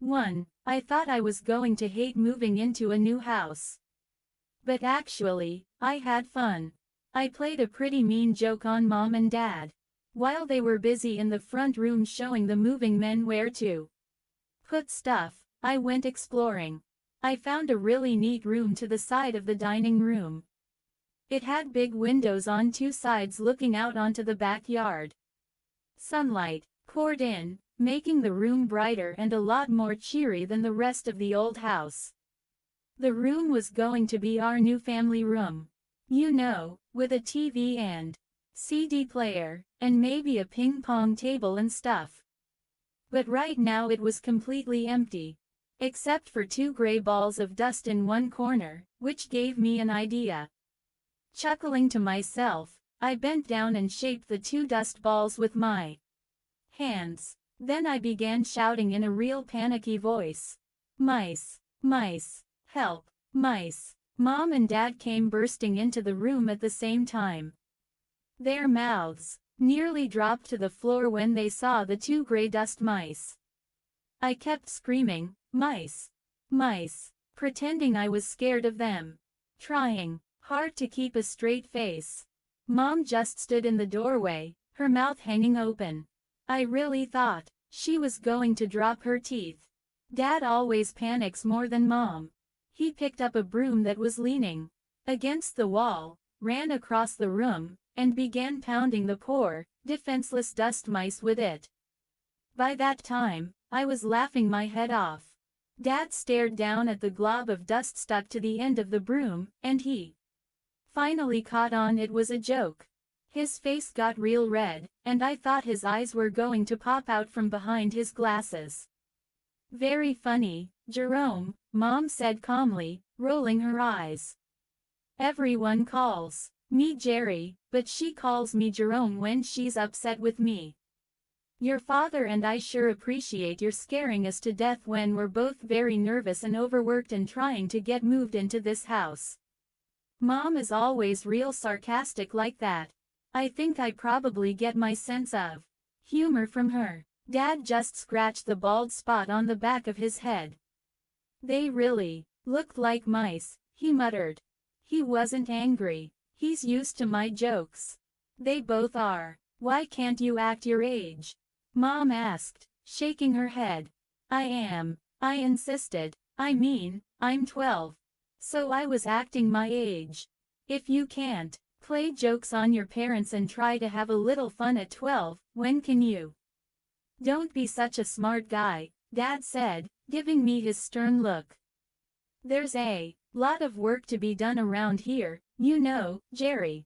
1. I thought I was going to hate moving into a new house. But actually, I had fun. I played a pretty mean joke on Mom and Dad, while they were busy in the front room showing the moving men where to put stuff. I went exploring. I found a really neat room to the side of the dining room. It had big windows on two sides looking out onto the backyard. Sunlight poured in, making the room brighter and a lot more cheery than the rest of the old house. The room was going to be our new family room. You know, with a TV and CD player, and maybe a ping pong table and stuff. But right now it was completely empty. Except for two gray balls of dust in one corner, which gave me an idea. Chuckling to myself, I bent down and shaped the two dust balls with my hands. Then I began shouting in a real panicky voice. Mice! Mice! Help! Mice! Mom and Dad came bursting into the room at the same time. Their mouths nearly dropped to the floor when they saw the two gray dust mice. I kept screaming, mice! Mice! Pretending I was scared of them. Trying hard to keep a straight face. Mom just stood in the doorway, her mouth hanging open. I really thought she was going to drop her teeth. Dad always panics more than Mom. He picked up a broom that was leaning against the wall, ran across the room, and began pounding the poor, defenseless dust mice with it. By that time, I was laughing my head off. Dad stared down at the glob of dust stuck to the end of the broom, and he finally caught on it was a joke. His face got real red, and I thought his eyes were going to pop out from behind his glasses. Very funny, Jerome, Mom said calmly, rolling her eyes. Everyone calls me Jerry, but she calls me Jerome when she's upset with me. Your father and I sure appreciate your scaring us to death when we're both very nervous and overworked and trying to get moved into this house. Mom is always real sarcastic like that. I think I probably get my sense of humor from her. Dad just scratched the bald spot on the back of his head. They really looked like mice, he muttered. He wasn't angry. He's used to my jokes. They both are. Why can't you act your age? Mom asked, shaking her head. I am. I insisted. I mean, I'm 12. So I was acting my age. If you can't play jokes on your parents and try to have a little fun at 12, when can you? Don't be such a smart guy, Dad said, giving me his stern look. There's a lot of work to be done around here, you know, Jerry.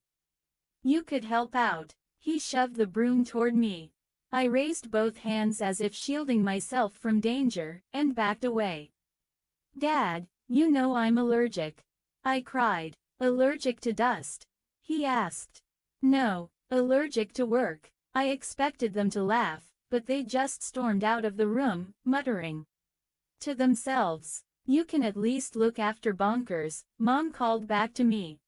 You could help out. He shoved the broom toward me. I raised both hands as if shielding myself from danger, and backed away. Dad, you know I'm allergic. I cried. Allergic to dust? He asked. No, allergic to work. I expected them to laugh, but they just stormed out of the room, muttering to themselves. You can at least look after Bonkers, Mom called back to me.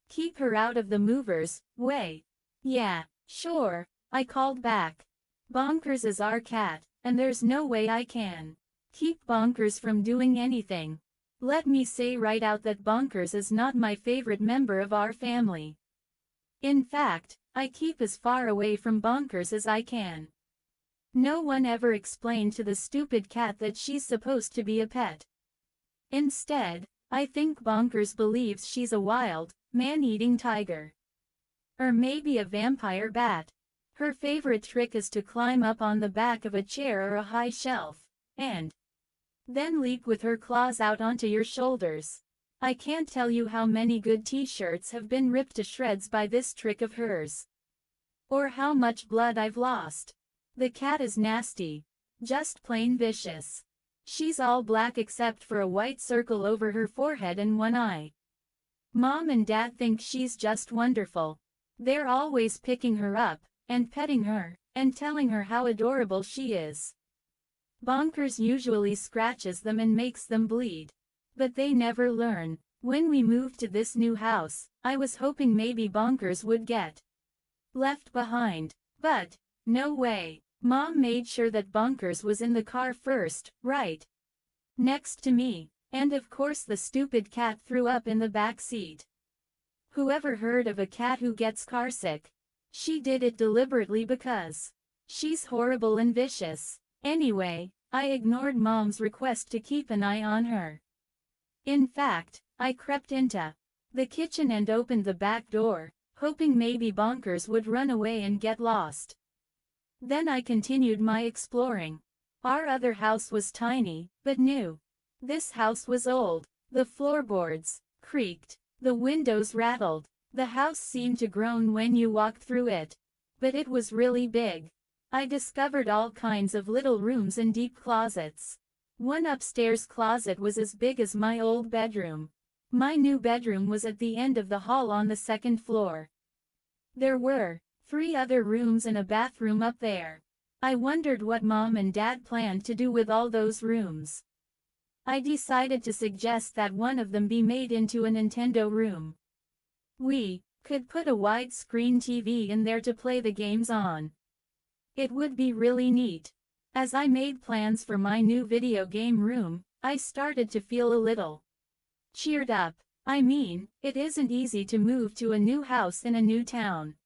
Keep her out of the movers' way. Yeah, sure, I called back. Bonkers is our cat, and there's no way I can keep Bonkers from doing anything. Let me say right out that Bonkers is not my favorite member of our family. In fact, I keep as far away from Bonkers as I can. No one ever explained to the stupid cat that she's supposed to be a pet. Instead, I think Bonkers believes she's a wild, man-eating tiger. Or maybe a vampire bat. Her favorite trick is to climb up on the back of a chair or a high shelf, and then leap with her claws out onto your shoulders. I can't tell you how many good t-shirts have been ripped to shreds by this trick of hers. Or how much blood I've lost. The cat is nasty. Just plain vicious. She's all black except for a white circle over her forehead and one eye. Mom and Dad think she's just wonderful. They're always picking her up, and petting her, and telling her how adorable she is. Bonkers usually scratches them and makes them bleed. But they never learn. When we moved to this new house, I was hoping maybe Bonkers would get left behind. But no way. Mom made sure that Bunkers was in the car first, right next to me, and of course the stupid cat threw up in the back seat. Whoever heard of a cat who gets carsick? She did it deliberately because she's horrible and vicious. Anyway, I ignored Mom's request to keep an eye on her. In fact, I crept into the kitchen and opened the back door, hoping maybe Bonkers would run away and get lost. Then I continued my exploring. Our other house was tiny, but new. This house was old. The floorboards creaked. The windows rattled. The house seemed to groan when you walked through it. But it was really big. I discovered all kinds of little rooms and deep closets. One upstairs closet was as big as my old bedroom. My new bedroom was at the end of the hall on the second floor. There were 3 other rooms and a bathroom up there. I wondered what Mom and Dad planned to do with all those rooms. I decided to suggest that one of them be made into a Nintendo room. We could put a widescreen TV in there to play the games on. It would be really neat. As I made plans for my new video game room, I started to feel a little cheered up. I mean, it isn't easy to move to a new house in a new town.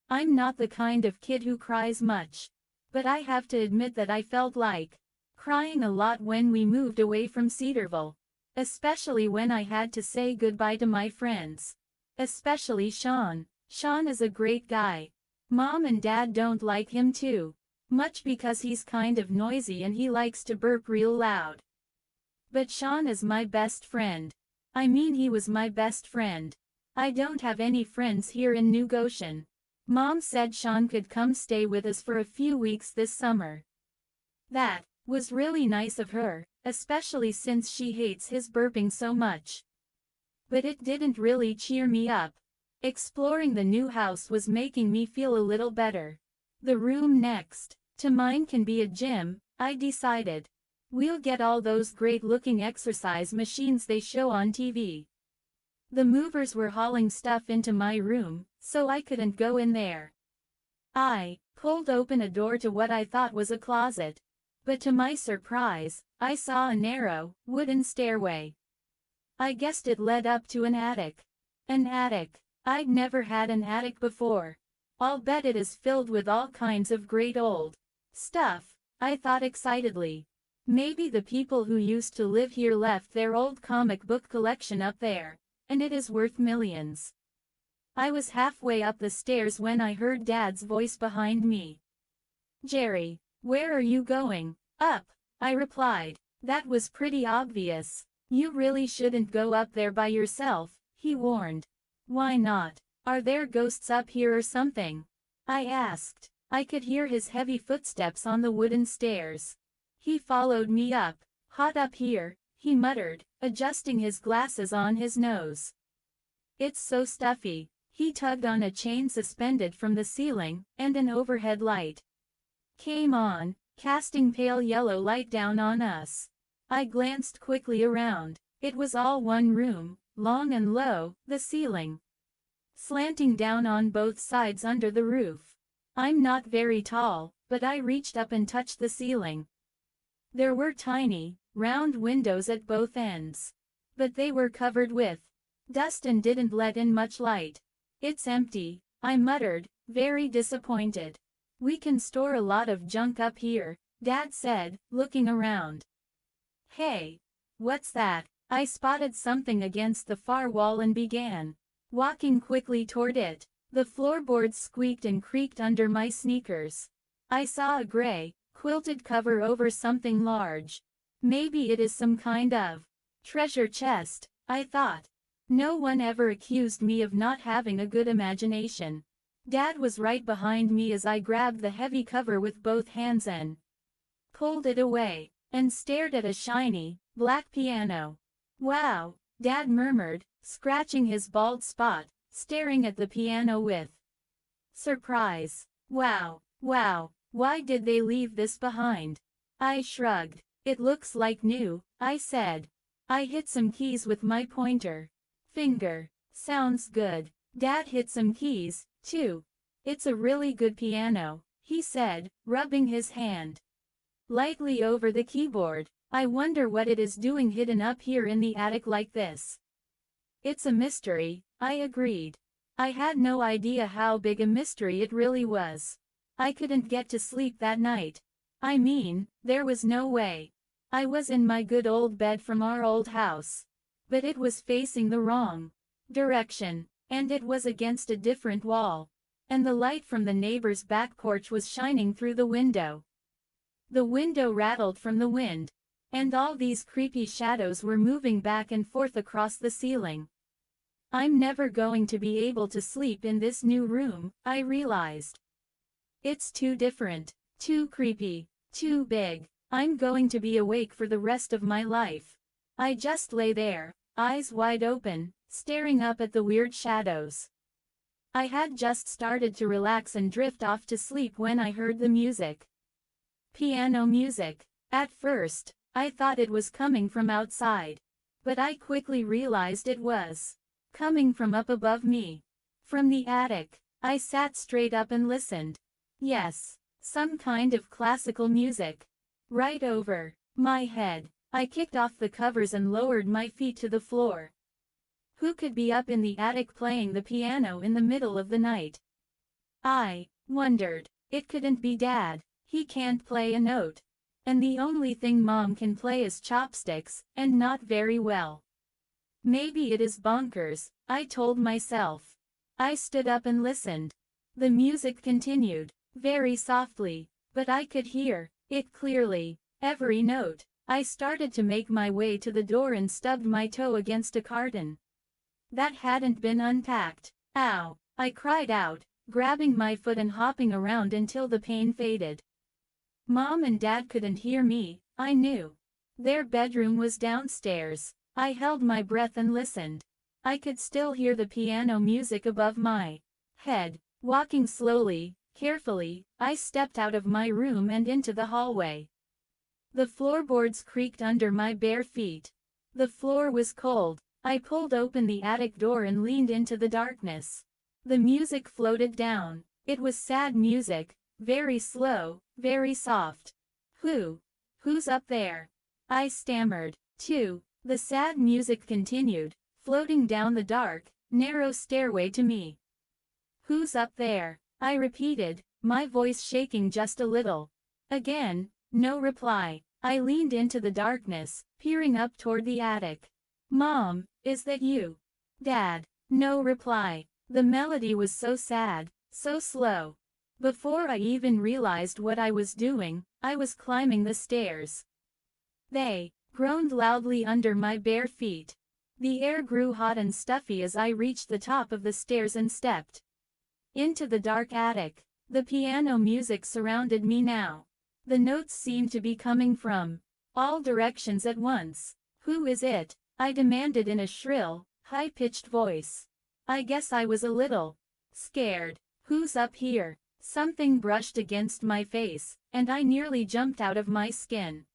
I'm not the kind of kid who cries much. But I have to admit that I felt like crying a lot when we moved away from Cedarville. Especially when I had to say goodbye to my friends. Especially Sean. Sean is a great guy. Mom and Dad don't like him too much because he's kind of noisy and he likes to burp real loud. But Sean is my best friend. I mean, he was my best friend. I don't have any friends here in New Goshen. Mom said Sean could come stay with us for a few weeks this summer. That was really nice of her, especially since she hates his burping so much. But it didn't really cheer me up. Exploring the new house was making me feel a little better. The room next to mine can be a gym, I decided. We'll get all those great-looking exercise machines they show on TV. The movers were hauling stuff into my room, so I couldn't go in there. I pulled open a door to what I thought was a closet. But to my surprise, I saw a narrow, wooden stairway. I guessed it led up to an attic. An attic. I'd never had an attic before. I'll bet it is filled with all kinds of great old stuff, I thought excitedly. Maybe the people who used to live here left their old comic book collection up there, and it is worth millions. I was halfway up the stairs when I heard Dad's voice behind me. "Jerry, where are you going?" "Up," I replied. That was pretty obvious. "You really shouldn't go up there by yourself," he warned. "Why not? Are there ghosts up here or something?" I asked. I could hear his heavy footsteps on the wooden stairs. He followed me up. "Hot up here," he muttered, adjusting his glasses on his nose. "It's so stuffy." He tugged on a chain suspended from the ceiling, and an overhead light came on, casting pale yellow light down on us. I glanced quickly around. It was all one room, long and low, the ceiling slanting down on both sides under the roof. I'm not very tall, but I reached up and touched the ceiling. There were tiny, round windows at both ends. But they were covered with dust and didn't let in much light. "It's empty," I muttered, very disappointed. "We can store a lot of junk up here," Dad said, looking around. "Hey, what's that?" I spotted something against the far wall and began walking quickly toward it. The floorboards squeaked and creaked under my sneakers. I saw a gray, quilted cover over something large. Maybe it is some kind of treasure chest, I thought. No one ever accused me of not having a good imagination. Dad was right behind me as I grabbed the heavy cover with both hands and pulled it away, and stared at a shiny, black piano. "Wow," Dad murmured, scratching his bald spot, staring at the piano with surprise. "Wow, wow, why did they leave this behind?" I shrugged. "It looks like new," I said. I hit some keys with my pointer finger. "Sounds good." Dad hit some keys, too. "It's a really good piano," he said, rubbing his hand lightly over the keyboard. I wonder what it is doing hidden up here in the attic like this. It's a mystery, I agreed. I had no idea how big a mystery it really was. I couldn't get to sleep that night. I mean, there was no way. I was in my good old bed from our old house. But it was facing the wrong direction, and it was against a different wall. And the light from the neighbor's back porch was shining through the window. The window rattled from the wind, and all these creepy shadows were moving back and forth across the ceiling. I'm never going to be able to sleep in this new room, I realized. It's too different, too creepy, too big. I'm going to be awake for the rest of my life. I just lay there, eyes wide open, staring up at the weird shadows. I had just started to relax and drift off to sleep when I heard the music. Piano music. At first, I thought it was coming from outside. But I quickly realized it was coming from up above me. From the attic. I sat straight up and listened. Yes, some kind of classical music. Right over my head. I kicked off the covers and lowered my feet to the floor. Who could be up in the attic playing the piano in the middle of the night? I wondered. It couldn't be Dad. He can't play a note. And the only thing Mom can play is chopsticks, and not very well. Maybe it is bonkers, I told myself. I stood up and listened. The music continued, very softly, but I could hear it clearly, every note. I started to make my way to the door and stubbed my toe against a carton that hadn't been unpacked. Ow! I cried out, grabbing my foot and hopping around until the pain faded. Mom and Dad couldn't hear me, I knew. Their bedroom was downstairs. I held my breath and listened. I could still hear the piano music above my head. Walking slowly, carefully, I stepped out of my room and into the hallway. The floorboards creaked under my bare feet. The floor was cold. I pulled open the attic door and leaned into the darkness. The music floated down. It was sad music, very slow, very soft. Who's up there? I stammered. The sad music continued, floating down the dark, narrow stairway to me. Who's up there? I repeated, my voice shaking just a little. Again, no reply. I leaned into the darkness, peering up toward the attic. Mom, is that you? Dad, no reply. The melody was so sad, so slow. Before I even realized what I was doing, I was climbing the stairs. They groaned loudly under my bare feet. The air grew hot and stuffy as I reached the top of the stairs and stepped into the dark attic. The piano music surrounded me now. The notes seemed to be coming from all directions at once. Who is it? I demanded in a shrill, high-pitched voice. I guess I was a little scared. Who's up here? Something brushed against my face, and I nearly jumped out of my skin.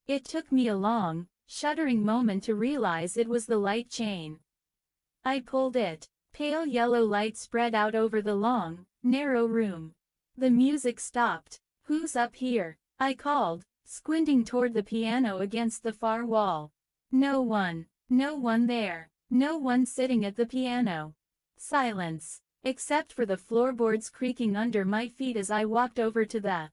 It took me a long, shuddering moment to realize it was the light chain. I pulled it. Pale yellow light spread out over the long, narrow room. The music stopped. Who's up here? I called, squinting toward the piano against the far wall. No one there. No one sitting at the piano. Silence. Except for the floorboards creaking under my feet as I walked over to the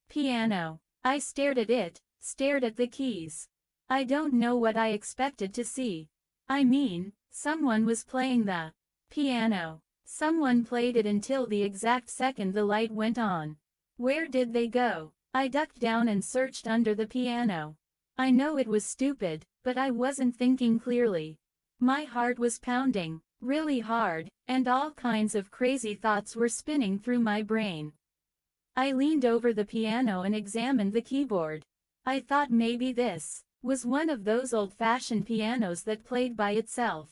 piano. I stared at it, stared at the keys. I don't know what I expected to see. I mean, someone was playing the piano. Someone played it until the exact second the light went on. Where did they go? I ducked down and searched under the piano. I know it was stupid, but I wasn't thinking clearly. My heart was pounding, really hard, and all kinds of crazy thoughts were spinning through my brain. I leaned over the piano and examined the keyboard. I thought maybe this was one of those old-fashioned pianos that played by itself.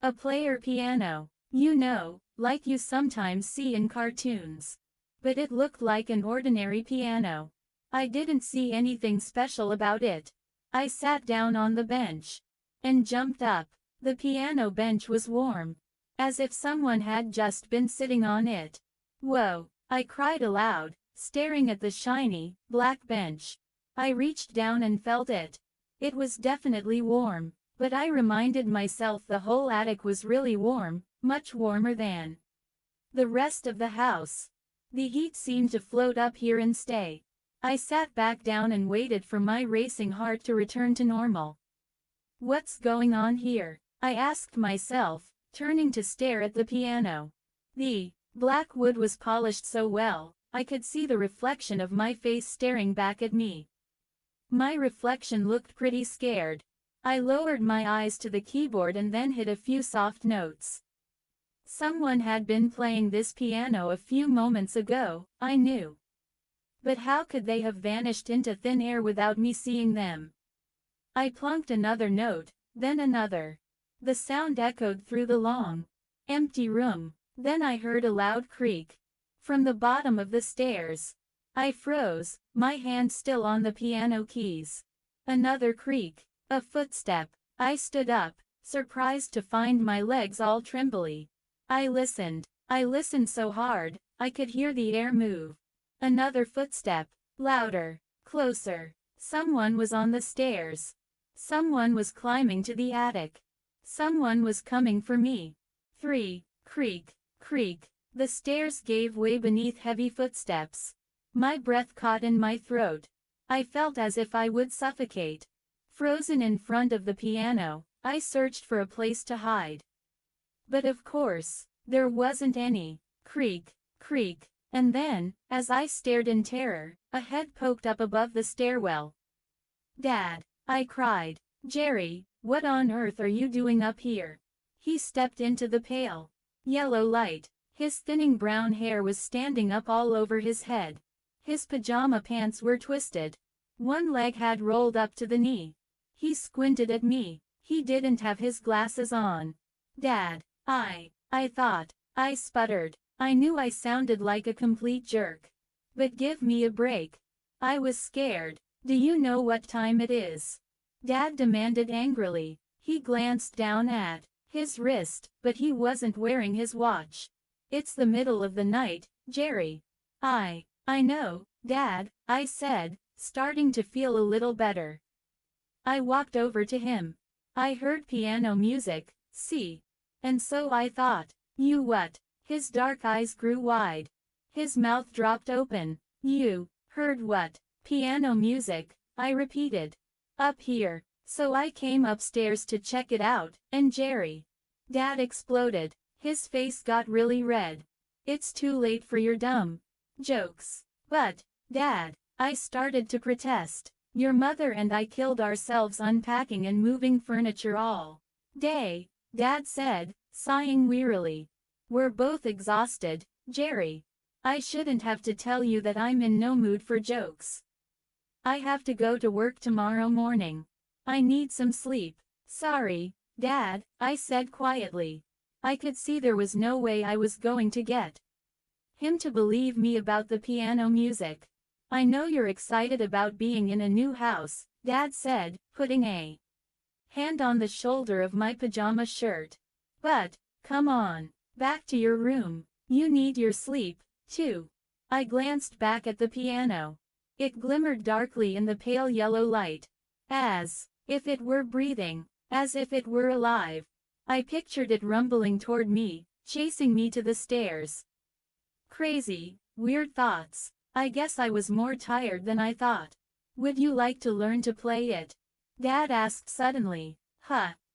A player piano, you know, like you sometimes see in cartoons. But it looked like an ordinary piano. I didn't see anything special about it. I sat down on the bench and jumped up. The piano bench was warm, as if someone had just been sitting on it. Whoa, I cried aloud, staring at the shiny, black bench. I reached down and felt it. It was definitely warm, but I reminded myself the whole attic was really warm, much warmer than the rest of the house. The heat seemed to float up here and stay. I sat back down and waited for my racing heart to return to normal. What's going on here? I asked myself, turning to stare at the piano. The black wood was polished so well, I could see the reflection of my face staring back at me. My reflection looked pretty scared. I lowered my eyes to the keyboard and then hit a few soft notes. Someone had been playing this piano a few moments ago, I knew. But how could they have vanished into thin air without me seeing them? I plunked another note, then another. The sound echoed through the long, empty room. Then I heard a loud creak from the bottom of the stairs. I froze, my hand still on the piano keys. Another creak, a footstep. I stood up, surprised to find my legs all trembly. I listened so hard, I could hear the air move. Another footstep, louder, closer. Someone was on the stairs. Someone was climbing to the attic. Someone was coming for me. 3. Creak, creak. The stairs gave way beneath heavy footsteps. My breath caught in my throat. I felt as if I would suffocate. Frozen in front of the piano, I searched for a place to hide. But of course, there wasn't any. Creak, creak, and then, as I stared in terror, a head poked up above the stairwell. "Dad!" I cried. "Jerry, what on earth are you doing up here?" He stepped into the pale yellow light. His thinning brown hair was standing up all over his head. His pajama pants were twisted. One leg had rolled up to the knee. He squinted at me. He didn't have his glasses on. "Dad, I thought," I sputtered. I knew I sounded like a complete jerk. But give me a break. I was scared. "Do you know what time it is?" Dad demanded angrily. He glanced down at his wrist, but he wasn't wearing his watch. "It's the middle of the night, Jerry." I know, Dad," I said, starting to feel a little better. I walked over to him. I heard piano music, see? And so I thought, "You what?" His dark eyes grew wide. His mouth dropped open. "You heard what?" "Piano music," I repeated. "Up here." So I came upstairs to check it out, and Jerry. Dad exploded. His face got really red. "It's too late for your dumb jokes." "But, Dad," I started to protest. "Your mother and I killed ourselves unpacking and moving furniture all day," Dad said, sighing wearily. "We're both exhausted, Jerry. I shouldn't have to tell you that I'm in no mood for jokes. I have to go to work tomorrow morning. I need some sleep." "Sorry, Dad," I said quietly. I could see there was no way I was going to get him to believe me about the piano music. "I know you're excited about being in a new house," Dad said, putting a hand on the shoulder of my pajama shirt. "But, come on, back to your room. You need your sleep, too." I glanced back at the piano. It glimmered darkly in the pale yellow light. As if it were breathing, as if it were alive. I pictured it rumbling toward me, chasing me to the stairs. Crazy, weird thoughts. I guess I was more tired than I thought. "Would you like to learn to play it?" Dad asked suddenly.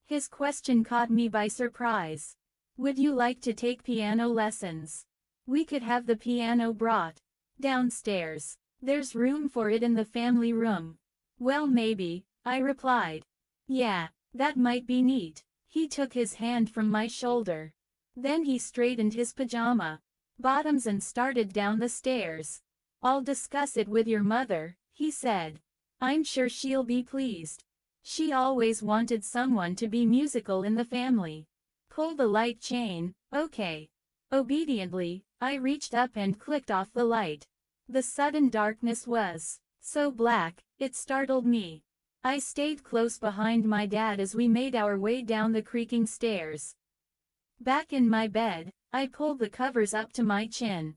His question caught me by surprise. "Would you like to take piano lessons? We could have the piano brought downstairs. There's room for it in the family room." "Well, maybe," I replied. "Yeah, that might be neat." He took his hand from my shoulder. Then he straightened his pajama bottoms and started down the stairs. "I'll discuss it with your mother," he said. "I'm sure she'll be pleased. She always wanted someone to be musical in the family." "Pull the light chain, okay." Obediently, I reached up and clicked off the light. The sudden darkness was so black, it startled me. I stayed close behind my dad as we made our way down the creaking stairs. Back in my bed, I pulled the covers up to my chin.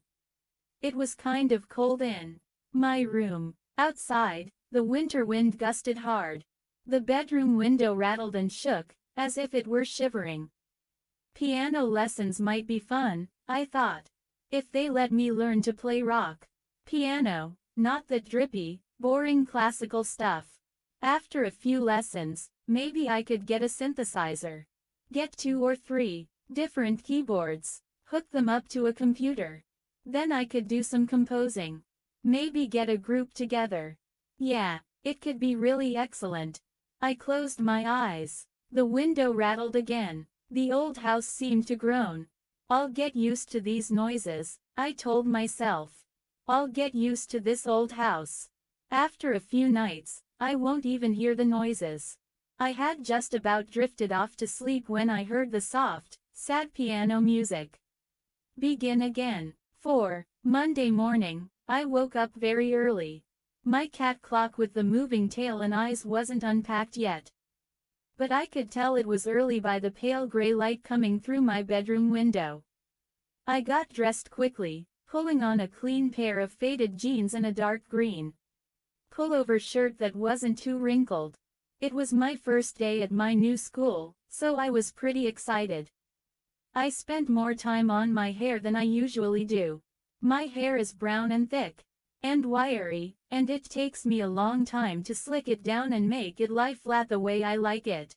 It was kind of cold in my room. Outside, the winter wind gusted hard. The bedroom window rattled and shook, as if it were shivering. Piano lessons might be fun, I thought. If they let me learn to play rock piano, not that drippy, boring classical stuff. After a few lessons, maybe I could get a synthesizer. Get 2 or 3 different keyboards, hook them up to a computer. Then I could do some composing. Maybe get a group together. Yeah, it could be really excellent. I closed my eyes. The window rattled again. The old house seemed to groan. I'll get used to these noises, I told myself. I'll get used to this old house. After a few nights, I won't even hear the noises. I had just about drifted off to sleep when I heard the soft, sad piano music begin again. 4. Monday morning, I woke up very early. My cat clock with the moving tail and eyes wasn't unpacked yet. But I could tell it was early by the pale gray light coming through my bedroom window. I got dressed quickly, pulling on a clean pair of faded jeans and a dark green pullover shirt that wasn't too wrinkled. It was my first day at my new school, so I was pretty excited. I spent more time on my hair than I usually do. My hair is brown and thick and wiry, and it takes me a long time to slick it down and make it lie flat the way I like it.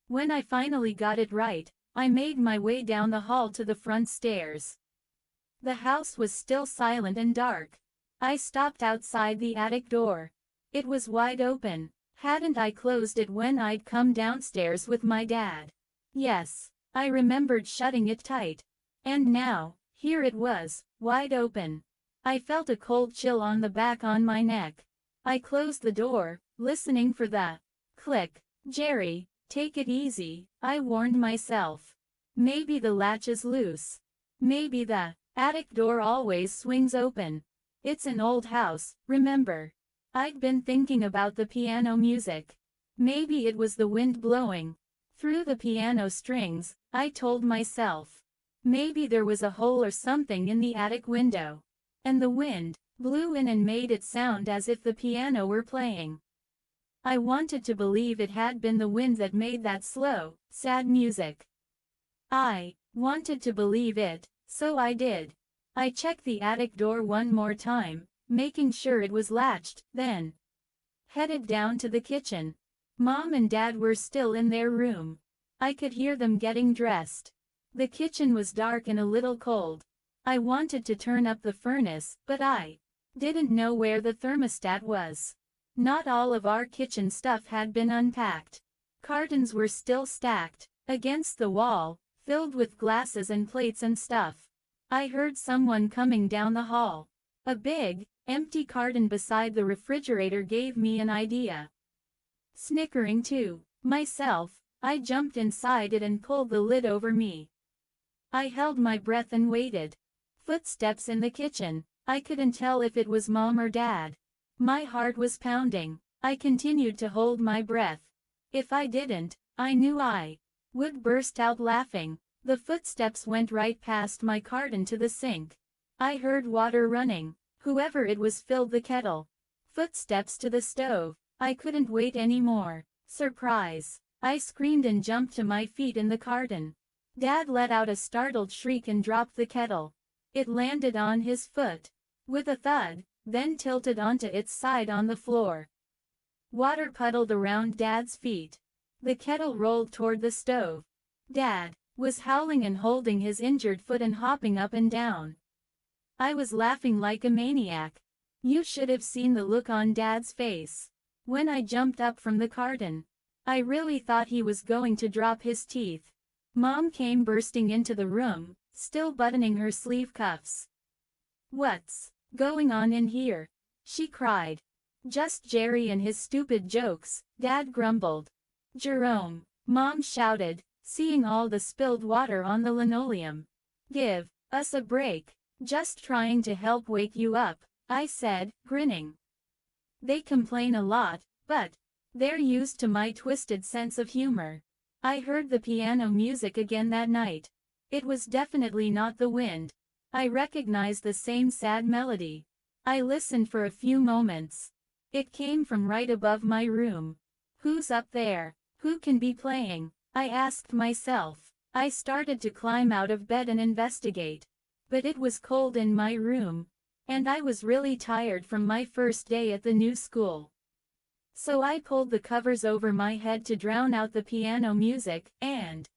When I finally got it right, I made my way down the hall to the front stairs. The house was still silent and dark. I stopped outside the attic door. It was wide open. Hadn't I closed it when I'd come downstairs with my dad? Yes, I remembered shutting it tight. And now, here it was, wide open. I felt a cold chill on the back on my neck. I closed the door, listening for the click. Jerry, take it easy, I warned myself. Maybe the latch is loose. Maybe the attic door always swings open. It's an old house, remember? I'd been thinking about the piano music. Maybe it was the wind blowing through the piano strings, I told myself. Maybe there was a hole or something in the attic window. And the wind blew in and made it sound as if the piano were playing. I wanted to believe it had been the wind that made that slow, sad music. I wanted to believe it, so I did. I checked the attic door one more time, making sure it was latched, then headed down to the kitchen. Mom and Dad were still in their room. I could hear them getting dressed. The kitchen was dark and a little cold. I wanted to turn up the furnace, but I didn't know where the thermostat was. Not all of our kitchen stuff had been unpacked. Cartons were still stacked against the wall, filled with glasses and plates and stuff. I heard someone coming down the hall. A big, empty carton beside the refrigerator gave me an idea. Snickering to myself, I jumped inside it and pulled the lid over me. I held my breath and waited. Footsteps in the kitchen. I couldn't tell if it was Mom or Dad. My heart was pounding. I continued to hold my breath. If I didn't, I knew I would burst out laughing. The footsteps went right past my carton to the sink. I heard water running. Whoever it was filled the kettle. Footsteps to the stove. I couldn't wait anymore. Surprise! I screamed and jumped to my feet in the carton. Dad let out a startled shriek and dropped the kettle. It landed on his foot with a thud, then tilted onto its side on the floor. Water puddled around Dad's feet. The kettle rolled toward the stove. Dad was howling and holding his injured foot and hopping up and down. I was laughing like a maniac. You should have seen the look on Dad's face when I jumped up from the carton. I really thought he was going to drop his teeth. Mom came bursting into the room, still buttoning her sleeve cuffs. "What's going on in here?" she cried. "Just Jerry and his stupid jokes," Dad grumbled. "Jerome," Mom shouted, seeing all the spilled water on the linoleum. "Give us a break. Just trying to help wake you up," I said, grinning. "They complain a lot, but they're used to my twisted sense of humor." I heard the piano music again that night. It was definitely not the wind. I recognized the same sad melody. I listened for a few moments. It came from right above my room. Who's up there? Who can be playing? I asked myself. I started to climb out of bed and investigate. But it was cold in my room. And I was really tired from my first day at the new school. So I pulled the covers over my head to drown out the piano music, and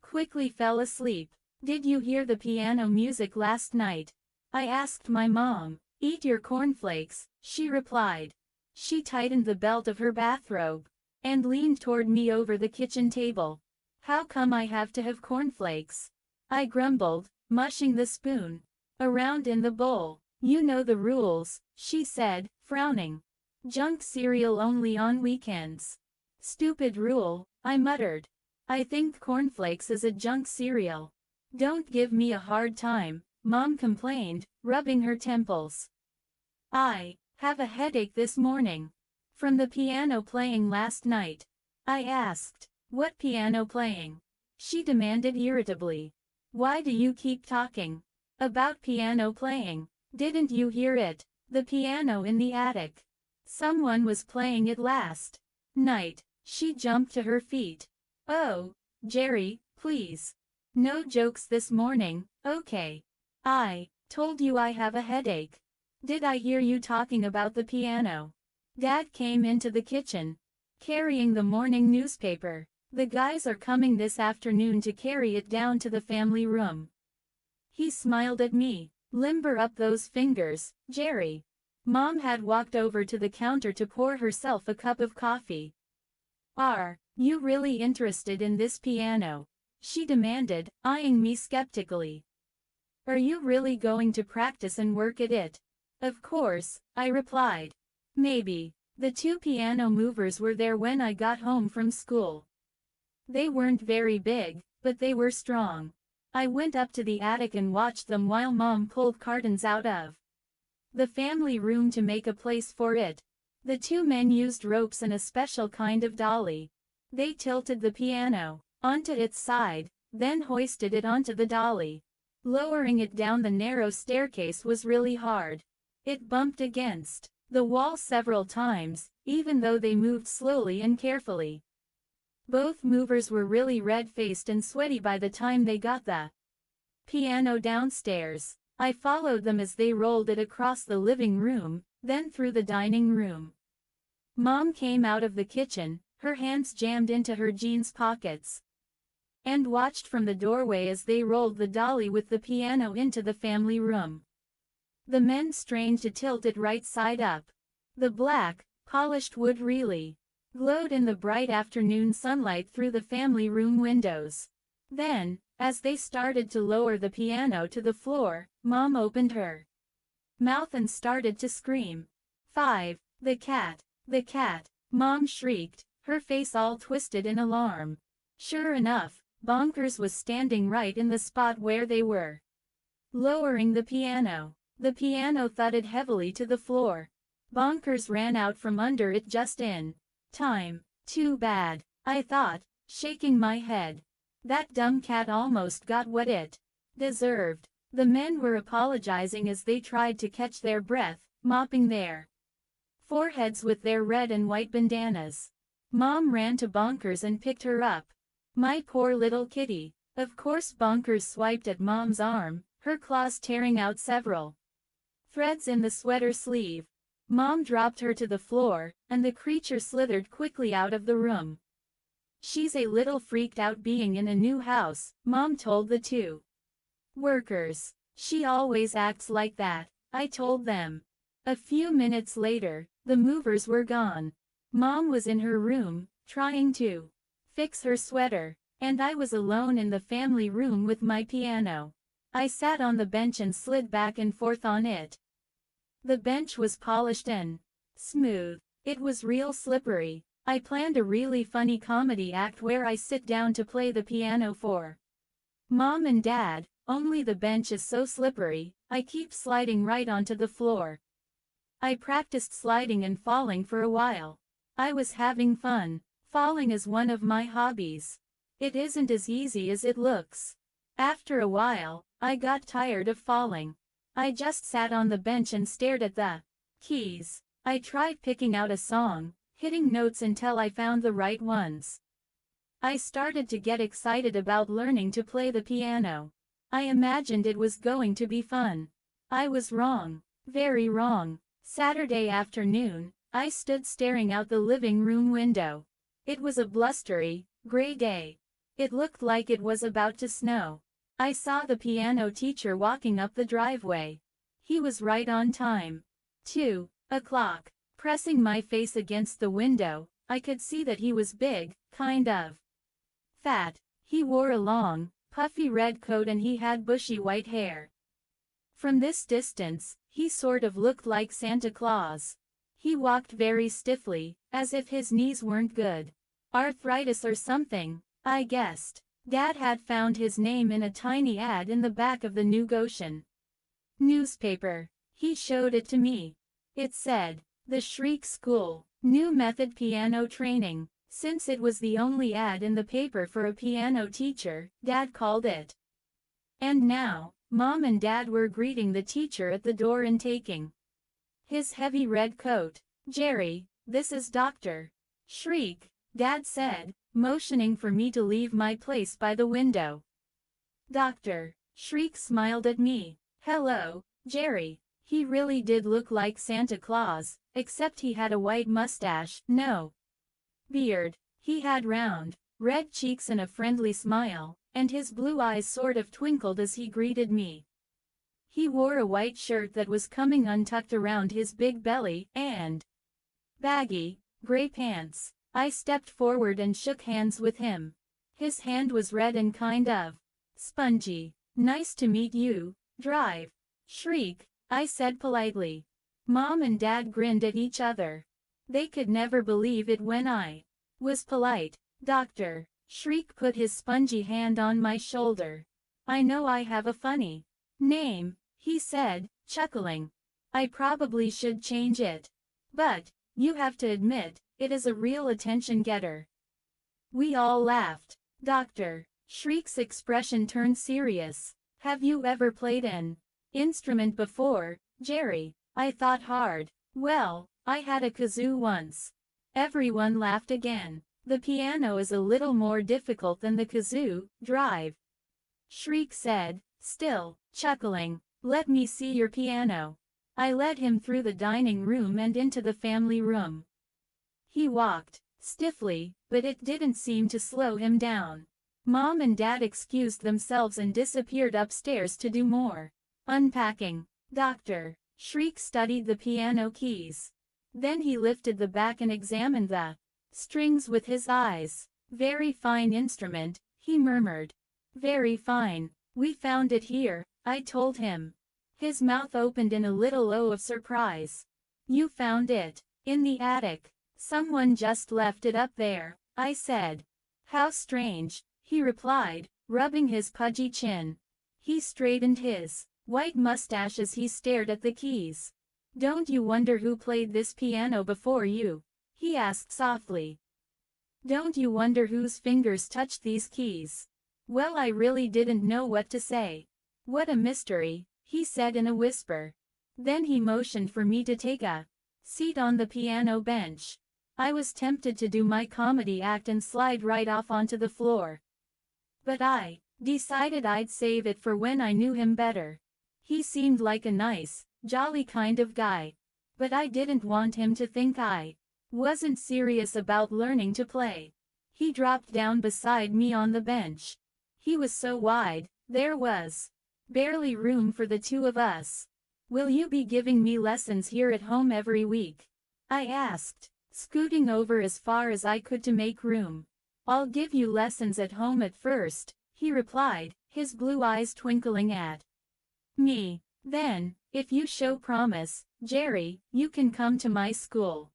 quickly fell asleep. Did you hear the piano music last night? I asked my mom. Eat your cornflakes, she replied. She tightened the belt of her bathrobe and leaned toward me over the kitchen table. How come I have to have cornflakes? I grumbled, mushing the spoon around in the bowl. You know the rules, she said, frowning. Junk cereal only on weekends. Stupid rule, I muttered. I think cornflakes is a junk cereal. Don't give me a hard time, Mom complained, rubbing her temples. I have a headache this morning. From the piano playing last night. I asked. What piano playing? She demanded irritably. Why do you keep talking about piano playing? Didn't you hear it? The piano in the attic. Someone was playing it last night. She jumped to her feet. Oh, Jerry, please. No jokes this morning, okay? I told you I have a headache. Did I hear you talking about the piano? Dad came into the kitchen, carrying the morning newspaper. The guys are coming this afternoon to carry it down to the family room. He smiled at me. Limber up those fingers, Jerry. Mom had walked over to the counter to pour herself a cup of coffee. Are you really interested in this piano? She demanded, eyeing me skeptically. Are you really going to practice and work at it? Of course, I replied. Maybe. The two piano movers were there when I got home from school. They weren't very big, but they were strong. I went up to the attic and watched them while Mom pulled cartons out of the family room to make a place for it. The two men used ropes and a special kind of dolly. They tilted the piano onto its side, then hoisted it onto the dolly. Lowering it down the narrow staircase was really hard. It bumped against the wall several times, even though they moved slowly and carefully. Both movers were really red-faced and sweaty by the time they got the piano downstairs. I followed them as they rolled it across the living room, then through the dining room. Mom came out of the kitchen, her hands jammed into her jeans pockets, and watched from the doorway as they rolled the dolly with the piano into the family room. The men strained to tilt it right side up. The black, polished wood really glowed in the bright afternoon sunlight through the family room windows. Then, as they started to lower the piano to the floor, Mom opened her mouth and started to scream. 5. The cat. The cat. Mom shrieked, her face all twisted in alarm. Sure enough, Bonkers was standing right in the spot where they were lowering the piano. The piano thudded heavily to the floor. Bonkers ran out from under it just in time. Too bad, I thought, shaking my head. That dumb cat almost got what it deserved. The men were apologizing as they tried to catch their breath, mopping their foreheads with their red and white bandanas. Mom ran to Bonkers and picked her up. My poor little kitty. Of course Bonkers swiped at Mom's arm, her claws tearing out several threads in the sweater sleeve. Mom dropped her to the floor, and the creature slithered quickly out of the room. She's a little freaked out being in a new house, Mom told the two workers. She always acts like that, I told them. A few minutes later, the movers were gone. Mom was in her room, trying to fix her sweater, and I was alone in the family room with my piano. I sat on the bench and slid back and forth on it. The bench was polished and smooth. It was real slippery. I planned a really funny comedy act where I sit down to play the piano for Mom and Dad, only the bench is so slippery, I keep sliding right onto the floor. I practiced sliding and falling for a while. I was having fun. Falling is one of my hobbies. It isn't as easy as it looks. After a while, I got tired of falling. I just sat on the bench and stared at the keys. I tried picking out a song, hitting notes until I found the right ones. I started to get excited about learning to play the piano. I imagined it was going to be fun. I was wrong. Very wrong. Saturday afternoon, I stood staring out the living room window. It was a blustery, gray day. It looked like it was about to snow. I saw the piano teacher walking up the driveway. He was right on time. 2 o'clock. Pressing my face against the window, I could see that he was big, kind of fat. He wore a long, puffy red coat and he had bushy white hair. From this distance, he sort of looked like Santa Claus. He walked very stiffly, as if his knees weren't good. Arthritis or something, I guessed. Dad had found his name in a tiny ad in the back of the New Goshen newspaper. He showed it to me. It said, "The Shriek School, New Method Piano Training." Since it was the only ad in the paper for a piano teacher, Dad called it. And now, Mom and Dad were greeting the teacher at the door and taking his heavy red coat. "Jerry, this is Dr. Shriek," Dad said, motioning for me to leave my place by the window. Dr. Shriek smiled at me. "Hello, Jerry." He really did look like Santa Claus, except he had a white mustache, no beard. He had round, red cheeks and a friendly smile, and his blue eyes sort of twinkled as he greeted me. He wore a white shirt that was coming untucked around his big belly, and baggy, gray pants. I stepped forward and shook hands with him. His hand was red and kind of spongy. "Nice to meet you, Drive Shriek," I said politely. Mom and Dad grinned at each other. They could never believe it when I was polite. Dr. Shriek put his spongy hand on my shoulder. "I know I have a funny name," he said, chuckling. "I probably should change it. But, you have to admit, it is a real attention-getter." We all laughed. Dr. Shriek's expression turned serious. "Have you ever played an instrument before, Jerry?" I thought hard. "Well, I had a kazoo once." Everyone laughed again. "The piano is a little more difficult than the kazoo, Drive," Shriek said, still chuckling. "Let me see your piano." I led him through the dining room and into the family room. He walked stiffly, but it didn't seem to slow him down. Mom and Dad excused themselves and disappeared upstairs to do more unpacking. Dr. Shriek studied the piano keys. Then he lifted the back and examined the strings with his eyes. "Very fine instrument," he murmured. "Very fine. We found it here," I told him. His mouth opened in a little O of surprise. "You found it in the attic. Someone just left it up there," I said. "How strange," he replied, rubbing his pudgy chin. He straightened his white mustache as he stared at the keys. "Don't you wonder who played this piano before you?" he asked softly. "Don't you wonder whose fingers touched these keys?" Well, I really didn't know what to say. "What a mystery," he said in a whisper. Then he motioned for me to take a seat on the piano bench. I was tempted to do my comedy act and slide right off onto the floor. But I decided I'd save it for when I knew him better. He seemed like a nice, jolly kind of guy. But I didn't want him to think I wasn't serious about learning to play. He dropped down beside me on the bench. He was so wide, there was barely room for the two of us. "Will you be giving me lessons here at home every week?" I asked, scooting over as far as I could to make room. "I'll give you lessons at home at first," he replied, his blue eyes twinkling at me. "Then, if you show promise, Jerry, you can come to my school."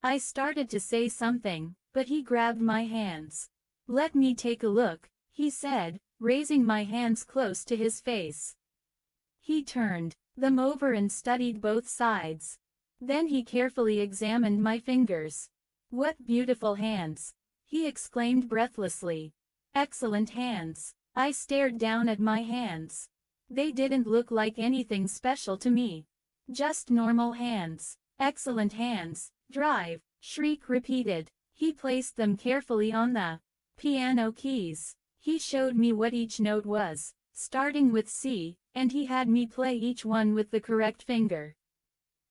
I started to say something, but he grabbed my hands. "Let me take a look," he said, raising my hands close to his face. He turned them over and studied both sides. Then he carefully examined my fingers. "What beautiful hands!" he exclaimed breathlessly. "Excellent hands," I stared down at my hands. They didn't look like anything special to me. Just normal hands. Excellent hands. Drive, Shriek repeated. He placed them carefully on the piano keys. He showed me what each note was, starting with C, and he had me play each one with the correct finger.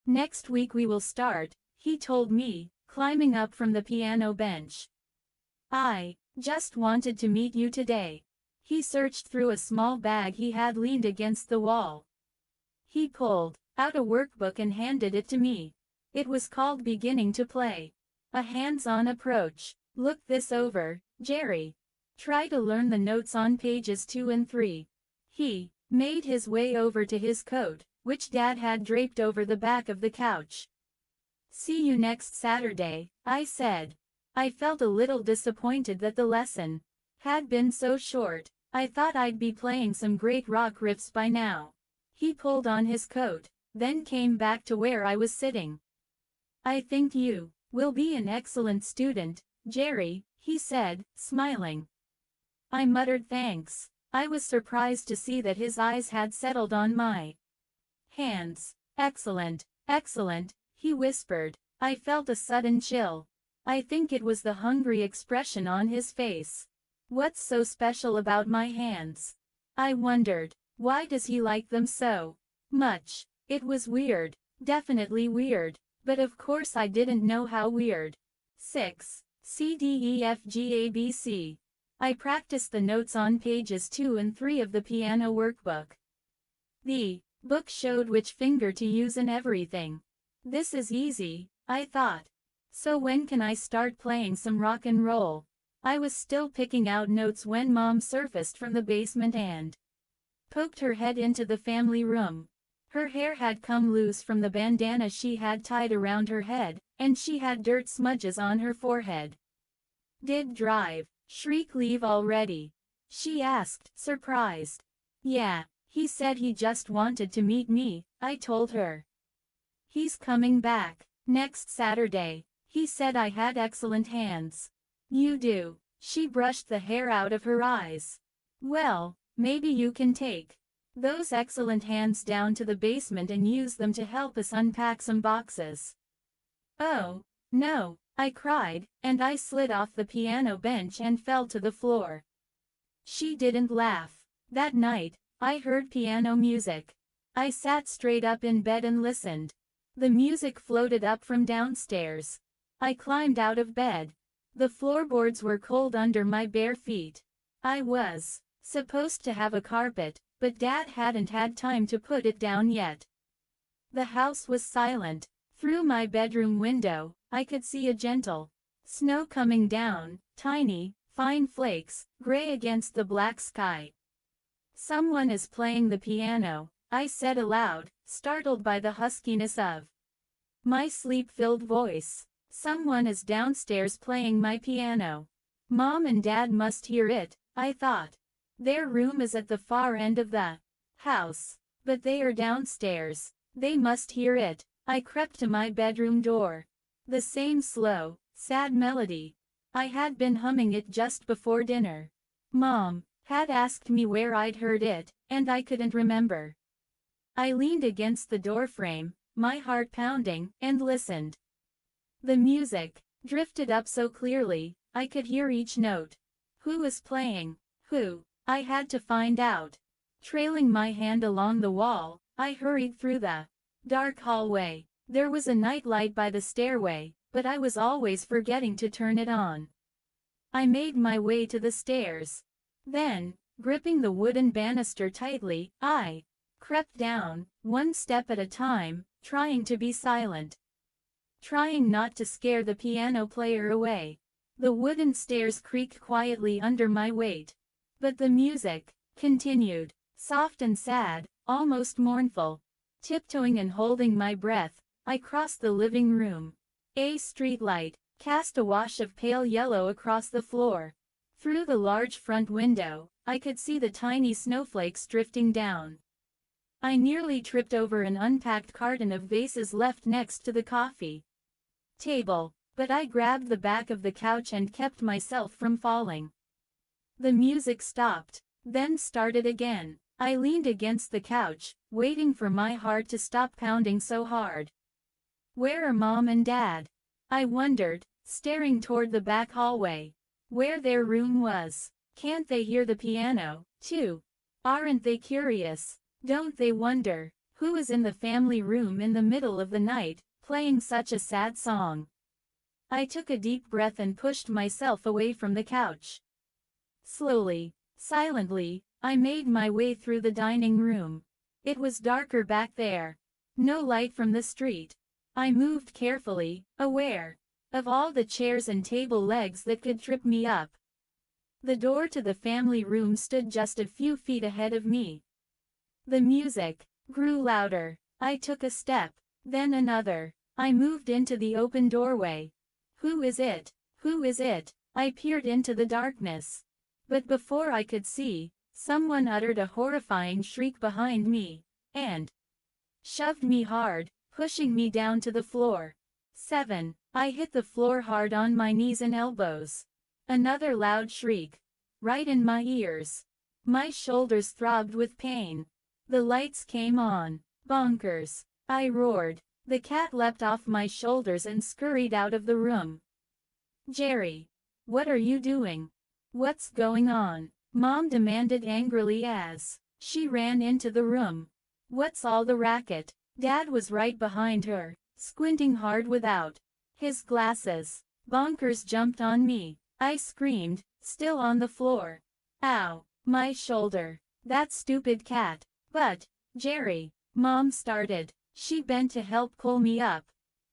Next week we will start, he told me, climbing up from the piano bench. I just wanted to meet you today. He searched through a small bag he had leaned against the wall. He pulled out a workbook and handed it to me. It was called Beginning to Play. A hands-on approach. Look this over, Jerry. Try to learn the notes on pages 2 and 3. He made his way over to his coat, which Dad had draped over the back of the couch. See you next Saturday, I said. I felt a little disappointed that the lesson had been so short. I thought I'd be playing some great rock riffs by now. He pulled on his coat, then came back to where I was sitting. I think you will be an excellent student, Jerry, he said, smiling. I muttered thanks. I was surprised to see that his eyes had settled on my hands. Excellent, excellent, he whispered. I felt a sudden chill. I think it was the hungry expression on his face. What's so special about my hands? I wondered. Why does he like them so much? It was weird. Definitely weird. But of course I didn't know how weird. 6. C D E F G A B C. I practiced the notes on pages 2 and 3 of the piano workbook. The book showed which finger to use and everything. This is easy, I thought. So when can I start playing some rock and roll? I was still picking out notes when Mom surfaced from the basement and poked her head into the family room. Her hair had come loose from the bandana she had tied around her head, and she had dirt smudges on her forehead. Did Drive, Shriek leave already? She asked, surprised. Yeah, he said he just wanted to meet me, I told her. He's coming back next Saturday. He said I had excellent hands. You do. She brushed the hair out of her eyes. Well, maybe you can take those excellent hands down to the basement and use them to help us unpack some boxes. Oh, no, I cried, and I slid off the piano bench and fell to the floor. She didn't laugh. That night, I heard piano music. I sat straight up in bed and listened. The music floated up from downstairs. I climbed out of bed. The floorboards were cold under my bare feet. I was supposed to have a carpet, but Dad hadn't had time to put it down yet. The house was silent. Through my bedroom window, I could see a gentle snow coming down, tiny, fine flakes, gray against the black sky. Someone is playing the piano, I said aloud, startled by the huskiness of my sleep-filled voice. Someone is downstairs playing my piano. Mom and Dad must hear it, I thought. Their room is at the far end of the house, but they are downstairs. They must hear it. I crept to my bedroom door. The same slow, sad melody. I had been humming it just before dinner. Mom had asked me where I'd heard it, and I couldn't remember. I leaned against the doorframe, my heart pounding, and listened. The music drifted up so clearly, I could hear each note. Who was playing? Who? I had to find out. Trailing my hand along the wall, I hurried through the dark hallway. There was a nightlight by the stairway, but I was always forgetting to turn it on. I made my way to the stairs. Then, gripping the wooden banister tightly, I crept down, one step at a time, trying to be silent. Trying not to scare the piano player away. The wooden stairs creaked quietly under my weight. But the music continued, soft and sad, almost mournful. Tiptoeing and holding my breath, I crossed the living room. A streetlight cast a wash of pale yellow across the floor. Through the large front window, I could see the tiny snowflakes drifting down. I nearly tripped over an unpacked carton of vases left next to the coffee table, but I grabbed the back of the couch and kept myself from falling. The music stopped. then started again. I leaned against the couch, waiting for my heart to stop pounding so hard. Where are Mom and Dad? I wondered, staring toward the back hallway, where their room was. Can't they hear the piano, too? Aren't they curious? Don't they wonder, who is in the family room in the middle of the night, playing such a sad song? I took a deep breath and pushed myself away from the couch. Slowly, silently, I made my way through the dining room. It was darker back there. No light from the street. I moved carefully, aware of all the chairs and table legs that could trip me up. The door to the family room stood just a few feet ahead of me. The music grew louder. I took a step, then another. I moved into the open doorway. Who is it? Who is it? I peered into the darkness. But before I could see, someone uttered a horrifying shriek behind me, and shoved me hard, pushing me down to the floor. 7. I hit the floor hard on my knees and elbows. Another loud shriek. Right in my ears. My shoulders throbbed with pain. The lights came on. Bonkers. I roared. The cat leapt off my shoulders and scurried out of the room. Jerry. What are you doing? What's going on? Mom demanded angrily as she ran into the room. What's all the racket? Dad was right behind her, squinting hard without his glasses. Bonkers jumped on me. I screamed, still on the floor. Ow, my shoulder. That stupid cat. But, Jerry, Mom started. She bent to help pull me up.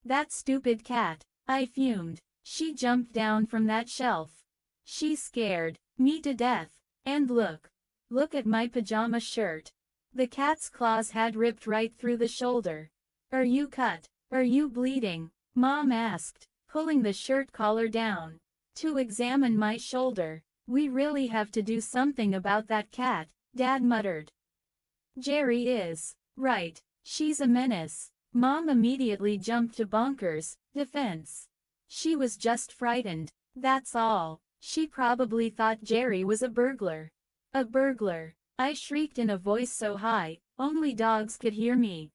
That stupid cat. I fumed. She jumped down from that shelf. She scared me to death. And look at my pajama shirt. The cat's claws had ripped right through the shoulder. Are you cut? Are you bleeding? Mom asked, pulling the shirt collar down to examine my shoulder. We really have to do something about that cat, Dad muttered. Jerry is right. She's a menace. Mom immediately jumped to Bonkers' defense. She was just frightened, that's all. She probably thought Jerry was a burglar. A burglar, I shrieked in a voice so high, only dogs could hear me.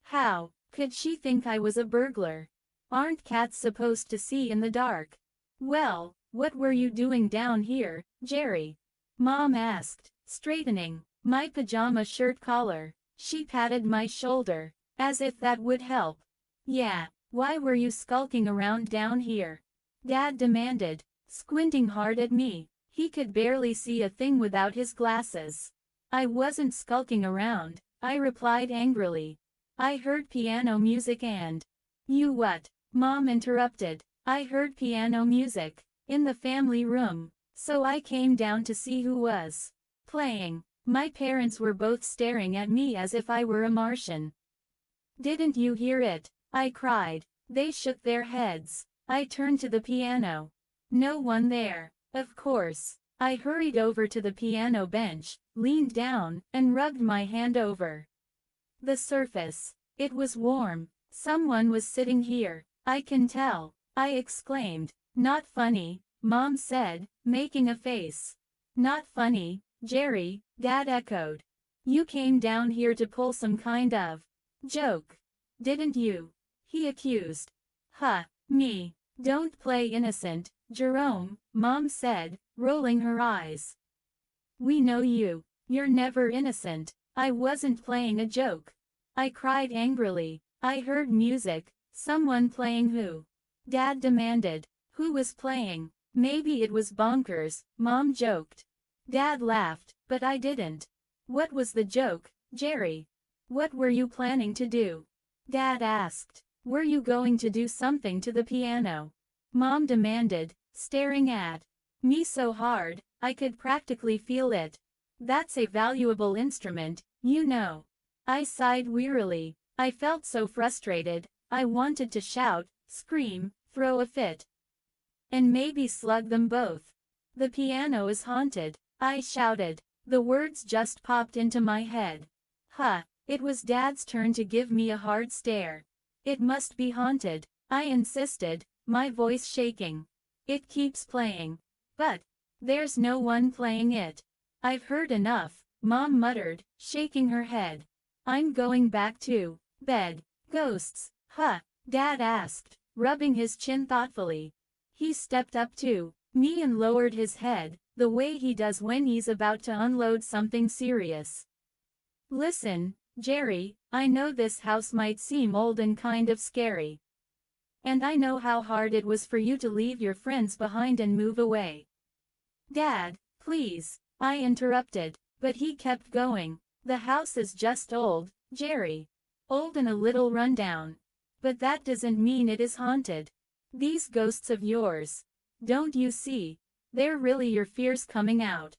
How could she think I was a burglar? Aren't cats supposed to see in the dark? Well, what were you doing down here, Jerry? Mom asked, straightening my pajama shirt collar. She patted my shoulder, as if that would help. Yeah, why were you skulking around down here? Dad demanded, squinting hard at me. He could barely see a thing without his glasses. I wasn't skulking around, I replied angrily. I heard piano music and… You what? Mom interrupted. I heard piano music in the family room, so I came down to see who was playing. My parents were both staring at me as if I were a Martian. Didn't you hear it? I cried. They shook their heads. I turned to the piano. No one there. Of course. I hurried over to the piano bench, leaned down, and rubbed my hand over the surface. It was warm. Someone was sitting here. I can tell. I exclaimed. Not funny, Mom said, making a face. Not funny, Jerry, Dad echoed. You came down here to pull some kind of joke, didn't you? He accused. Huh, me. Don't play innocent, Jerome, Mom said, rolling her eyes. We know you. You're never innocent. I wasn't playing a joke. I cried angrily. I heard music. Someone playing who? Dad demanded. Who was playing? Maybe it was Bonkers, Mom joked. Dad laughed, but I didn't. What was the joke, Jerry? What were you planning to do? Dad asked. Were you going to do something to the piano? Mom demanded, staring at me so hard, I could practically feel it. That's a valuable instrument, you know. I sighed wearily. I felt so frustrated, I wanted to shout, scream, throw a fit. And maybe slug them both. The piano is haunted, I shouted. The words just popped into my head. Huh, it was Dad's turn to give me a hard stare. It must be haunted, I insisted, my voice shaking. It keeps playing. But there's no one playing it. I've heard enough, Mom muttered, shaking her head. I'm going back to bed. Ghosts, huh? Dad asked, rubbing his chin thoughtfully. He stepped up to me and lowered his head, the way he does when he's about to unload something serious. Listen, Jerry, I know this house might seem old and kind of scary. And I know how hard it was for you to leave your friends behind and move away. Dad, please, I interrupted, but he kept going. The house is just old, Jerry. Old and a little rundown. But that doesn't mean it is haunted. These ghosts of yours. Don't you see? They're really your fears coming out.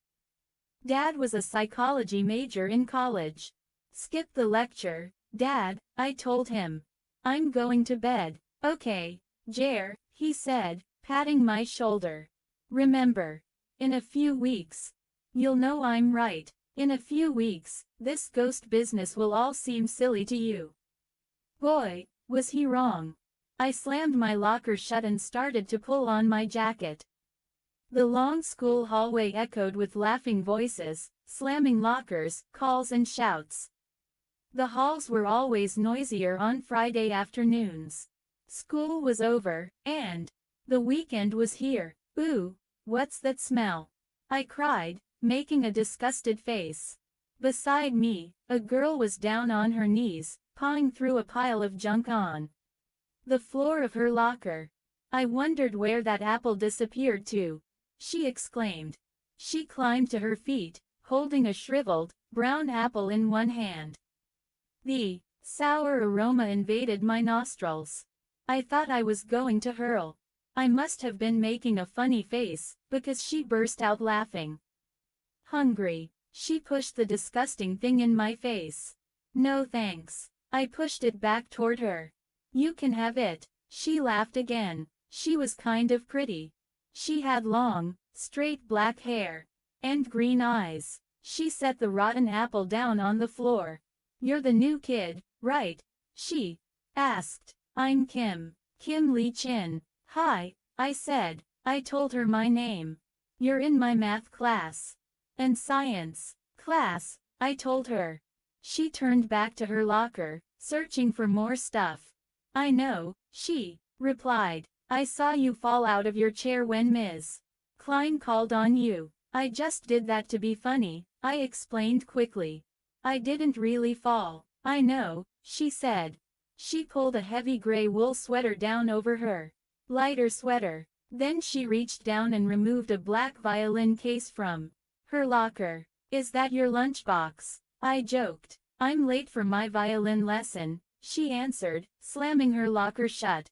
Dad was a psychology major in college. Skip the lecture, Dad, I told him. I'm going to bed. Okay, Jer, he said, patting my shoulder. Remember. In a few weeks. You'll know I'm right. In a few weeks, this ghost business will all seem silly to you. Boy, was he wrong. I slammed my locker shut and started to pull on my jacket. The long school hallway echoed with laughing voices, slamming lockers, calls and shouts. The halls were always noisier on Friday afternoons. School was over, and the weekend was here. Ooh, what's that smell? I cried, making a disgusted face. Beside me, a girl was down on her knees, pawing through a pile of junk on the floor of her locker. I wondered where that apple disappeared to. She exclaimed. She climbed to her feet, holding a shriveled, brown apple in one hand. The sour aroma invaded my nostrils. I thought I was going to hurl. I must have been making a funny face, because she burst out laughing. Hungry. She pushed the disgusting thing in my face. No thanks. I pushed it back toward her. You can have it. She laughed again. She was kind of pretty. She had long, straight black hair. And green eyes. She set the rotten apple down on the floor. You're the new kid, right? She asked. I'm Kim. Kim Lee Chin. Hi, I said. I told her my name. You're in my math class. And science class, I told her. She turned back to her locker, searching for more stuff. I know, she replied. I saw you fall out of your chair when Ms. Klein called on you. I just did that to be funny, I explained quickly. I didn't really fall. I know, she said. She pulled a heavy gray wool sweater down over her lighter sweater. Then she reached down and removed a black violin case from her locker. Is that your lunchbox? I joked. I'm late for my violin lesson, she answered, slamming her locker shut.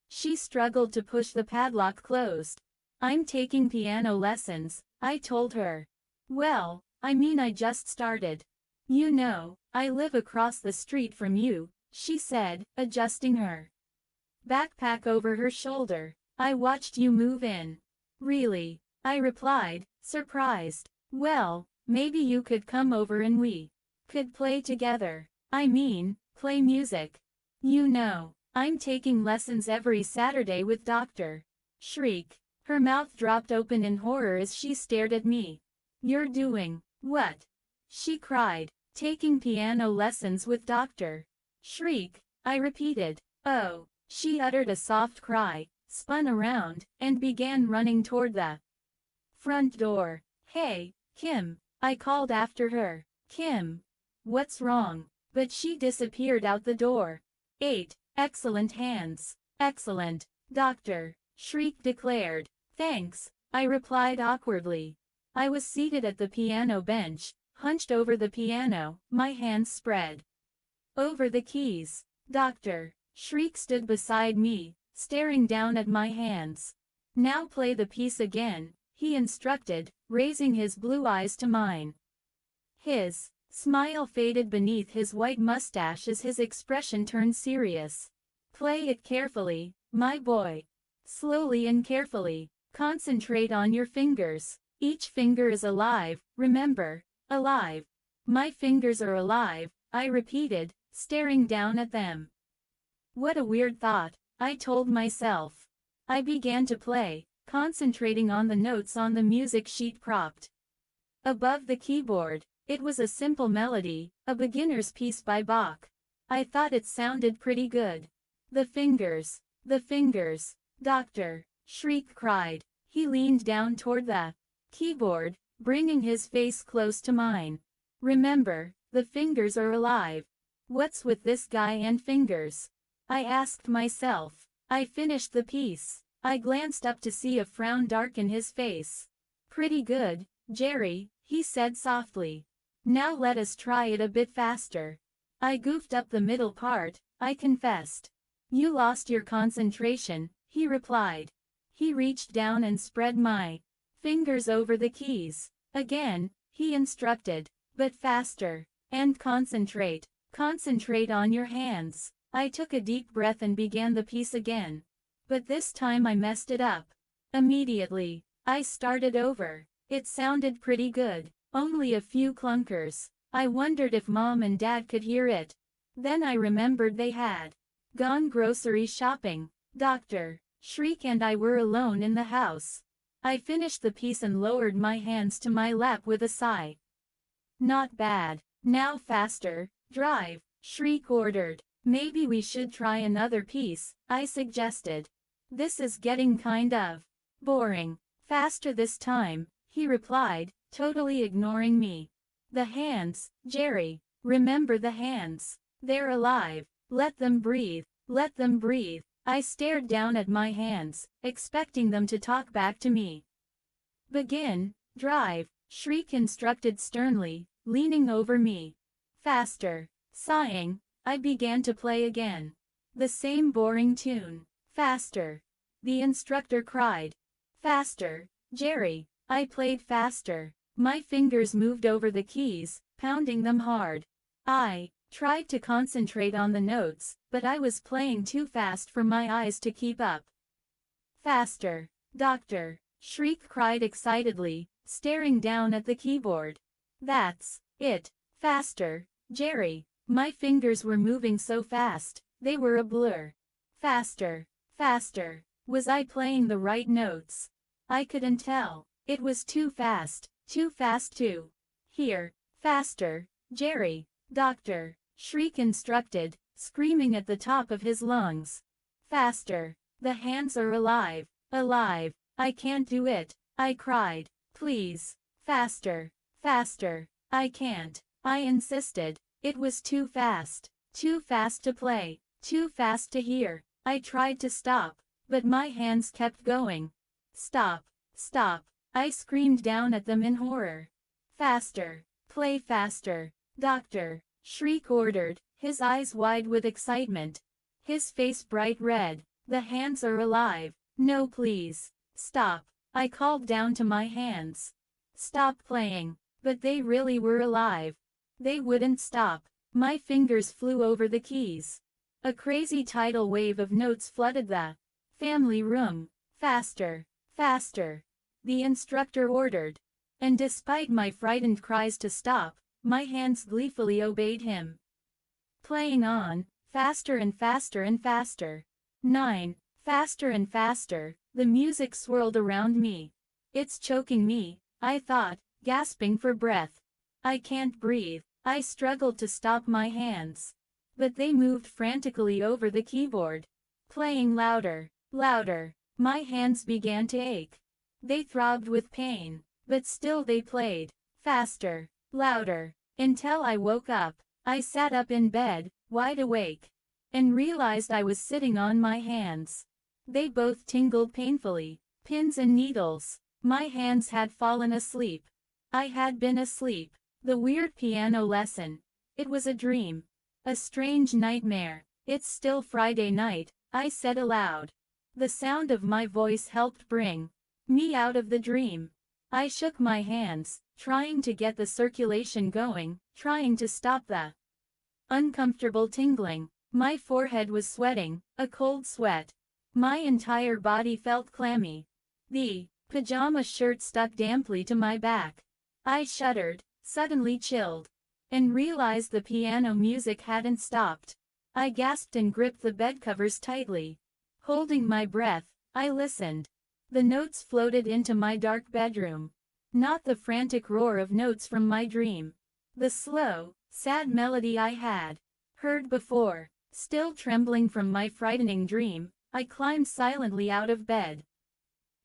She struggled to push the padlock closed. I'm taking piano lessons, I told her. Well, I mean I just started. You know, I live across the street from you, she said, adjusting her backpack over her shoulder. I watched you move in. Really? I replied, surprised. Well, maybe you could come over and we could play together. I mean, play music. You know, I'm taking lessons every Saturday with Dr. Shriek. Her mouth dropped open in horror as she stared at me. You're doing what? She cried. Taking piano lessons with Dr. Shriek, I repeated. Oh, she uttered a soft cry, spun around, and began running toward the front door. Hey, Kim, I called after her. Kim, what's wrong? But she disappeared out the door. 8 excellent hands. Excellent, Dr. Shriek declared. Thanks, I replied awkwardly. I was seated at the piano bench, hunched over the piano, my hands spread over the keys. Dr. Shriek stood beside me, staring down at my hands. Now play the piece again, he instructed, raising his blue eyes to mine. His smile faded beneath his white mustache as his expression turned serious. Play it carefully, my boy. Slowly and carefully. Concentrate on your fingers. Each finger is alive, remember, alive. My fingers are alive, I repeated, staring down at them. What a weird thought, I told myself. I began to play, concentrating on the notes on the music sheet propped Above the keyboard, it was a simple melody, a beginner's piece by Bach. I thought it sounded pretty good. The fingers, doctor, Shriek cried. He leaned down toward the keyboard, bringing his face close to mine. Remember, the fingers are alive. What's with this guy and fingers? I asked myself. I finished the piece. I glanced up to see a frown darken his face. Pretty good, Jerry, he said softly. Now let us try it a bit faster. I goofed up the middle part, I confessed. You lost your concentration, he replied. He reached down and spread my fingers over the keys. Again, he instructed. But faster. And concentrate. Concentrate on your hands. I took a deep breath and began the piece again. But this time I messed it up. Immediately, I started over. It sounded pretty good. Only a few clunkers. I wondered if Mom and Dad could hear it. Then I remembered they had gone grocery shopping. Dr. Shriek and I were alone in the house. I finished the piece and lowered my hands to my lap with a sigh. Not bad. Now faster. Drive, Shriek ordered. Maybe we should try another piece, I suggested. This is getting kind of boring. Faster this time, he replied, totally ignoring me. The hands, Jerry. Remember the hands. They're alive. Let them breathe. Let them breathe. I stared down at my hands, expecting them to talk back to me. Begin, drive, Shriek instructed sternly, leaning over me. Faster. Sighing, I began to play again. The same boring tune. Faster. The instructor cried. Faster, Jerry. I played faster. My fingers moved over the keys, pounding them hard. I tried to concentrate on the notes, but I was playing too fast for my eyes to keep up. Faster, Doctor, Shriek cried excitedly, staring down at the keyboard. That's it. Faster, Jerry. My fingers were moving so fast, they were a blur. Faster, faster. Was I playing the right notes? I couldn't tell. It was too fast to hear. Faster, Jerry. Doctor, Shriek instructed, screaming at the top of his lungs. Faster. The hands are alive. Alive. I can't do it, I cried. Please. Faster. Faster. I can't. I insisted. It was too fast. Too fast to play. Too fast to hear. I tried to stop, but my hands kept going. Stop. Stop. I screamed down at them in horror. Faster. Play faster. Doctor, Shriek ordered, his eyes wide with excitement. His face bright red. The hands are alive. No, please. Stop. I called down to my hands. Stop playing. But they really were alive. They wouldn't stop. My fingers flew over the keys. A crazy tidal wave of notes flooded the family room. Faster. Faster. The instructor ordered. And despite my frightened cries to stop, my hands gleefully obeyed him. Playing on, faster and faster and faster. 9. Faster and faster, the music swirled around me. It's choking me, I thought, gasping for breath. I can't breathe. I struggled to stop my hands. But they moved frantically over the keyboard. Playing louder, louder. My hands began to ache. They throbbed with pain, but still they played. Faster, louder, until I woke up. I sat up in bed, wide awake, and realized I was sitting on my hands. They both tingled painfully, pins and needles. My hands had fallen asleep. I had been asleep. The weird piano lesson. It was a dream. A strange nightmare. It's still Friday night, I said aloud. The sound of my voice helped bring me out of the dream. I shook my hands, trying to get the circulation going, trying to stop the uncomfortable tingling. My forehead was sweating, a cold sweat. My entire body felt clammy. The pajama shirt stuck damply to my back. I shuddered, suddenly chilled, and realized the piano music hadn't stopped. I gasped and gripped the bedcovers tightly. Holding my breath, I listened. The notes floated into my dark bedroom. Not the frantic roar of notes from my dream. The slow, sad melody I had heard before. Still trembling from my frightening dream, I climbed silently out of bed.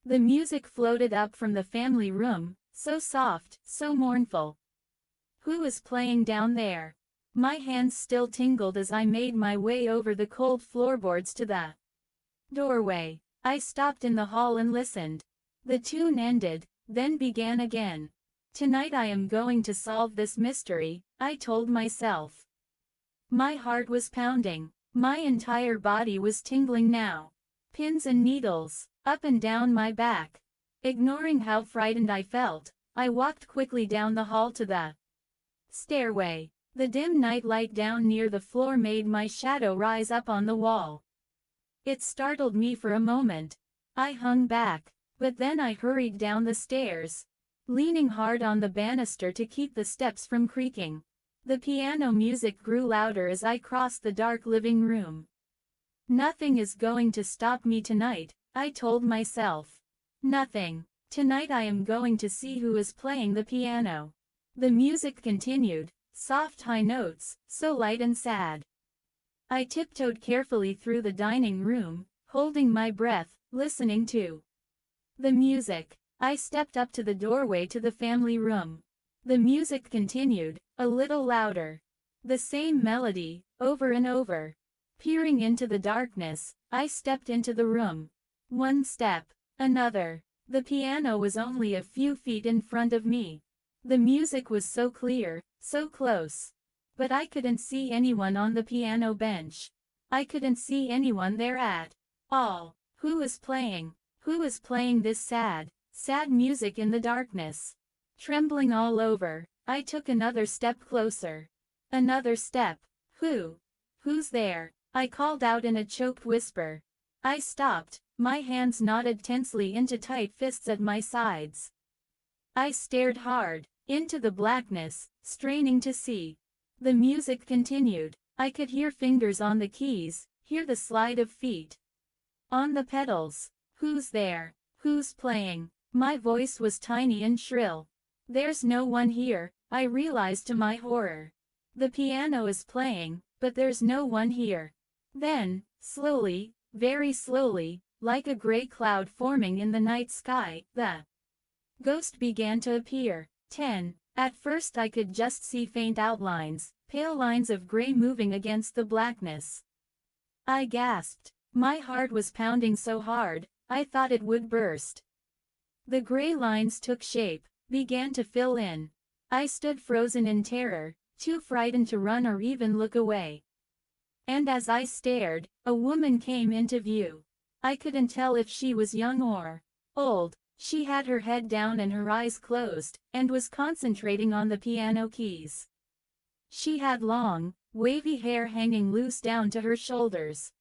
The music floated up from the family room, so soft, so mournful. Who was playing down there? My hands still tingled as I made my way over the cold floorboards to the doorway. I stopped in the hall and listened. The tune ended, then began again. Tonight I am going to solve this mystery, I told myself. My heart was pounding. My entire body was tingling now. Pins and needles, up and down my back. Ignoring how frightened I felt, I walked quickly down the hall to the stairway. The dim night light down near the floor made my shadow rise up on the wall. It startled me for a moment. I hung back, but then I hurried down the stairs, leaning hard on the banister to keep the steps from creaking. The piano music grew louder as I crossed the dark living room. Nothing is going to stop me tonight, I told myself. Nothing. Tonight I am going to see who is playing the piano. The music continued, soft high notes, so light and sad. I tiptoed carefully through the dining room, holding my breath, listening to the music. I stepped up to the doorway to the family room. The music continued, a little louder. The same melody, over and over. Peering into the darkness, I stepped into the room. One step, another. The piano was only a few feet in front of me. The music was so clear, so close. But I couldn't see anyone on the piano bench. I couldn't see anyone there at all. Who was playing? Who was playing this sad, sad music in the darkness? Trembling all over, I took another step closer. Another step. Who? Who's there? I called out in a choked whisper. I stopped, my hands knotted tensely into tight fists at my sides. I stared hard, into the blackness, straining to see. The music continued. I could hear fingers on the keys, hear the slide of feet on the pedals. Who's there? Who's playing? My voice was tiny and shrill. There's no one here, I realized to my horror. The piano is playing, but there's no one here. Then, slowly, very slowly, like a gray cloud forming in the night sky, the ghost began to appear. 10. At first I could just see faint outlines, pale lines of gray moving against the blackness. I gasped. My heart was pounding so hard, I thought it would burst. The gray lines took shape, began to fill in. I stood frozen in terror, too frightened to run or even look away. And as I stared, a woman came into view. I couldn't tell if she was young or old. She had her head down and her eyes closed, and was concentrating on the piano keys. She had long, wavy hair hanging loose down to her shoulders.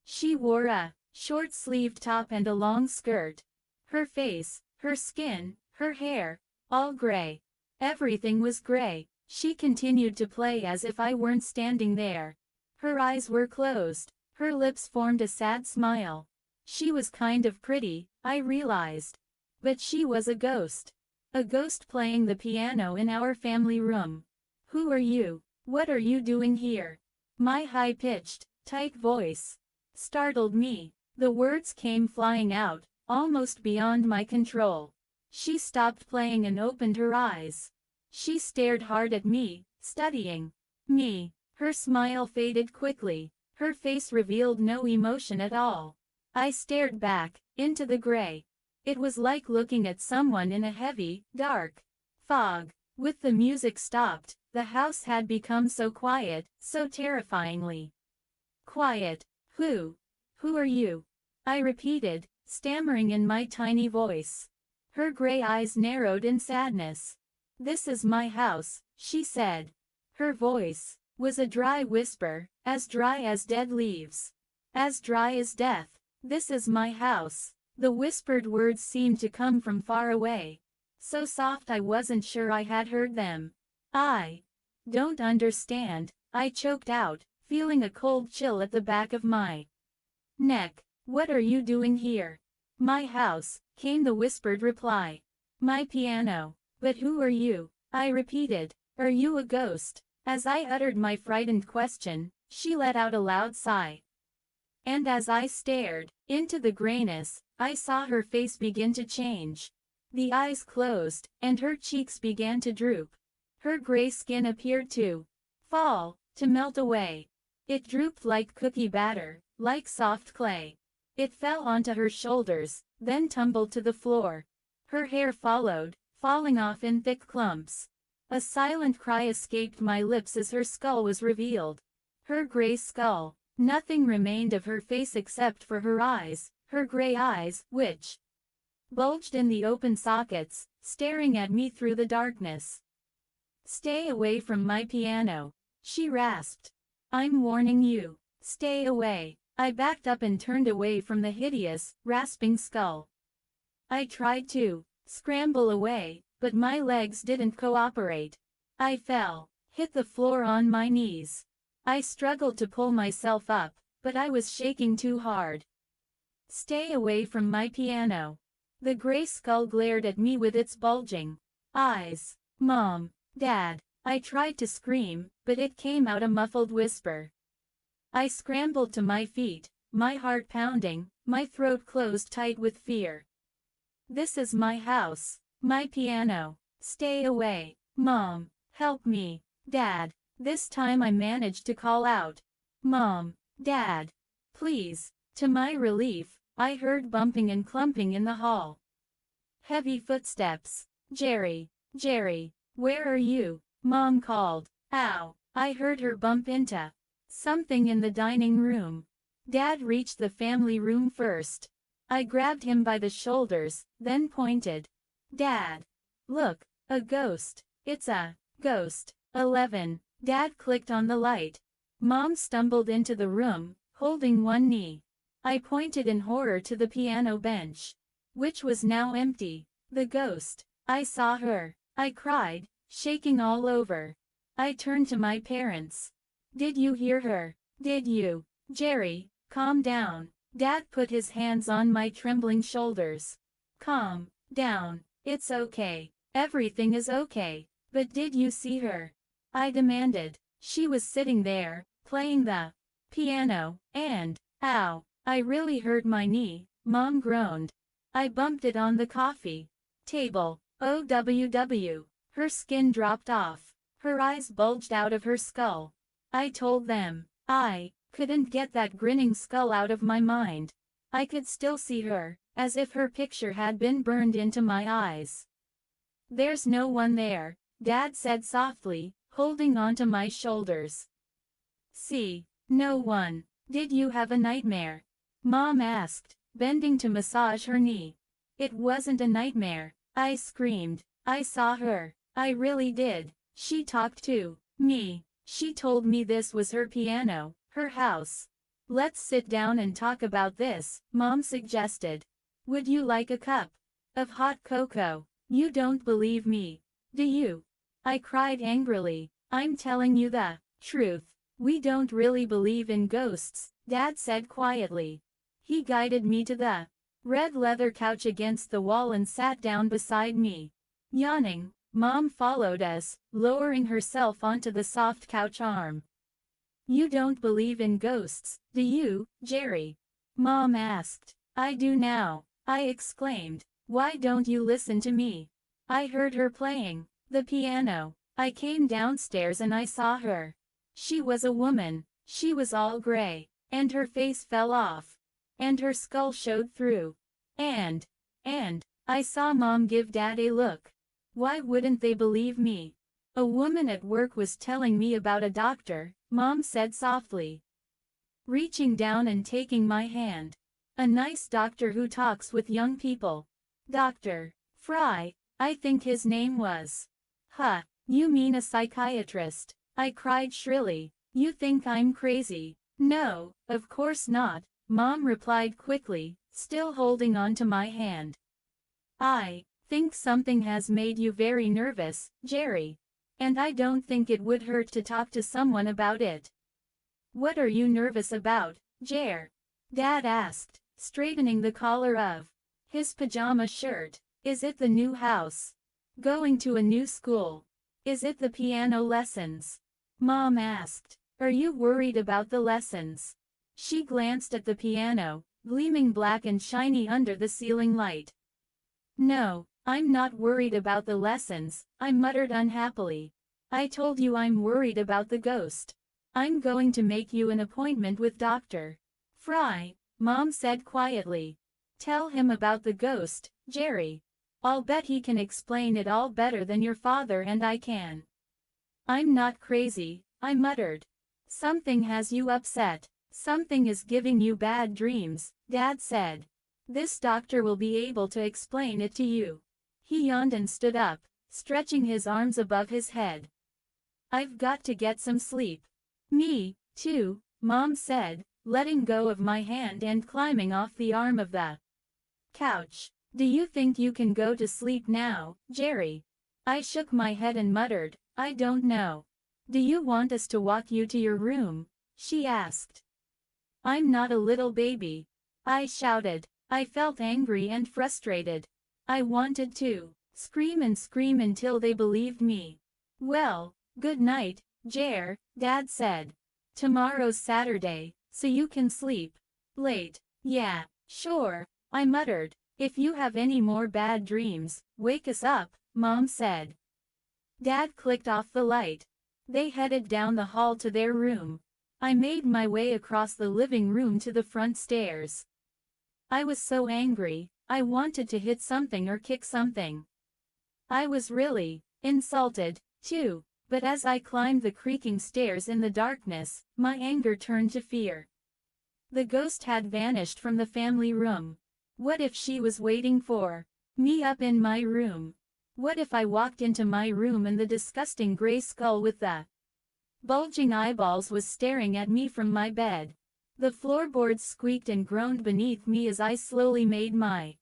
She wore a short-sleeved top and a long skirt. Her face, her skin, her hair, all gray. Everything was gray. She continued to play as if I weren't standing there. Her eyes were closed. Her lips formed a sad smile. She was kind of pretty, I realized. But she was a ghost. A ghost playing the piano in our family room. Who are you? What are you doing here? My high-pitched, tight voice startled me. The words came flying out, almost beyond my control. She stopped playing and opened her eyes. She stared hard at me, studying me. Her smile faded quickly. Her face revealed no emotion at all. I stared back, into the gray. It was like looking at someone in a heavy, dark fog. With the music stopped, the house had become so quiet, so terrifyingly quiet. Who are you? I repeated, stammering in my tiny voice. Her gray eyes narrowed in sadness. This is my house, she said. Her voice was a dry whisper, as dry as dead leaves. As dry as death. This is my house. The whispered words seemed to come from far away. So soft I wasn't sure I had heard them. I don't understand, I choked out, feeling a cold chill at the back of my neck. What are you doing here? My house, came the whispered reply. My piano. But who are you? I repeated. Are you a ghost? As I uttered my frightened question, she let out a loud sigh. And as I stared into the grayness, I saw her face begin to change. The eyes closed, and her cheeks began to droop. Her gray skin appeared to fall, to melt away. It drooped like cookie batter, like soft clay. It fell onto her shoulders, then tumbled to the floor. Her hair followed, falling off in thick clumps. A silent cry escaped my lips as her skull was revealed. Her gray skull. Nothing remained of her face except for her eyes, her gray eyes, which bulged in the open sockets, staring at me through the darkness. Stay away from my piano, she rasped. I'm warning you. Stay away. I backed up and turned away from the hideous, rasping skull. I tried to scramble away, but my legs didn't cooperate. I fell, hit the floor on my knees. I struggled to pull myself up, but I was shaking too hard. Stay away from my piano. The gray skull glared at me with its bulging eyes. Mom, Dad. I tried to scream, but it came out a muffled whisper. I scrambled to my feet, my heart pounding, my throat closed tight with fear. This is my house, my piano. Stay away. Mom, help me. Dad. This time I managed to call out. Mom, Dad, please. To my relief, I heard bumping and clumping in the hall. Heavy footsteps. Jerry, where are you? Mom called. Ow, I heard her bump into something in the dining room. Dad reached the family room first. I grabbed him by the shoulders, then pointed. Dad, look, a ghost. It's a ghost. 11. Dad clicked on the light. Mom stumbled into the room, holding one knee. I pointed in horror to the piano bench, which was now empty. The ghost. I saw her. I cried, shaking all over. I turned to my parents. Did you hear her? Did you? Jerry, calm down. Dad put his hands on my trembling shoulders. Calm down. It's okay. Everything is okay. But did you see her? I demanded. She was sitting there, playing the piano, and, ow, I really hurt my knee, Mom groaned. I bumped it on the coffee table. OWW. Her skin dropped off. Her eyes bulged out of her skull. I told them. I couldn't get that grinning skull out of my mind. I could still see her, as if her picture had been burned into my eyes. There's no one there, Dad said softly, holding onto my shoulders. See, no one. Did you have a nightmare? Mom asked, bending to massage her knee. It wasn't a nightmare, I screamed. I saw her. I really did. She talked to me. She told me this was her piano, her house. Let's sit down and talk about this, Mom suggested. Would you like a cup of hot cocoa? You don't believe me, do you? I cried angrily. I'm telling you the truth. We don't really believe in ghosts, Dad said quietly. He guided me to the red leather couch against the wall and sat down beside me. Yawning, Mom followed us, lowering herself onto the soft couch arm. You don't believe in ghosts, do you, Jerry? Mom asked. I do now, I exclaimed. Why don't you listen to me? I heard her playing the piano. I came downstairs and I saw her. She was a woman. She was all gray, and her face fell off, and her skull showed through. And I saw Mom give Dad a look. Why wouldn't they believe me? A woman at work was telling me about a doctor, Mom said softly, reaching down and taking my hand. A nice doctor who talks with young people. Dr. Fry, I think his name was. Huh, you mean a psychiatrist? I cried shrilly. You think I'm crazy? No, of course not, Mom replied quickly, still holding on to my hand. I think something has made you very nervous, Jerry. And I don't think it would hurt to talk to someone about it. What are you nervous about, Jer? Dad asked, straightening the collar of his pajama shirt. Is it the new house? Going to a new school? Is it the piano lessons? Mom asked. Are you worried about the lessons? She glanced at the piano, gleaming black and shiny under the ceiling light. No, I'm not worried about the lessons, I muttered unhappily. I told you I'm worried about the ghost. I'm going to make you an appointment with Dr. Fry, Mom said quietly. Tell him about the ghost, Jerry. I'll bet he can explain it all better than your father and I can. I'm not crazy, I muttered. Something has you upset. Something is giving you bad dreams, Dad said. This doctor will be able to explain it to you. He yawned and stood up, stretching his arms above his head. I've got to get some sleep. Me, too, Mom said, letting go of my hand and climbing off the arm of the couch. Do you think you can go to sleep now, Jerry? I shook my head and muttered, I don't know. Do you want us to walk you to your room? She asked. I'm not a little baby. I shouted. I felt angry and frustrated. I wanted to scream until they believed me. Well, good night, Jer, Dad said. Tomorrow's Saturday, so you can sleep late. Yeah, sure, I muttered. If you have any more bad dreams, wake us up, Mom said. Dad clicked off the light. They headed down the hall to their room. I made my way across the living room to the front stairs. I was so angry, I wanted to hit something or kick something. I was really insulted, too, but as I climbed the creaking stairs in the darkness, my anger turned to fear. The ghost had vanished from the family room. What if she was waiting for me up in my room? What if I walked into my room and the disgusting gray skull with the bulging eyeballs was staring at me from my bed? The floorboards squeaked and groaned beneath me as I slowly made my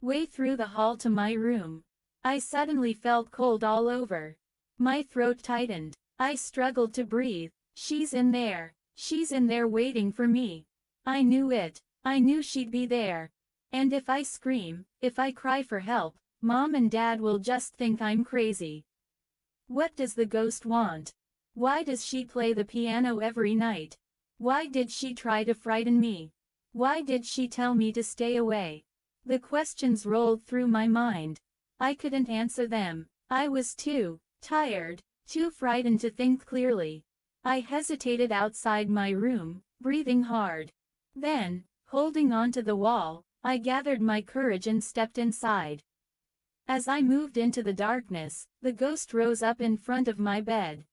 way through the hall to my room. I suddenly felt cold all over. My throat tightened. I struggled to breathe. She's in there. She's in there waiting for me. I knew it. I knew she'd be there. And if I scream, if I cry for help, Mom and Dad will just think I'm crazy. What does the ghost want? Why does she play the piano every night? Why did she try to frighten me? Why did she tell me to stay away? The questions rolled through my mind. I couldn't answer them. I was too tired, too frightened to think clearly. I hesitated outside my room, breathing hard. Then, holding onto the wall, I gathered my courage and stepped inside. As I moved into the darkness, the ghost rose up in front of my bed.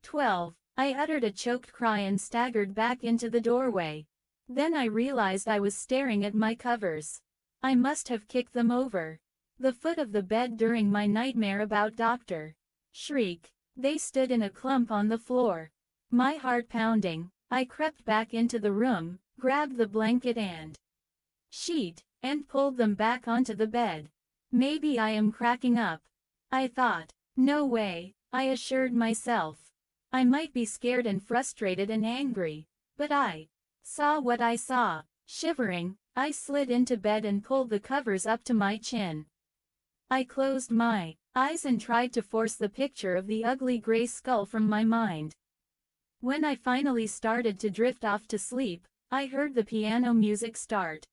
12. I uttered a choked cry and staggered back into the doorway. Then I realized I was staring at my covers. I must have kicked them over the foot of the bed during my nightmare about Dr. Shriek. They stood in a clump on the floor. My heart pounding, I crept back into the room, grabbed the blanket and sheet, and pulled them back onto the bed. Maybe I am cracking up, I thought. No way, I assured myself. I might be scared and frustrated and angry, but I saw what I saw. Shivering, I slid into bed and pulled the covers up to my chin. I closed my eyes and tried to force the picture of the ugly gray skull from my mind. When I finally started to drift off to sleep, I heard the piano music start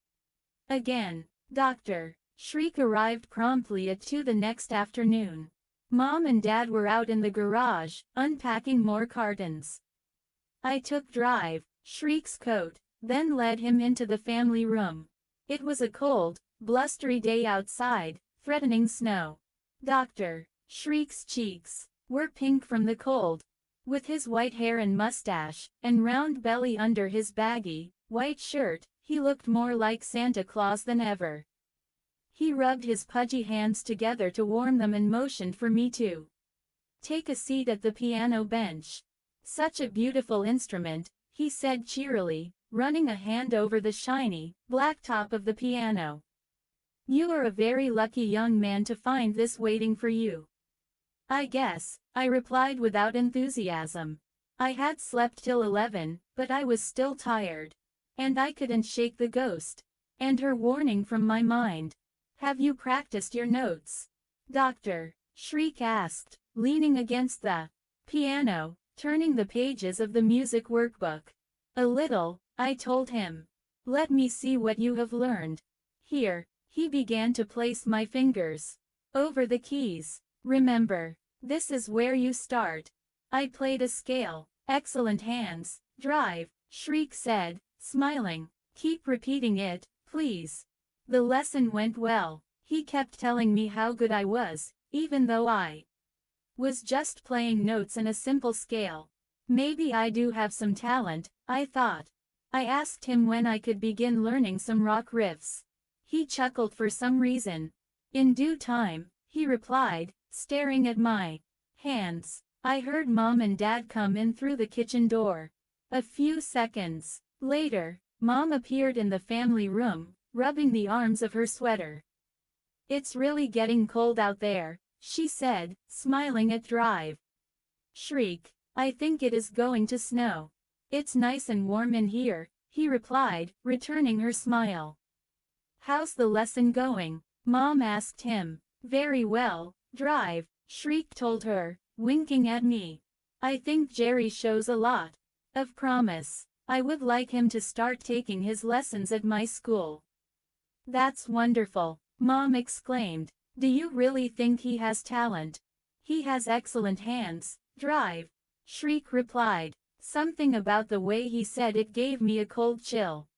again. Dr. Shriek arrived promptly at 2 the next afternoon. Mom and Dad were out in the garage, unpacking more cartons. I took Drive, Shriek's coat, then led him into the family room. It was a cold, blustery day outside, threatening snow. Dr. Shriek's cheeks were pink from the cold. With his white hair and mustache, and round belly under his baggy, white shirt, he looked more like Santa Claus than ever. He rubbed his pudgy hands together to warm them and motioned for me to take a seat at the piano bench. Such a beautiful instrument, he said cheerily, running a hand over the shiny, black top of the piano. You are a very lucky young man to find this waiting for you. I guess, I replied without enthusiasm. I had slept till 11, but I was still tired. And I couldn't shake the ghost and her warning from my mind. Have you practiced your notes? Doctor, Shriek asked, leaning against the piano, turning the pages of the music workbook. A little, I told him. Let me see what you have learned. Here, he began to place my fingers over the keys. Remember, this is where you start. I played a scale. Excellent hands. Drive, Shriek said, smiling. Keep repeating it, please. The lesson went well. He kept telling me how good I was, even though I was just playing notes in a simple scale. Maybe I do have some talent, I thought. I asked him when I could begin learning some rock riffs. He chuckled for some reason. In due time, he replied, staring at my hands. I heard Mom and Dad come in through the kitchen door. A few seconds later, Mom appeared in the family room, rubbing the arms of her sweater. It's really getting cold out there, she said, smiling at Drive. Shriek, I think it is going to snow. It's nice and warm in here, he replied, returning her smile. How's the lesson going? Mom asked him. Very well, Drive, Shriek told her, winking at me. I think Jerry shows a lot of promise. I would like him to start taking his lessons at my school. That's wonderful, Mom exclaimed. Do you really think he has talent? He has excellent hands, Drive, Shriek replied. Something about the way he said it gave me a cold chill.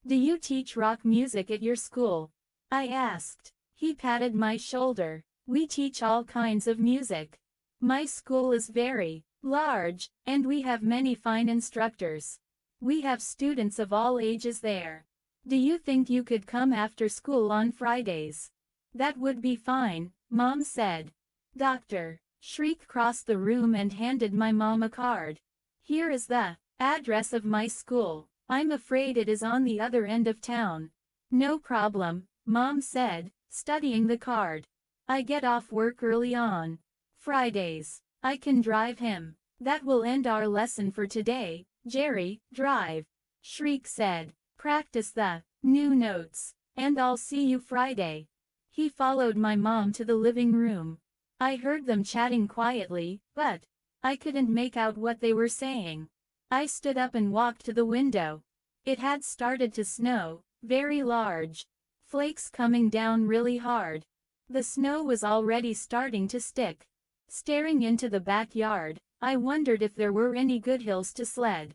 Do you teach rock music at your school? I asked. He patted my shoulder. We teach all kinds of music. My school is very large, and we have many fine instructors. We have students of all ages there. Do you think you could come after school on Fridays? That would be fine, Mom said. Doctor, Shriek crossed the room and handed my mom a card. Here is the address of my school. I'm afraid it is on the other end of town. No problem, Mom said, studying the card. I get off work early on Fridays. I can drive him. That will end our lesson for today, Jerry. Drive, Shriek said. Practice the new notes, and I'll see you Friday. He followed my mom to the living room. I heard them chatting quietly, but I couldn't make out what they were saying. I stood up and walked to the window. It had started to snow, very large. Flakes coming down really hard. The snow was already starting to stick. Staring into the backyard, I wondered if there were any good hills to sled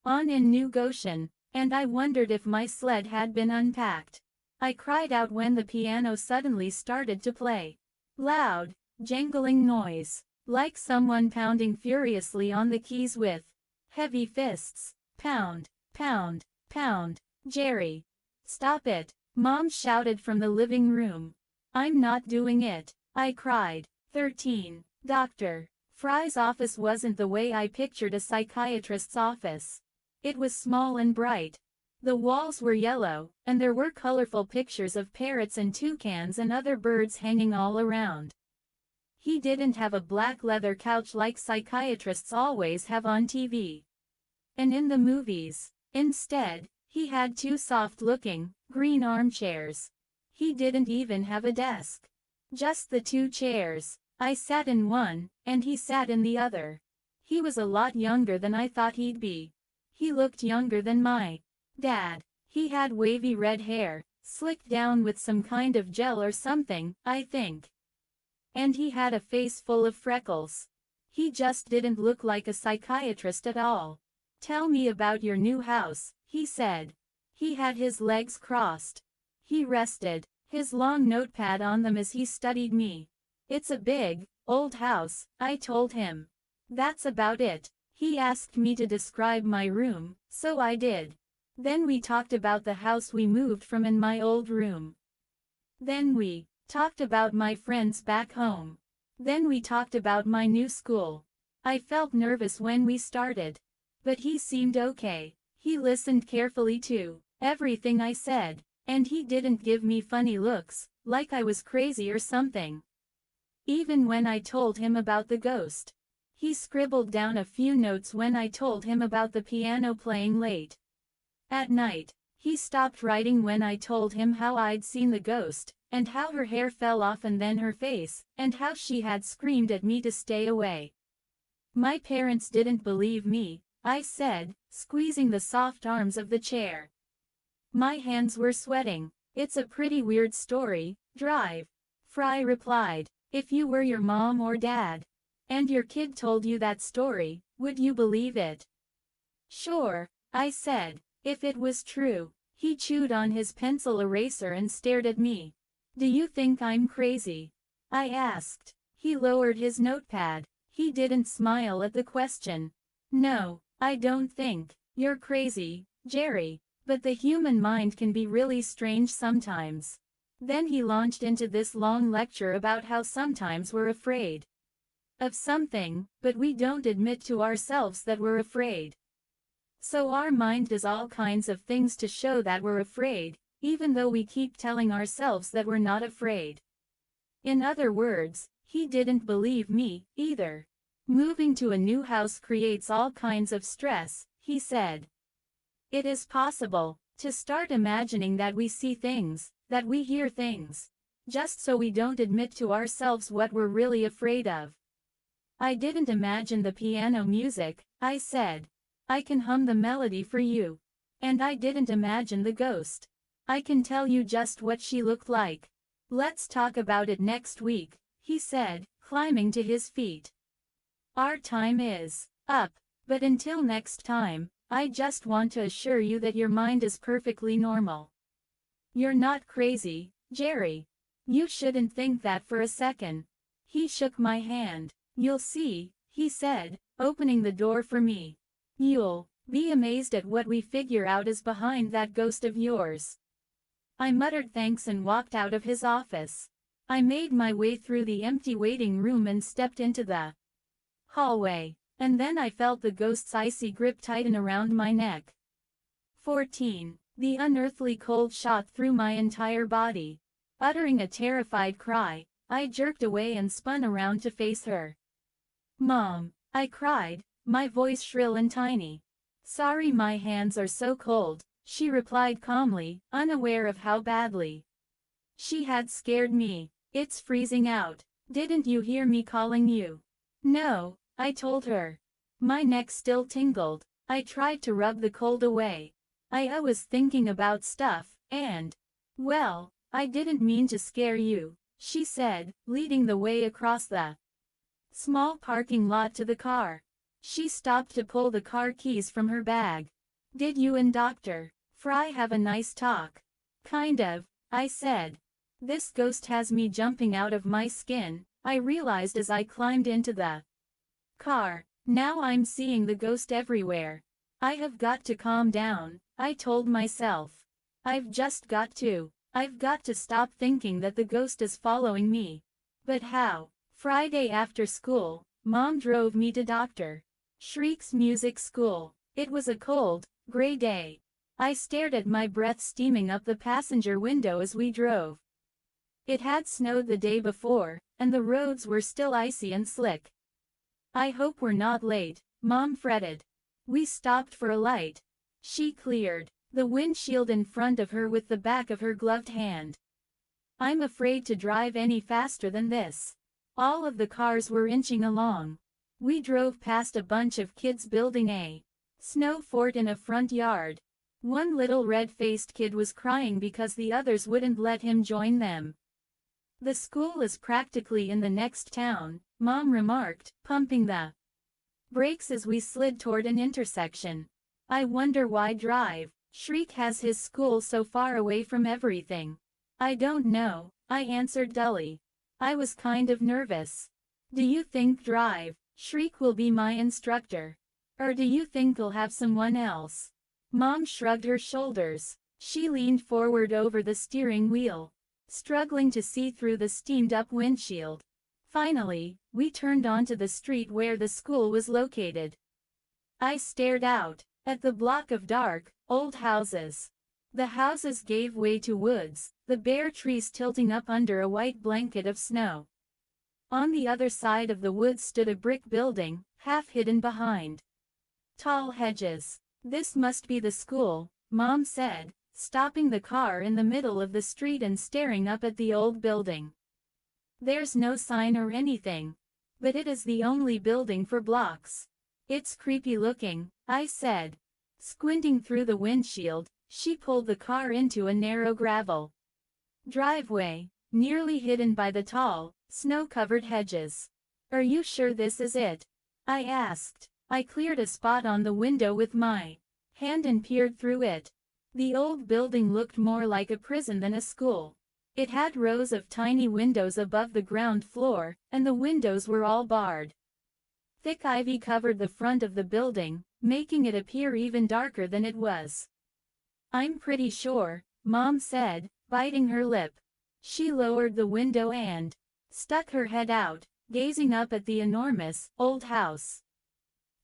on in New Goshen, and I wondered if my sled had been unpacked. I cried out when the piano suddenly started to play. Loud, jangling noise, like someone pounding furiously on the keys with heavy fists. Pound, pound, pound. Jerry, stop it, Mom shouted from the living room. I'm not doing it, I cried. 13. Dr. Fry's office wasn't the way I pictured a psychiatrist's office. It was small and bright. The walls were yellow, and there were colorful pictures of parrots and toucans and other birds hanging all around. He didn't have a black leather couch like psychiatrists always have on TV and in the movies. Instead, he had two soft-looking, green armchairs. He didn't even have a desk. Just the two chairs. I sat in one, and he sat in the other. He was a lot younger than I thought he'd be. He looked younger than my dad. He had wavy red hair, slicked down with some kind of gel or something, I think. And he had a face full of freckles. He just didn't look like a psychiatrist at all. Tell me about your new house, he said. He had his legs crossed. He rested his long notepad on them as he studied me. It's a big, old house, I told him. That's about it. He asked me to describe my room, so I did. Then we talked about the house we moved from and my old room. Then we talked about my friends back home. Then we talked about my new school. I felt nervous when we started. But he seemed okay. He listened carefully to everything I said, and he didn't give me funny looks, like I was crazy or something. Even when I told him about the ghost. He scribbled down a few notes when I told him about the piano playing late at night. He stopped writing when I told him how I'd seen the ghost, and how her hair fell off and then her face, and how she had screamed at me to stay away. My parents didn't believe me, I said, squeezing the soft arms of the chair. My hands were sweating. It's a pretty weird story, Drive. Fry replied. If you were your mom or dad, and your kid told you that story, would you believe it? Sure, I said, if it was true. He chewed on his pencil eraser and stared at me. Do you think I'm crazy? I asked. He lowered his notepad. He didn't smile at the question. No, I don't think you're crazy, Jerry, but the human mind can be really strange sometimes. Then he launched into this long lecture about how sometimes we're afraid of something, but we don't admit to ourselves that we're afraid. So our mind does all kinds of things to show that we're afraid, even though we keep telling ourselves that we're not afraid. In other words, he didn't believe me, either. Moving to a new house creates all kinds of stress, he said. It is possible to start imagining that we see things, that we hear things, just so we don't admit to ourselves what we're really afraid of. I didn't imagine the piano music, I said. I can hum the melody for you. And I didn't imagine the ghost. I can tell you just what she looked like. Let's talk about it next week, he said, climbing to his feet. Our time is up, but until next time, I just want to assure you that your mind is perfectly normal. You're not crazy, Jerry. You shouldn't think that for a second. He shook my hand. You'll see, he said, opening the door for me. You'll be amazed at what we figure out is behind that ghost of yours. I muttered thanks and walked out of his office. I made my way through the empty waiting room and stepped into the hallway, and then I felt the ghost's icy grip tighten around my neck. 14. The unearthly cold shot through my entire body. Uttering a terrified cry, I jerked away and spun around to face her. Mom, I cried, my voice shrill and tiny. Sorry, my hands are so cold, she replied calmly, unaware of how badly she had scared me. It's freezing out. Didn't you hear me calling you? No, I told her. My neck still tingled. I tried to rub the cold away. I was thinking about stuff, and, well, I didn't mean to scare you, she said, leading the way across the small parking lot to the car. She stopped to pull the car keys from her bag. Did you and Dr. Fry have a nice talk? Kind of, I said. This ghost has me jumping out of my skin, I realized as I climbed into the car. Now I'm seeing the ghost everywhere. I have got to calm down, I told myself. I've got to stop thinking that the ghost is following me. But how? Friday after school, Mom drove me to Dr. Shriek's music school. It was a cold, gray day. I stared at my breath steaming up the passenger window as we drove. It had snowed the day before, and the roads were still icy and slick. I hope we're not late, Mom fretted. We stopped for a light. She cleared the windshield in front of her with the back of her gloved hand. I'm afraid to drive any faster than this. All of the cars were inching along. We drove past a bunch of kids building a snow fort in a front yard. One little red-faced kid was crying because the others wouldn't let him join them. The school is practically in the next town, Mom remarked, pumping the brakes as we slid toward an intersection. I wonder why Drive Shriek has his school so far away from everything. I don't know, I answered dully. I was kind of nervous. Do you think Drive Shriek will be my instructor? Or do you think he'll have someone else? Mom shrugged her shoulders. She leaned forward over the steering wheel, struggling to see through the steamed-up windshield. Finally, we turned onto the street where the school was located. I stared out at the block of dark, old houses. The houses gave way to woods, the bare trees tilting up under a white blanket of snow. On the other side of the woods stood a brick building, half hidden behind tall hedges. This must be the school, Mom said, stopping the car in the middle of the street and staring up at the old building. There's no sign or anything, but it is the only building for blocks. It's creepy looking, I said. Squinting through the windshield, she pulled the car into a narrow gravel driveway, nearly hidden by the tall, snow-covered hedges. Are you sure this is it? I asked. I cleared a spot on the window with my hand and peered through it. The old building looked more like a prison than a school. It had rows of tiny windows above the ground floor, and the windows were all barred. Thick ivy covered the front of the building, making it appear even darker than it was. I'm pretty sure, Mom said, biting her lip. She lowered the window and stuck her head out, gazing up at the enormous, old house.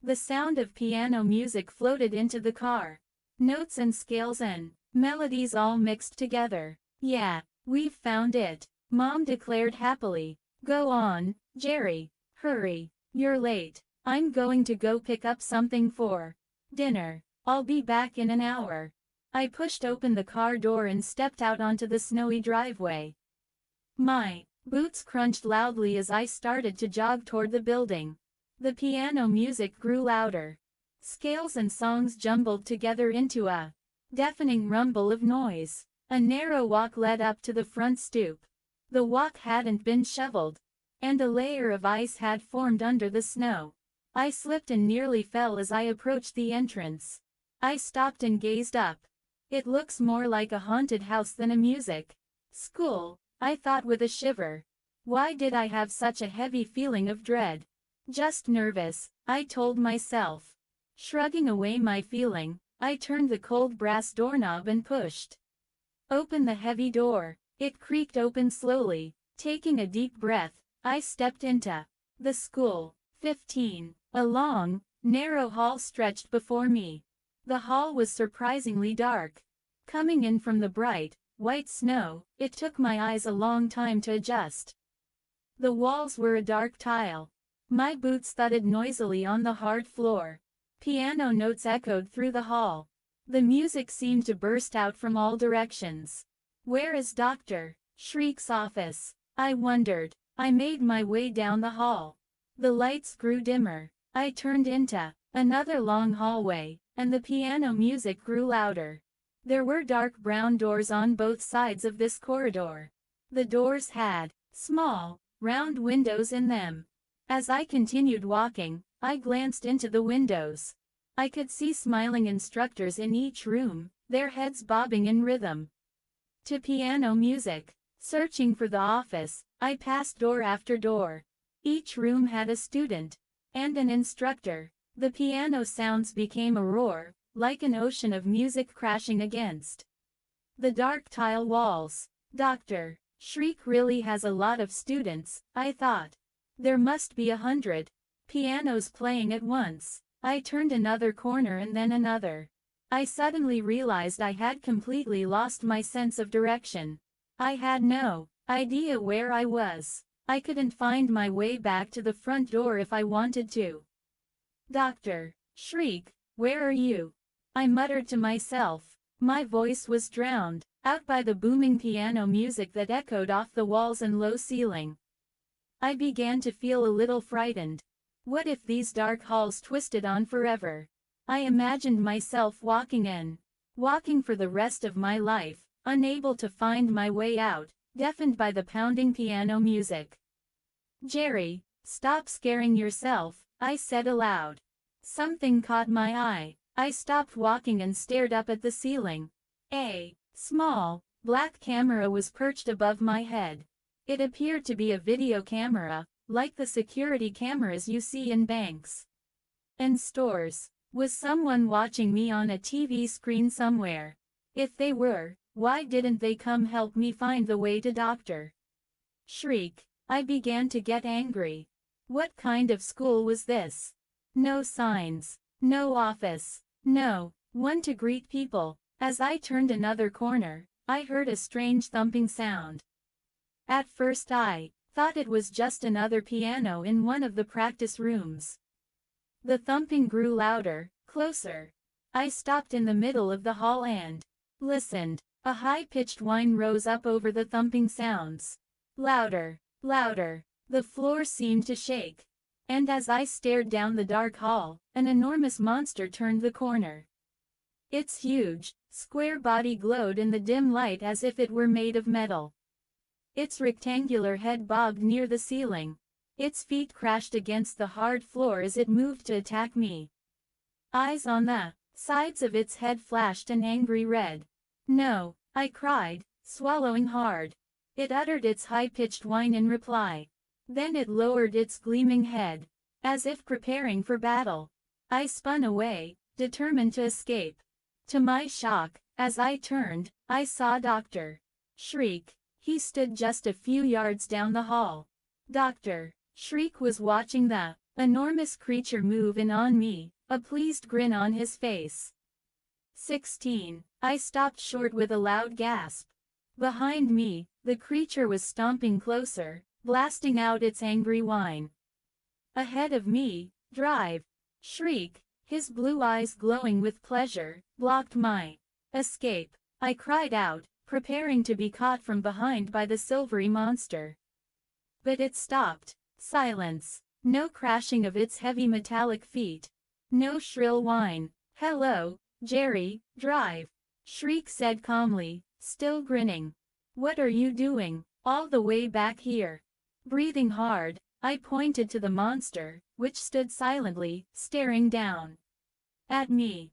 The sound of piano music floated into the car. Notes and scales and melodies all mixed together. Yeah, we've found it, Mom declared happily. Go on, Jerry. Hurry. You're late. I'm going to go pick up something for dinner. I'll be back in an hour. I pushed open the car door and stepped out onto the snowy driveway. My boots crunched loudly as I started to jog toward the building. The piano music grew louder. Scales and songs jumbled together into a deafening rumble of noise. A narrow walk led up to the front stoop. The walk hadn't been shoveled, and a layer of ice had formed under the snow. I slipped and nearly fell as I approached the entrance. I stopped and gazed up. It looks more like a haunted house than a music school, I thought with a shiver. Why did I have such a heavy feeling of dread? Just nervous, I told myself. Shrugging away my feeling, I turned the cold brass doorknob and pushed open the heavy door. It creaked open slowly. Taking a deep breath, I stepped into the school. 15. A long, narrow hall stretched before me. The hall was surprisingly dark. Coming in from the bright, white snow, it took my eyes a long time to adjust. The walls were a dark tile. My boots thudded noisily on the hard floor. Piano notes echoed through the hall. The music seemed to burst out from all directions. Where is Dr. Shriek's office? I wondered. I made my way down the hall. The lights grew dimmer. I turned into another long hallway, and the piano music grew louder. There were dark brown doors on both sides of this corridor. The doors had small, round windows in them. As I continued walking, I glanced into the windows. I could see smiling instructors in each room, their heads bobbing in rhythm to piano music. Searching for the office, I passed door after door. Each room had a student and an instructor. The piano sounds became a roar, like an ocean of music crashing against the dark tile walls. Dr. Shriek really has a lot of students, I thought. There must be 100 pianos playing at once. I turned another corner and then another. I suddenly realized I had completely lost my sense of direction. I had no idea where I was. I couldn't find my way back to the front door if I wanted to. Dr. Shriek, where are you? I muttered to myself. My voice was drowned out by the booming piano music that echoed off the walls and low ceiling. I began to feel a little frightened. What if these dark halls twisted on forever? I imagined myself walking for the rest of my life, unable to find my way out, deafened by the pounding piano music. Jerry, stop scaring yourself, I said aloud. Something caught my eye. I stopped walking and stared up at the ceiling. A small, black camera was perched above my head. It appeared to be a video camera, like the security cameras you see in banks and stores. Was someone watching me on a TV screen somewhere? If they were, why didn't they come help me find the way to Dr. Shriek? I began to get angry. What kind of school was this? No signs, no office, no one to greet people. As I turned another corner, I heard a strange thumping sound. At first I thought it was just another piano in one of the practice rooms. The thumping grew louder, closer. I stopped in the middle of the hall and Listened. A high-pitched whine rose up over the thumping sounds. Louder, louder. The floor seemed to shake. And as I stared down the dark hall, an enormous monster turned the corner. Its huge, square body glowed in the dim light as if it were made of metal. Its rectangular head bobbed near the ceiling. Its feet crashed against the hard floor as it moved to attack me. Eyes on the sides of its head flashed an angry red. No, I cried, swallowing hard. It uttered its high-pitched whine in reply. Then it lowered its gleaming head, as if preparing for battle. I spun away, determined to escape. To my shock, as I turned, I saw Dr. Shriek. He stood just a few yards down the hall. Dr. Shriek was watching the enormous creature move in on me, a pleased grin on his face. 16. I stopped short with a loud gasp. Behind me, the creature was stomping closer, blasting out its angry whine. Ahead of me, Drive. Shriek, his blue eyes glowing with pleasure, blocked my escape. I cried out, preparing to be caught from behind by the silvery monster. But it stopped. Silence. No crashing of its heavy metallic feet. No shrill whine. Hello, Jerry, Drive. Shriek said calmly, still grinning. What are you doing, all the way back here? Breathing hard, I pointed to the monster, which stood silently, staring down at me.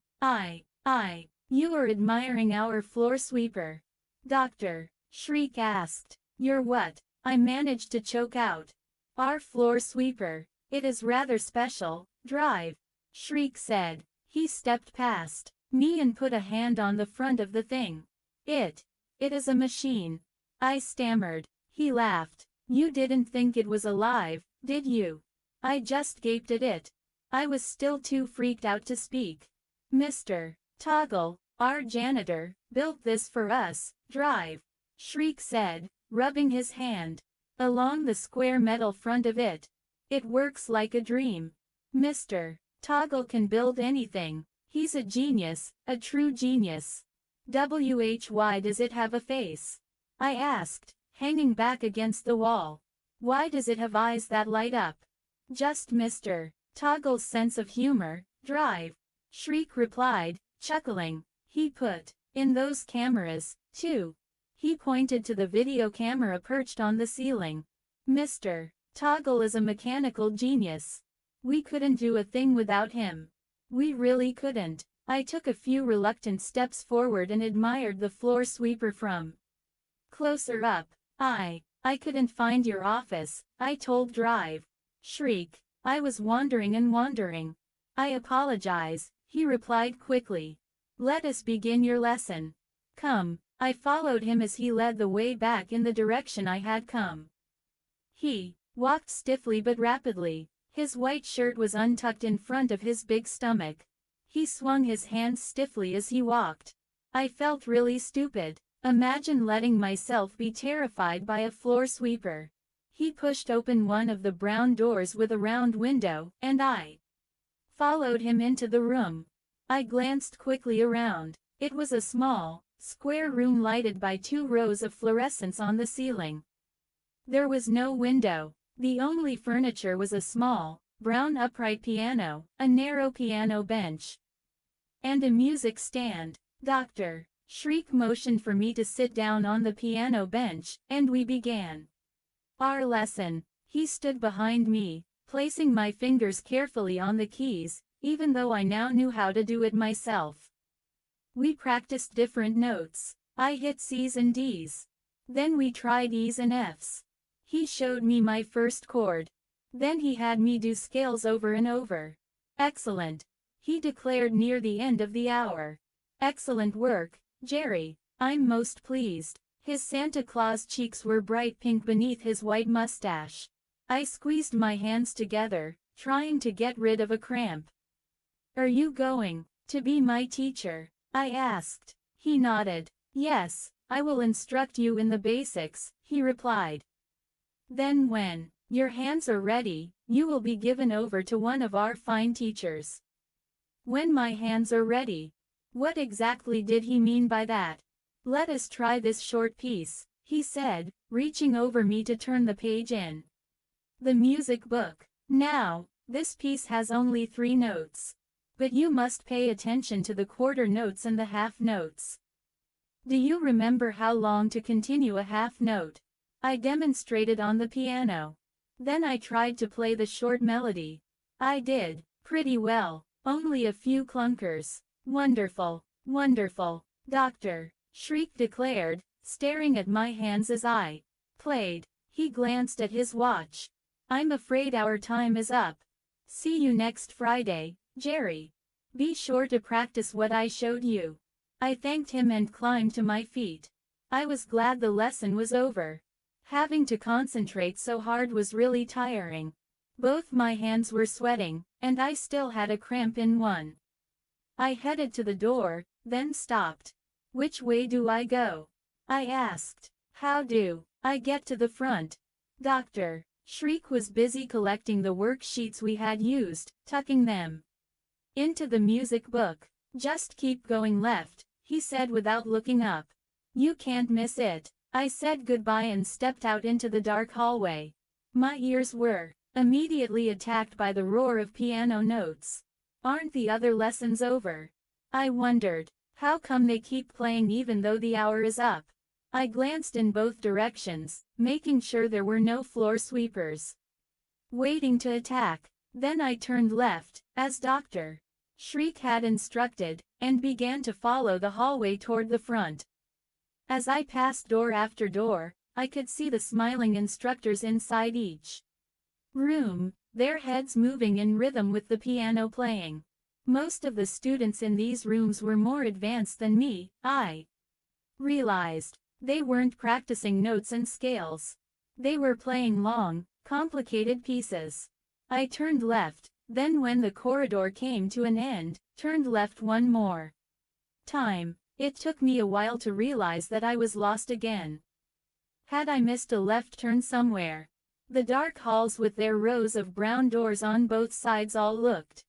You are admiring our floor sweeper. Dr. Shriek asked. You're what? I managed to choke out. Our floor sweeper. It is rather special, Drive. Shriek said. He stepped past me and put a hand on the front of the thing. It is a machine. I stammered. He laughed. You didn't think it was alive, did you? I just gaped at it. I was still too freaked out to speak. Mr. Toggle, our janitor, built this for us, Drive. Shriek said, rubbing his hand along the square metal front of it. It works like a dream. Mr. Toggle can build anything. He's a genius, a true genius. Why does it have a face? I asked, hanging back against the wall. Why does it have eyes that light up? Just Mr. Toggle's sense of humor, Drive. Shriek replied, chuckling. He put in those cameras, too. He pointed to the video camera perched on the ceiling. Mr. Toggle is a mechanical genius. We couldn't do a thing without him. We really couldn't. I took a few reluctant steps forward and admired the floor sweeper from closer up. I couldn't find your office, I told Drive. Shriek. I was wandering and wandering. I apologize, he replied quickly. Let us begin your lesson. Come. I followed him as he led the way back in the direction I had come. He walked stiffly but rapidly. His white shirt was untucked in front of his big stomach. He swung his hands stiffly as he walked. I felt really stupid. Imagine letting myself be terrified by a floor sweeper. He pushed open one of the brown doors with a round window, and I followed him into the room. I glanced quickly around. It was a small, square room lighted by 2 rows of fluorescents on the ceiling. There was no window. The only furniture was a small, brown upright piano, a narrow piano bench, and a music stand. Dr. Shriek motioned for me to sit down on the piano bench, and we began our lesson. He stood behind me, placing my fingers carefully on the keys, even though I now knew how to do it myself. We practiced different notes. I hit C's and D's. Then we tried E's and F's. He showed me my first chord. Then he had me do scales over and over. Excellent, he declared near the end of the hour. Excellent work, Jerry. I'm most pleased. His Santa Claus cheeks were bright pink beneath his white mustache. I squeezed my hands together, trying to get rid of a cramp. Are you going to be my teacher? I asked. He nodded. Yes, I will instruct you in the basics, he replied. Then when your hands are ready, you will be given over to one of our fine teachers. When my hands are ready. What exactly did he mean by that? Let us try this short piece, he said, reaching over me to turn the page in the music book. Now, this piece has only 3 notes. But you must pay attention to the quarter notes and the half notes. Do you remember how long to continue a half note? I demonstrated on the piano. Then I tried to play the short melody. I did pretty well, only a few clunkers. Wonderful, wonderful, Doctor, Shriek declared, staring at my hands as I played. He glanced at his watch. I'm afraid our time is up. See you next Friday, Jerry. Be sure to practice what I showed you. I thanked him and climbed to my feet. I was glad the lesson was over. Having to concentrate so hard was really tiring. Both my hands were sweating, and I still had a cramp in one. I headed to the door, then stopped. Which way do I go? I asked. How do I get to the front? Dr. Shriek was busy collecting the worksheets we had used, tucking them into the music book. Just keep going left, he said without looking up. You can't miss it. I said goodbye and stepped out into the dark hallway. My ears were immediately attacked by the roar of piano notes. Aren't the other lessons over? I wondered. How come they keep playing even though the hour is up? I glanced in both directions, making sure there were no floor sweepers waiting to attack. Then I turned left, as Dr. Shriek had instructed, and began to follow the hallway toward the front. As I passed door after door, I could see the smiling instructors inside each room, their heads moving in rhythm with the piano playing. Most of the students in these rooms were more advanced than me, I realized. They weren't practicing notes and scales. They were playing long, complicated pieces. I turned left, then when the corridor came to an end, turned left one more time. It took me a while to realize that I was lost again. Had I missed a left turn somewhere? The dark halls with their rows of brown doors on both sides all looked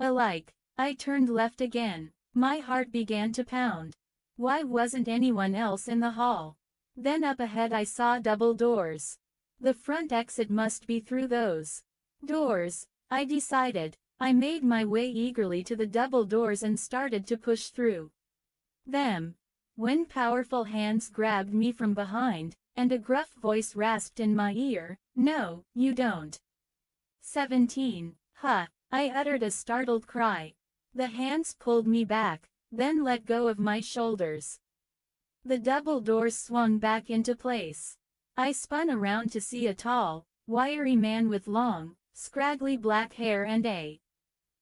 alike. I turned left again. My heart began to pound. Why wasn't anyone else in the hall? Then up ahead I saw double doors. The front exit must be through those doors, I decided. I made my way eagerly to the double doors and started to push through them, when powerful hands grabbed me from behind, and a gruff voice rasped in my ear, "No, you don't." 17. Huh! I uttered a startled cry. The hands pulled me back, then let go of my shoulders. The double doors swung back into place. I spun around to see a tall, wiry man with long, scraggly black hair and a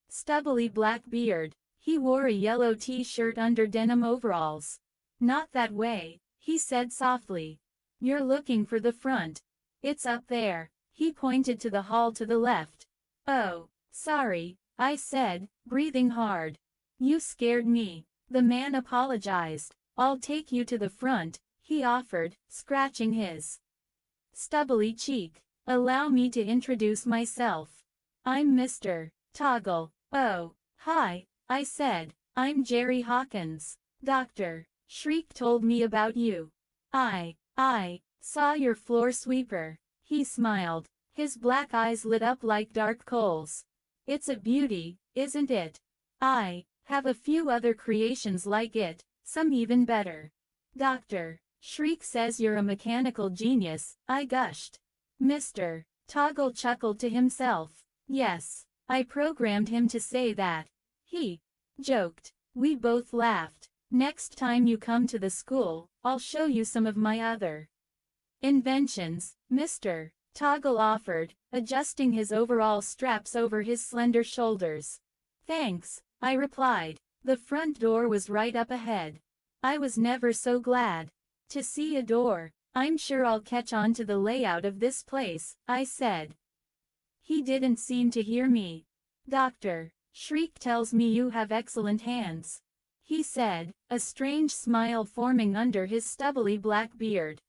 stubbly black beard. He wore a yellow t-shirt under denim overalls. Not that way, he said softly. You're looking for the front. It's up there. He pointed to the hall to the left. Oh, sorry, I said, breathing hard. You scared me. The man apologized. I'll take you to the front, he offered, scratching his stubbly cheek. Allow me to introduce myself. I'm Mr. Toggle. Oh, hi, I said. I'm Jerry Hawkins. Dr. Shriek told me about you. I saw your floor sweeper. He smiled. His black eyes lit up like dark coals. It's a beauty, isn't it? I have a few other creations like it, some even better. Dr. Shriek says you're a mechanical genius, I gushed. Mr. Toggle chuckled to himself. Yes, I programmed him to say that. He joked. We both laughed. Next time you come to the school, I'll show you some of my other inventions, Mr. Toggle offered, adjusting his overall straps over his slender shoulders. Thanks, I replied. The front door was right up ahead. I was never so glad to see a door. I'm sure I'll catch on to the layout of this place, I said. He didn't seem to hear me. Dr. Shriek tells me you have excellent hands, he said, a strange smile forming under his stubbly black beard.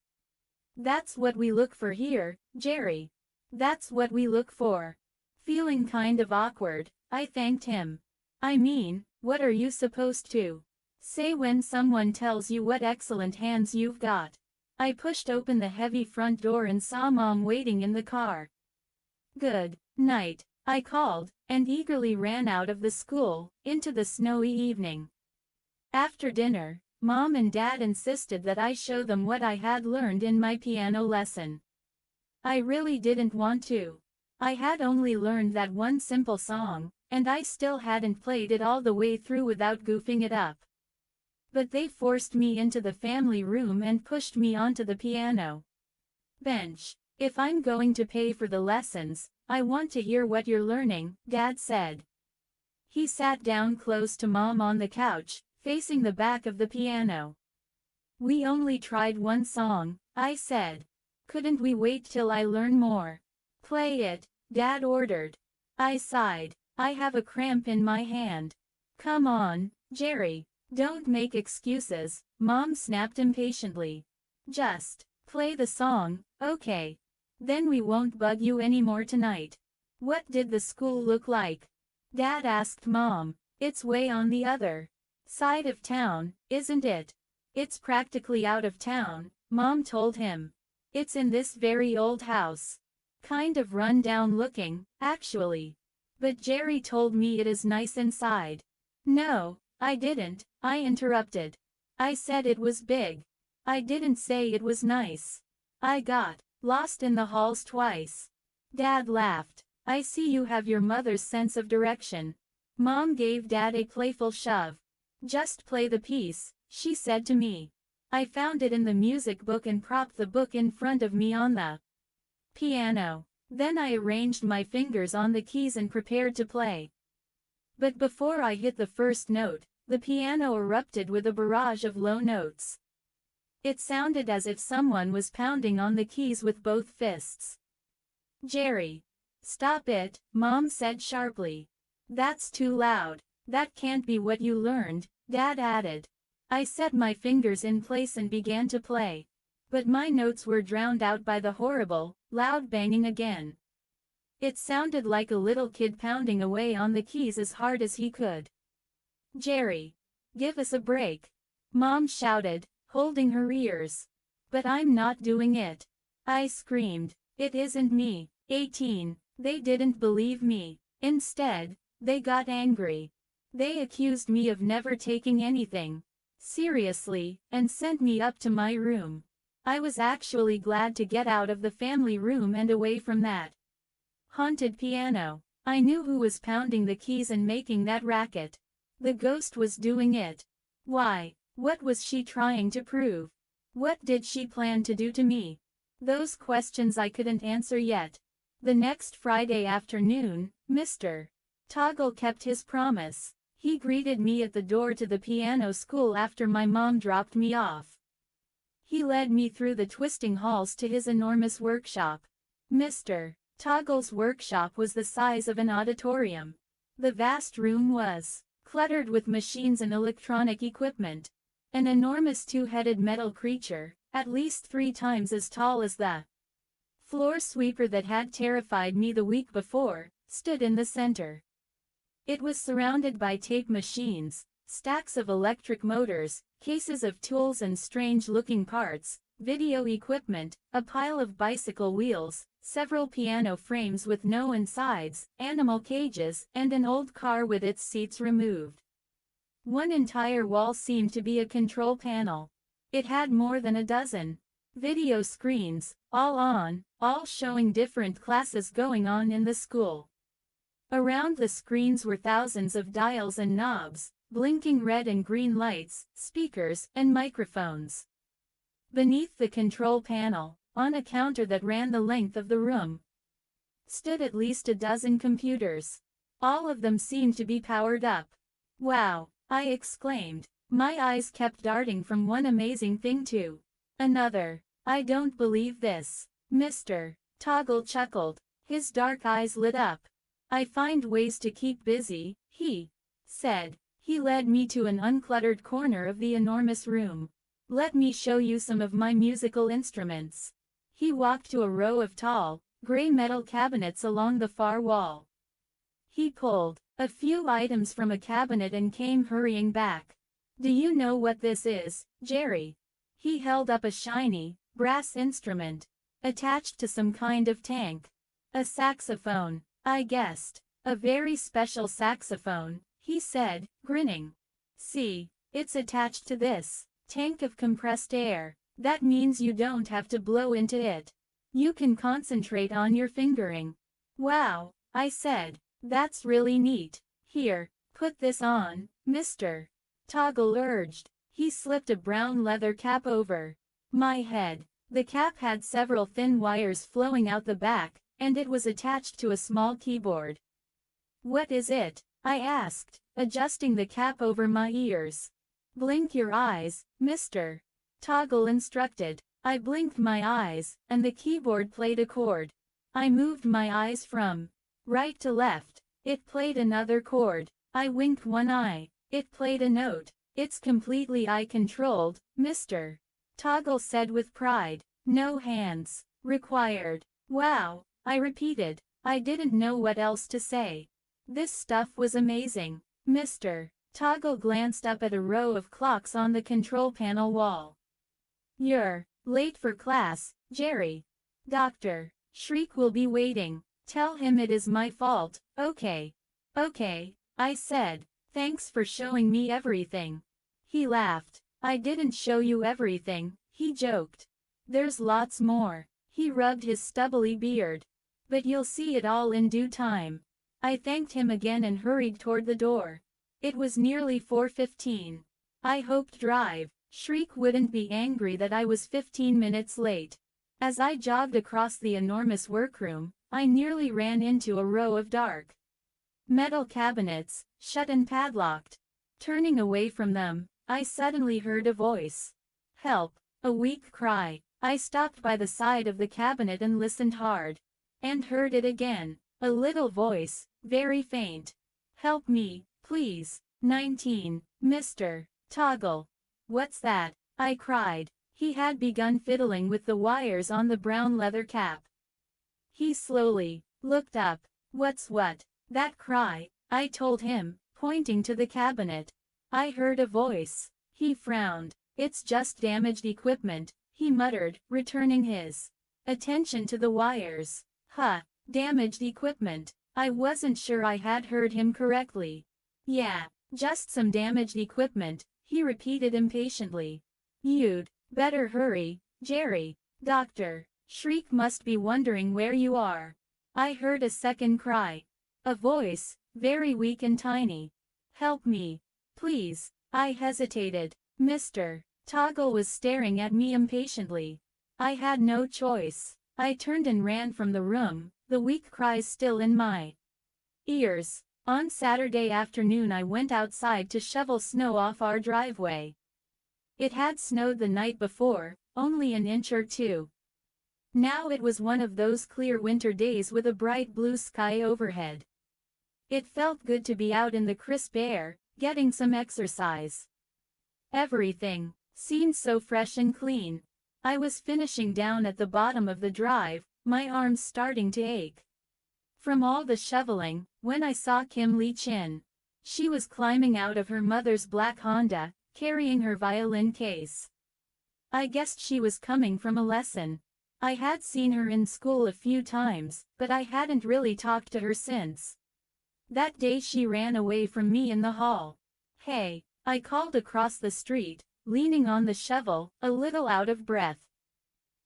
That's what we look for here, Jerry. That's what we look for. Feeling kind of awkward, I thanked him. I mean, What are you supposed to say when someone tells you what excellent hands you've got? I pushed open the heavy front door and saw Mom waiting in the car. Good night, I called, and eagerly ran out of the school, into the snowy evening. After dinner, Mom and Dad insisted that I show them what I had learned in my piano lesson. I really didn't want to. I had only learned that one simple song, and I still hadn't played it all the way through without goofing it up. But they forced me into the family room and pushed me onto the piano bench. If I'm going to pay for the lessons, I want to hear what you're learning, Dad said. He sat down close to Mom on the couch, facing the back of the piano. We only tried one song, I said. Couldn't we wait till I learn more? Play it, Dad ordered. I sighed. I have a cramp in my hand. Come on, Jerry. Don't make excuses, Mom snapped impatiently. Just play the song, okay? Then we won't bug you anymore tonight. What did the school look like? Dad asked Mom. It's way on the other side of town, isn't it? It's practically out of town, Mom told him. It's in this very old house. Kind of run down looking, actually. But Jerry told me it is nice inside. No, I didn't, I interrupted. I said it was big. I didn't say it was nice. I got lost in the halls twice. Dad laughed. I see you have your mother's sense of direction. Mom gave Dad a playful shove. Just play the piece, she said to me. I found it in the music book and propped the book in front of me on the piano. Then I arranged my fingers on the keys and prepared to play. But before I hit the first note, the piano erupted with a barrage of low notes. It sounded as if someone was pounding on the keys with both fists. Jerry. Stop it, Mom said sharply. That's too loud. That can't be what you learned, Dad added. I set my fingers in place and began to play. But my notes were drowned out by the horrible, loud banging again. It sounded like a little kid pounding away on the keys as hard as he could. Jerry. Give us a break. Mom shouted, holding her ears. But I'm not doing it. I screamed. It isn't me. 18. They didn't believe me. Instead, they got angry. They accused me of never taking anything seriously, and sent me up to my room. I was actually glad to get out of the family room and away from that haunted piano. I knew who was pounding the keys and making that racket. The ghost was doing it. Why? What was she trying to prove? What did she plan to do to me? Those questions I couldn't answer yet. The next Friday afternoon, Mr. Toggle kept his promise. He greeted me at the door to the piano school after my mom dropped me off. He led me through the twisting halls to his enormous workshop. Mr. Toggle's workshop was the size of an auditorium. The vast room was cluttered with machines and electronic equipment. An enormous two-headed metal creature, at least 3 times as tall as the floor sweeper that had terrified me the week before, stood in the center. It was surrounded by tape machines, stacks of electric motors, cases of tools and strange-looking parts, video equipment, a pile of bicycle wheels, several piano frames with no insides, animal cages, and an old car with its seats removed. One entire wall seemed to be a control panel. It had more than a dozen video screens, all on, all showing different classes going on in the school. Around the screens were thousands of dials and knobs, blinking red and green lights, speakers, and microphones. Beneath the control panel, on a counter that ran the length of the room, stood at least a dozen computers. All of them seemed to be powered up. Wow, I exclaimed. My eyes kept darting from one amazing thing to another. I don't believe this. Mr. Toggle chuckled. His dark eyes lit up. I find ways to keep busy, he said. He led me to an uncluttered corner of the enormous room. Let me show you some of my musical instruments. He walked to a row of tall, gray metal cabinets along the far wall. He pulled a few items from a cabinet and came hurrying back. Do you know what this is, Jerry? He held up a shiny, brass instrument, attached to some kind of tank. A saxophone, I guessed. A very special saxophone, he said, grinning. See, it's attached to this tank of compressed air. That means you don't have to blow into it. You can concentrate on your fingering. Wow, I said. That's really neat. Here, put this on, mister. Toggle urged. He slipped a brown leather cap over my head. The cap had several thin wires flowing out the back, and it was attached to a small keyboard. What is it? I asked, adjusting the cap over my ears. Blink your eyes, mister. Toggle instructed. I blinked my eyes, and the keyboard played a chord. I moved my eyes from right to left. It played another chord. I winked one eye. It played a note. It's completely eye-controlled, mister. Toggle said with pride. No hands required. Wow, I repeated. I didn't know what else to say. This stuff was amazing, mister. Toggle glanced up at a row of clocks on the control panel wall. You're late for class, Jerry. Dr. Shriek will be waiting. Tell him it is my fault, okay? Okay, I said. Thanks for showing me everything. He laughed. I didn't show you everything, he joked. There's lots more. He rubbed his stubbly beard. But you'll see it all in due time. I thanked him again and hurried toward the door. It was nearly 4:15. I hoped Drive Shriek wouldn't be angry that I was 15 minutes late. As I jogged across the enormous workroom, I nearly ran into a row of dark metal cabinets, shut and padlocked. Turning away from them, I suddenly heard a voice. Help! A weak cry. I stopped by the side of the cabinet and listened hard. And heard it again. A little voice, very faint. Help me, please. 19, Mr. Toggle. What's that? I cried. He had begun fiddling with the wires on the brown leather cap. He slowly looked up. What's what? That cry, I told him, pointing to the cabinet. I heard a voice. He frowned. It's just damaged equipment, he muttered, returning his attention to the wires. Huh, damaged equipment. I wasn't sure I had heard him correctly. Yeah, just some damaged equipment, he repeated impatiently. You'd better hurry, Jerry. Dr. Shriek must be wondering where you are. I heard a second cry. A voice, very weak and tiny. Help me. Please. I hesitated. Mr. Toggle was staring at me impatiently. I had no choice. I turned and ran from the room, the weak cries still in my ears. On Saturday afternoon I went outside to shovel snow off our driveway. It had snowed the night before, only an inch or two. Now it was one of those clear winter days with a bright blue sky overhead. It felt good to be out in the crisp air, getting some exercise. Everything seemed so fresh and clean. I was finishing down at the bottom of the drive, my arms starting to ache from all the shoveling, when I saw Kim Lee Chin. She was climbing out of her mother's black Honda, carrying her violin case. I guessed she was coming from a lesson. I had seen her in school a few times, but I hadn't really talked to her since. That day she ran away from me in the hall. Hey, I called across the street, leaning on the shovel, a little out of breath.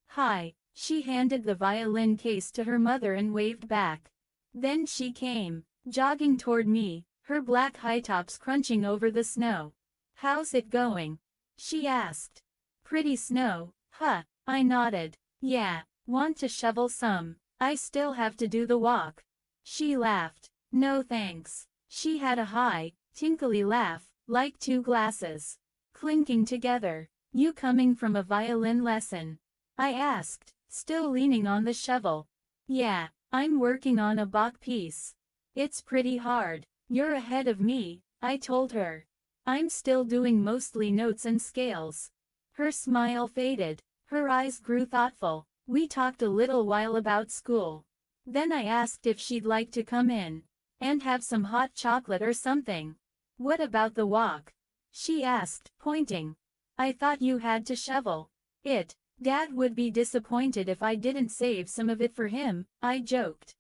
Hi. She handed the violin case to her mother and waved back. Then she came, jogging toward me, her black high tops crunching over the snow. How's it going? She asked. Pretty snow, huh? I nodded. Yeah, want to shovel some? I still have to do the walk. She laughed. No thanks. She had a high, tinkly laugh, like two glasses clinking together. You coming from a violin lesson? I asked, still leaning on the shovel. Yeah, I'm working on a Bach piece. It's pretty hard. You're ahead of me, I told her. I'm still doing mostly notes and scales. Her smile faded. Her eyes grew thoughtful. We talked a little while about school. Then I asked if she'd like to come in. And have some hot chocolate or something. What about the walk? She asked, pointing. I thought you had to shovel it. Dad would be disappointed if I didn't save some of it for him, I joked.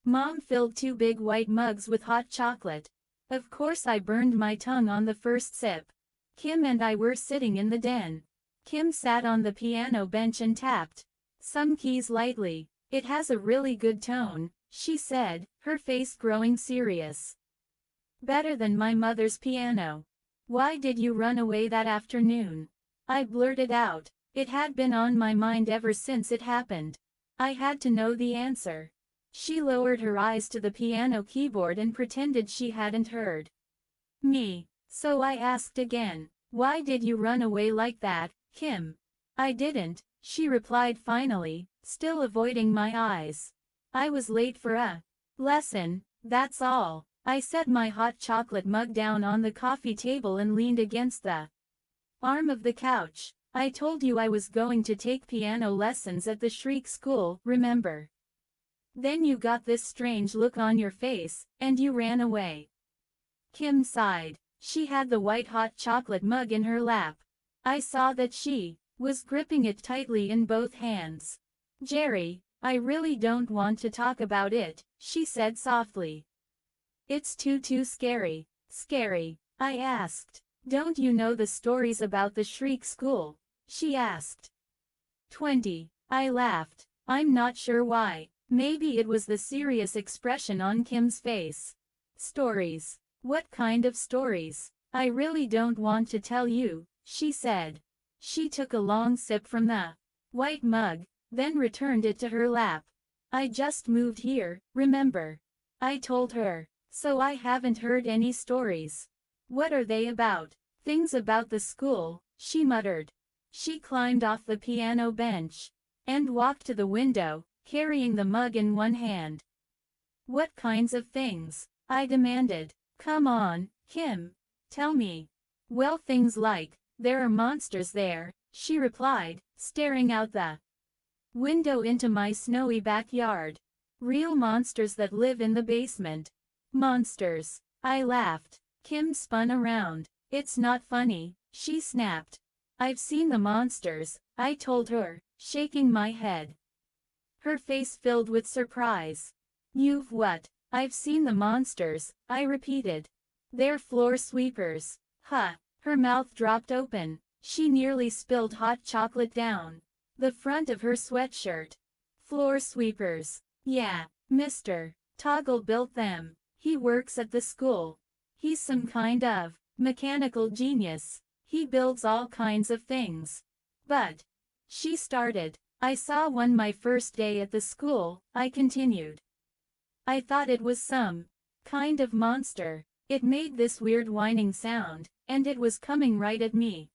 Mom filled 2 big white mugs with hot chocolate. Of course I burned my tongue on the first sip. Kim and I were sitting in the den. Kim sat on the piano bench and tapped some keys lightly. It has a really good tone, she said, her face growing serious. Better than my mother's piano. Why did you run away that afternoon? I blurted out. It had been on my mind ever since it happened. I had to know the answer. She lowered her eyes to the piano keyboard and pretended she hadn't heard me. So I asked again, why did you run away like that, Kim? I didn't, she replied finally, still avoiding my eyes. I was late for a lesson, that's all. I set my hot chocolate mug down on the coffee table and leaned against the arm of the couch. I told you I was going to take piano lessons at the Shriek School, remember? Then you got this strange look on your face, and you ran away. Kim sighed. She had the white hot chocolate mug in her lap. I saw that she was gripping it tightly in both hands. Jerry, I really don't want to talk about it, she said softly. It's too scary. Scary? I asked. Don't you know the stories about the Shriek School? She asked. 20. I laughed. I'm not sure why. Maybe it was the serious expression on Kim's face. Stories. What kind of stories? I really don't want to tell you, she said. She took a long sip from the white mug, then returned it to her lap. I just moved here, remember? I told her. So I haven't heard any stories. What are they about? Things about the school, she muttered. She climbed off the piano bench and walked to the window, carrying the mug in one hand. What kinds of things? I demanded. Come on, Kim. Tell me. Well, things like, there are monsters there, she replied, staring out the window into my snowy backyard. Real monsters that live in the basement. Monsters. I laughed. Kim spun around. It's not funny, she snapped. I've seen the monsters, I told her, shaking my head. Her face filled with surprise. You've what? I've seen the monsters, I repeated. They're floor sweepers. Huh. Her mouth dropped open. She nearly spilled hot chocolate down the front of her sweatshirt. Floor sweepers. Yeah, Mr. Toggle built them. He works at the school. He's some kind of mechanical genius. He builds all kinds of things. But, she started. I saw one my first day at the school, I continued. I thought it was some kind of monster. It made this weird whining sound, and it was coming right at me.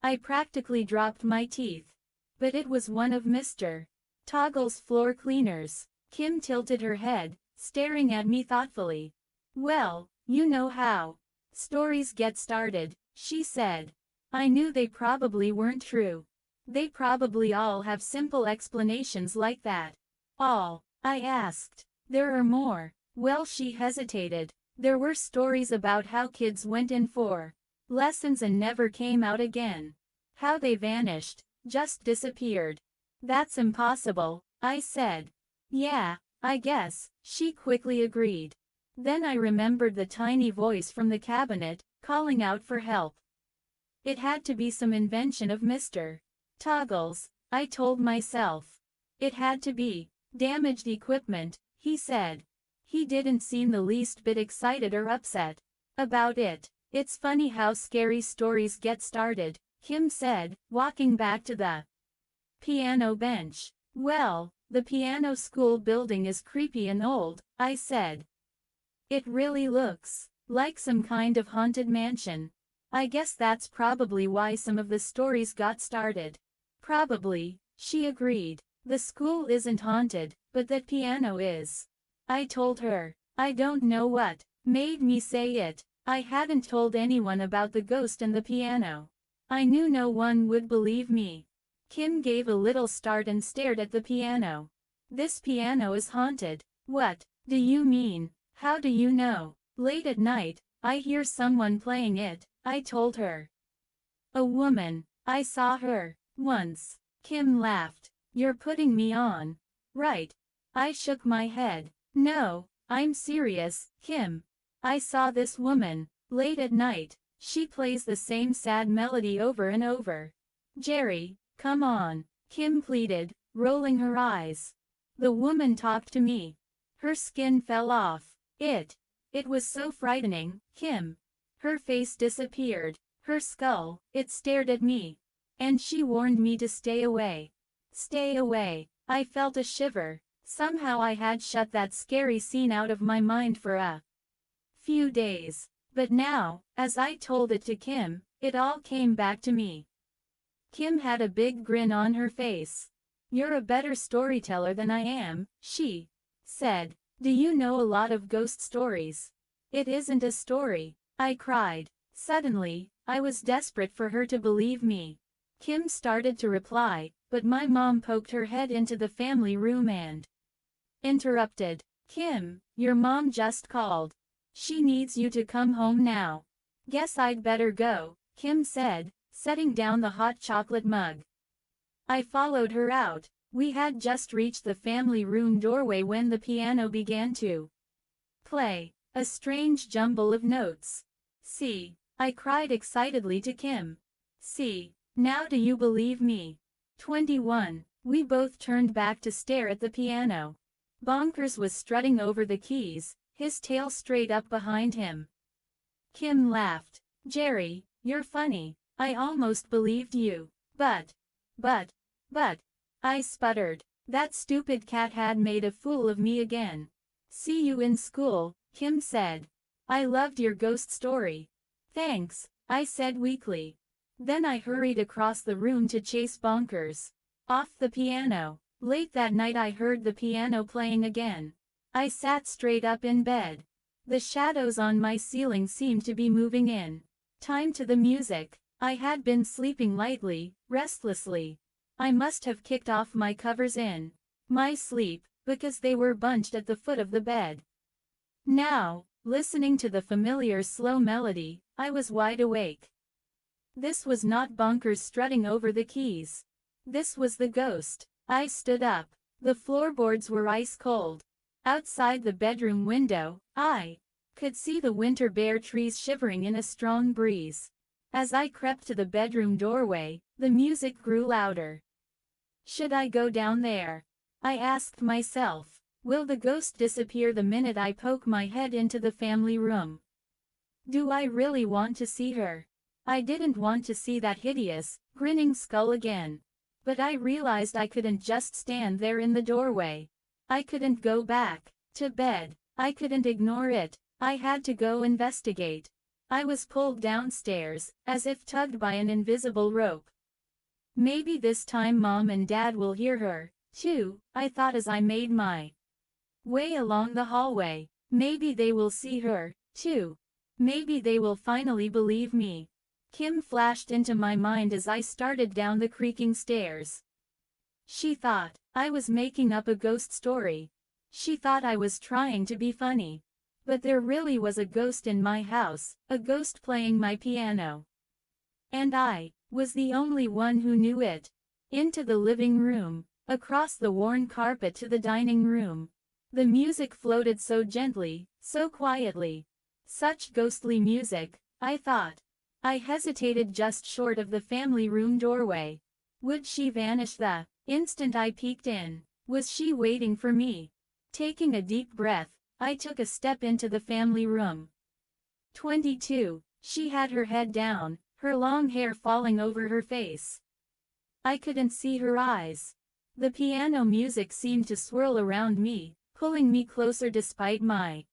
I practically dropped my teeth. But it was one of Mr. Toggle's floor cleaners. Kim tilted her head, staring at me thoughtfully. Well, you know how stories get started, she said. I knew they probably weren't true. They probably all have simple explanations like that. All? I asked. There are more. Well, she hesitated. There were stories about how kids went in for lessons and never came out again. How they vanished, just disappeared. That's impossible, I said. Yeah, I guess, she quickly agreed. Then I remembered the tiny voice from the cabinet, calling out for help. It had to be some invention of Mr. Toggle's, I told myself. It had to be damaged equipment, he said. He didn't seem the least bit excited or upset about it. It's funny how scary stories get started, Kim said, walking back to the piano bench. Well, the piano school building is creepy and old, I said. It really looks like some kind of haunted mansion. I guess that's probably why some of the stories got started. Probably, she agreed. The school isn't haunted, but that piano is. I told her. I don't know what made me say it. I hadn't told anyone about the ghost and the piano. I knew no one would believe me. Kim gave a little start and stared at the piano. This piano is haunted. What do you mean? How do you know? Late at night, I hear someone playing it, I told her. A woman. I saw her. Once. Kim laughed. You're putting me on. Right. I shook my head. No, I'm serious, Kim. I saw this woman. Late at night. She plays the same sad melody over and over. Jerry, come on, Kim pleaded, rolling her eyes. The woman talked to me. Her skin fell off. It was so frightening, Kim. Her face disappeared. Her skull, it stared at me. And she warned me to stay away. Stay away. I felt a shiver. Somehow I had shut that scary scene out of my mind for a few days. But now, as I told it to Kim, it all came back to me. Kim had a big grin on her face. You're a better storyteller than I am, she said. Do you know a lot of ghost stories? It isn't a story, I cried. Suddenly, I was desperate for her to believe me. Kim started to reply, but my mom poked her head into the family room and interrupted. Kim, your mom just called. She needs you to come home now. Guess I'd better go, Kim said, setting down the hot chocolate mug. I followed her out. We had just reached the family room doorway when the piano began to play, a strange jumble of notes. See, I cried excitedly to Kim. See, now do you believe me? 21. We both turned back to stare at the piano. Bonkers was strutting over the keys, his tail straight up behind him. Kim laughed. Jerry, you're funny. I almost believed you. But, I sputtered. That stupid cat had made a fool of me again. See you in school, Kim said. I loved your ghost story. Thanks, I said weakly. Then I hurried across the room to chase Bonkers off the piano. Late that night I heard the piano playing again. I sat straight up in bed. The shadows on my ceiling seemed to be moving in time to the music. I had been sleeping lightly, restlessly. I must have kicked off my covers in my sleep, because they were bunched at the foot of the bed. Now, listening to the familiar slow melody, I was wide awake. This was not Bonkers strutting over the keys. This was the ghost. I stood up. The floorboards were ice cold. Outside the bedroom window, I could see the winter bare trees shivering in a strong breeze. As I crept to the bedroom doorway, the music grew louder. Should I go down there? I asked myself. Will the ghost disappear the minute I poke my head into the family room? Do I really want to see her? I didn't want to see that hideous, grinning skull again. But I realized I couldn't just stand there in the doorway. I couldn't go back to bed. I couldn't ignore it. I had to go investigate. I was pulled downstairs, as if tugged by an invisible rope. Maybe this time Mom and Dad will hear her, too, I thought as I made my way along the hallway. Maybe they will see her, too. Maybe they will finally believe me. Kim flashed into my mind as I started down the creaking stairs. She thought I was making up a ghost story. She thought I was trying to be funny. But there really was a ghost in my house, a ghost playing my piano. And I was the only one who knew it. Into the living room, across the worn carpet to the dining room. The music floated so gently, so quietly. Such ghostly music, I thought. I hesitated just short of the family room doorway. Would she vanish the instant I peeked in? Was she waiting for me? Taking a deep breath, I took a step into the family room. 22. She had her head down, her long hair falling over her face. I couldn't see her eyes. The piano music seemed to swirl around me, pulling me closer despite my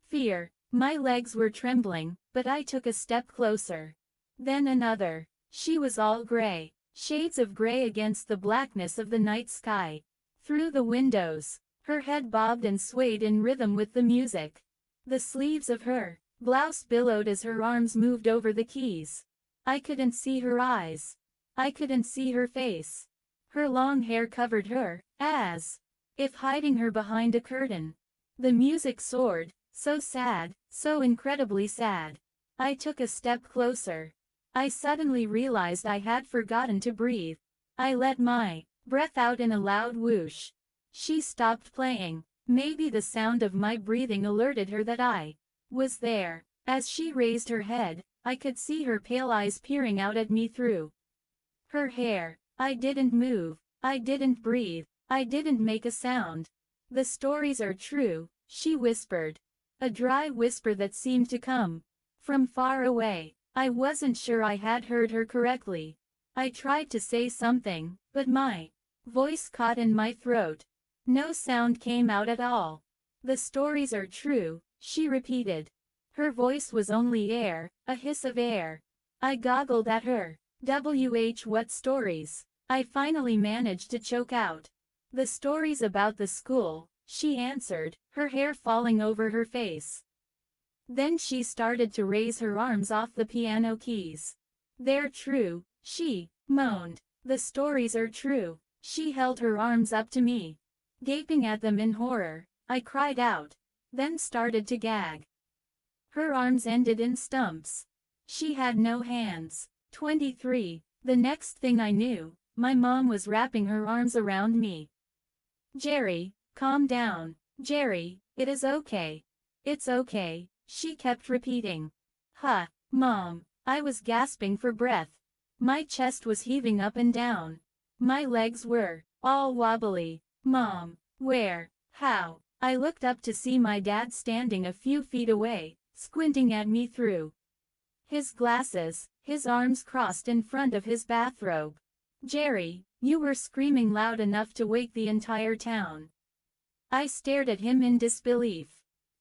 fear. My legs were trembling, but I took a step closer. Then another. She was all gray, shades of gray against the blackness of the night sky. Through the windows, her head bobbed and swayed in rhythm with the music. The sleeves of her blouse billowed as her arms moved over the keys. I couldn't see her eyes. I couldn't see her face. Her long hair covered her, as if hiding her behind a curtain. The music soared, So sad, so incredibly sad. I took a step closer. I suddenly realized I had forgotten to breathe. I let my breath out in a loud whoosh. She stopped playing. Maybe the sound of my breathing alerted her that I was there. As she raised her head, I could see her pale eyes peering out at me through her hair. I didn't move. I didn't breathe. I didn't make a sound. The stories are true, she whispered. A dry whisper that seemed to come from far away. I wasn't sure I had heard her correctly. I tried to say something, but my voice caught in my throat. No sound came out at all. The stories are true, she repeated. Her voice was only air, a hiss of air. I goggled at her. What stories? I finally managed to choke out. The stories about the school, she answered, her hair falling over her face. Then she started to raise her arms off the piano keys. They're true, she moaned. The stories are true. She held her arms up to me. Gaping at them in horror, I cried out, then started to gag. Her arms ended in stumps. She had no hands. 23. The next thing I knew, my mom was wrapping her arms around me. Jerry, calm down. Jerry, it is okay. It's okay, she kept repeating. Huh, Mom. I was gasping for breath. My chest was heaving up and down. My legs were all wobbly. Mom, where? How? I looked up to see my dad standing a few feet away, squinting at me through his glasses, his arms crossed in front of his bathrobe. Jerry, you were screaming loud enough to wake the entire town. I stared at him in disbelief.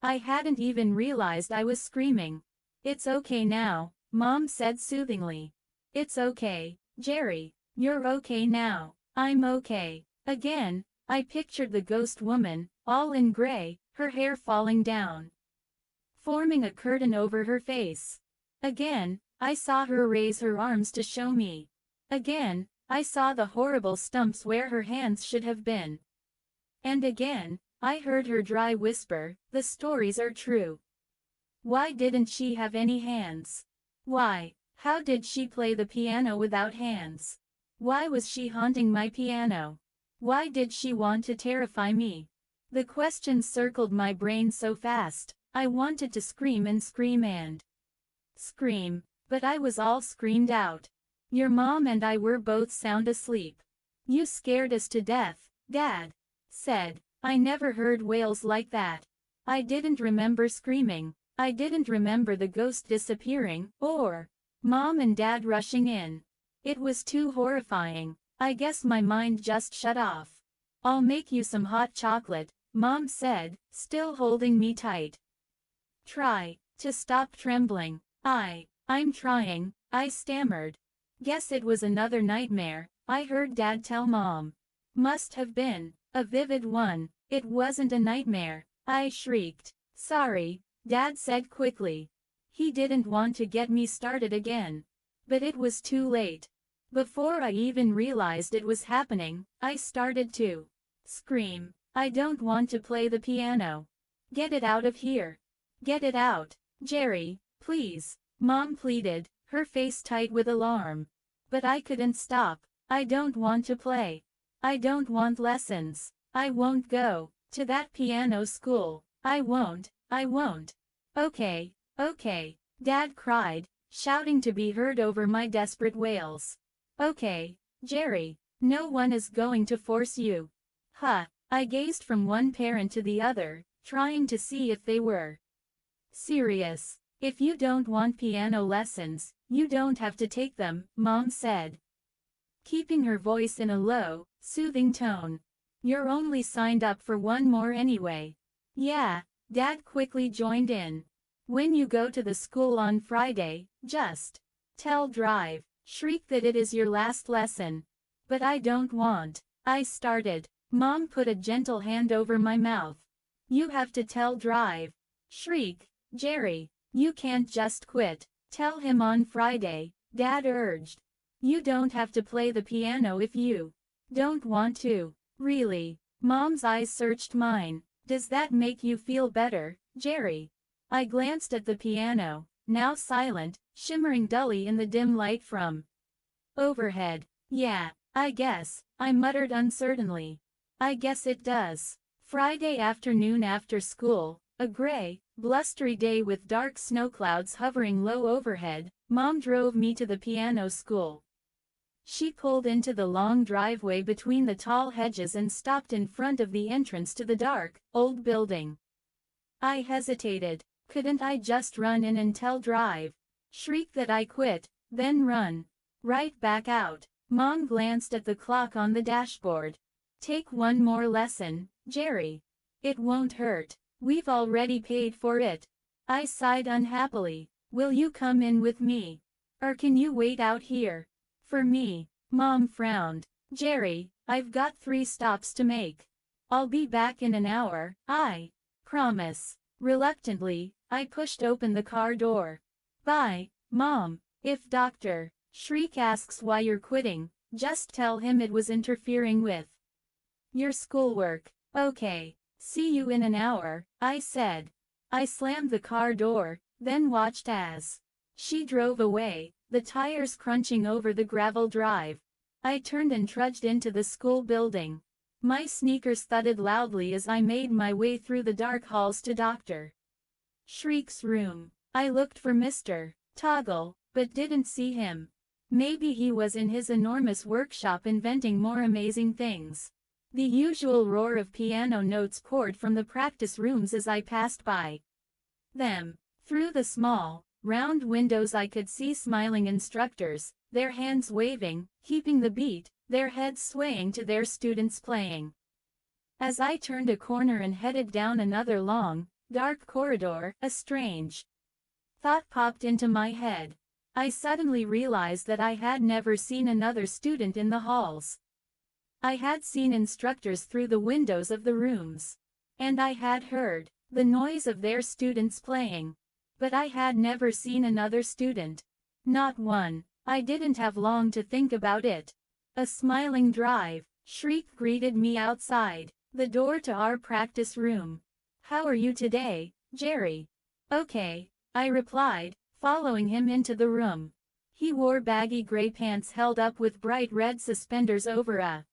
I hadn't even realized I was screaming. It's okay now, Mom said soothingly. It's okay, Jerry. You're okay now. I'm okay. Again, I pictured the ghost woman, all in gray, her hair falling down, forming a curtain over her face. Again, I saw her raise her arms to show me. Again, I saw the horrible stumps where her hands should have been. And again, I heard her dry whisper, the stories are true. Why didn't she have any hands? Why? How did she play the piano without hands? Why was she haunting my piano? Why did she want to terrify me? The questions circled my brain so fast, I wanted to scream and scream and scream, but I was all screamed out. Your mom and I were both sound asleep. You scared us to death, Dad said. I never heard wails like that. I didn't remember screaming. I didn't remember the ghost disappearing, or Mom and Dad rushing in. It was too horrifying. I guess my mind just shut off. I'll make you some hot chocolate, Mom said, still holding me tight. Try to stop trembling. I'm trying, I stammered. Guess it was another nightmare, I heard Dad tell Mom. Must have been a vivid one. It wasn't a nightmare, I shrieked. Sorry, Dad said quickly. He didn't want to get me started again. But it was too late. Before I even realized it was happening, I started to scream. I don't want to play the piano. Get it out of here. Get it out, Jerry, please, Mom pleaded, her face tight with alarm. But I couldn't stop. I don't want to play. I don't want lessons. I won't go to that piano school. I won't. Okay, Dad cried, shouting to be heard over my desperate wails. Okay, Jerry, no one is going to force you. Huh, I gazed from one parent to the other, trying to see if they were serious. If you don't want piano lessons, you don't have to take them, Mom said, keeping her voice in a low, soothing tone. You're only signed up for one more anyway. Yeah, Dad quickly joined in. When you go to the school on Friday, just tell Drive, shriek that it is your last lesson. But I don't want. I started. Mom put a gentle hand over my mouth. You have to tell Drive. Shriek, Jerry. You can't just quit. Tell him on Friday, Dad urged. You don't have to play the piano if you don't want to. Really? Mom's eyes searched mine. Does that make you feel better, Jerry. I glanced at the piano, now silent, shimmering dully in the dim light from overhead. Yeah, I guess, I muttered uncertainly. I guess it does. Friday afternoon after school, a gray, blustery day with dark snow clouds hovering low overhead, Mom drove me to the piano school. She pulled into the long driveway between the tall hedges and stopped in front of the entrance to the dark, old building. I hesitated. Couldn't I just run in and tell Drive? Shriek that I quit, then run right back out. Mom glanced at the clock on the dashboard. Take one more lesson, Jerry. It won't hurt. We've already paid for it. I sighed unhappily. Will you come in with me? Or can you wait out here? For me. Mom frowned. Jerry, I've got 3 stops to make. I'll be back in an hour, I promise. Reluctantly, I pushed open the car door. Bye, Mom. If Dr. Shriek asks why you're quitting, just tell him it was interfering with your schoolwork. Okay. See you in an hour, I said. I slammed the car door, then watched as she drove away, the tires crunching over the gravel drive. I turned and trudged into the school building. My sneakers thudded loudly as I made my way through the dark halls to Dr. Shriek's room. I looked for Mr. Toggle, but didn't see him. Maybe he was in his enormous workshop inventing more amazing things. The usual roar of piano notes poured from the practice rooms as I passed by them. Through the small, round windows I could see smiling instructors, their hands waving, keeping the beat, their heads swaying to their students playing. As I turned a corner and headed down another long, dark corridor, a strange thought popped into my head. I suddenly realized that I had never seen another student in the halls. I had seen instructors through the windows of the rooms. And I had heard the noise of their students playing. But I had never seen another student. Not one. I didn't have long to think about it. A smiling Drive Shriek greeted me outside the door to our practice room. How are you today, Jerry? Okay, I replied, following him into the room. He wore baggy gray pants held up with bright red suspenders over a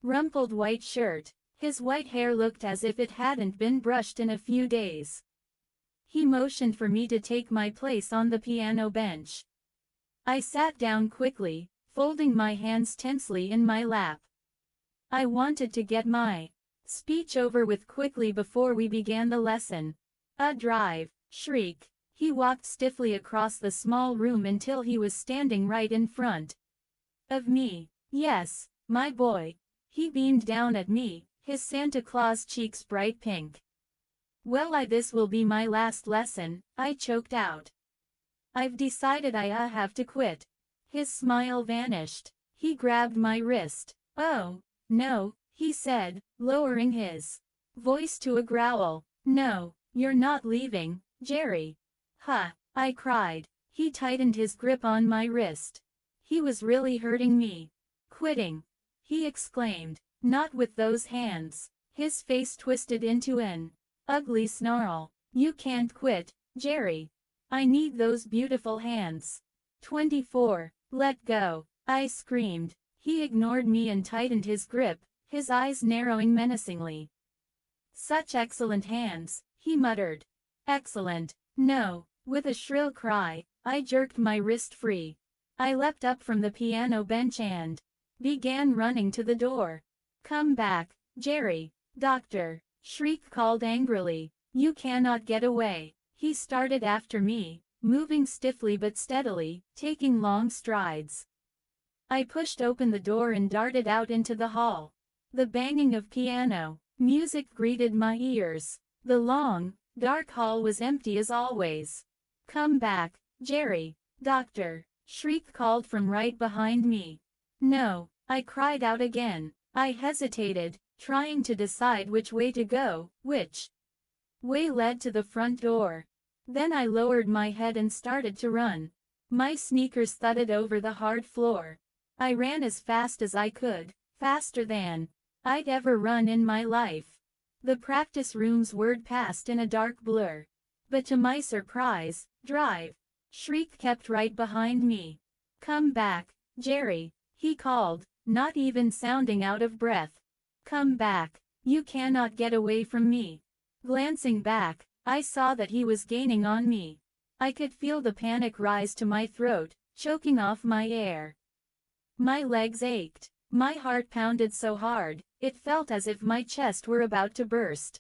rumpled white shirt. His white hair looked as if it hadn't been brushed in a few days. He motioned for me to take my place on the piano bench. I sat down quickly, folding my hands tensely in my lap. I wanted to get my speech over with quickly before we began the lesson. A Drive Shriek. He walked stiffly across the small room until he was standing right in front of me. Yes, my boy. He beamed down at me, his Santa Claus cheeks bright pink. Well, this will be my last lesson, I choked out. I've decided I have to quit. His smile vanished. He grabbed my wrist. Oh, no, he said, lowering his voice to a growl. No, you're not leaving, Jerry. Huh, I cried. He tightened his grip on my wrist. He was really hurting me. Quitting, he exclaimed. Not with those hands. His face twisted into an ugly snarl. You can't quit, Jerry. I need those beautiful hands. 24. Let go, I screamed. He ignored me and tightened his grip, his eyes narrowing menacingly. Such excellent hands, he muttered. Excellent. No. With a shrill cry, I jerked my wrist free. I leapt up from the piano bench and began running to the door. Come back, Jerry. Dr. Shriek called angrily. You cannot get away. He started after me, moving stiffly but steadily, taking long strides. I pushed open the door and darted out into the hall. The banging of piano music greeted my ears. The long, dark hall was empty as always. Come back, Jerry. Dr. Shriek called from right behind me. No, I cried out again. I hesitated, trying to decide which way to go, which way led to the front door. Then I lowered my head and started to run. My sneakers thudded over the hard floor. I ran as fast as I could, faster than I'd ever run in my life. The practice room's word passed in a dark blur. But to my surprise, Drive! Shriek kept right behind me. Come back, Jerry, he called, not even sounding out of breath. Come back. You cannot get away from me. Glancing back, I saw that he was gaining on me. I could feel the panic rise to my throat, choking off my air. My legs ached. My heart pounded so hard, it felt as if my chest were about to burst.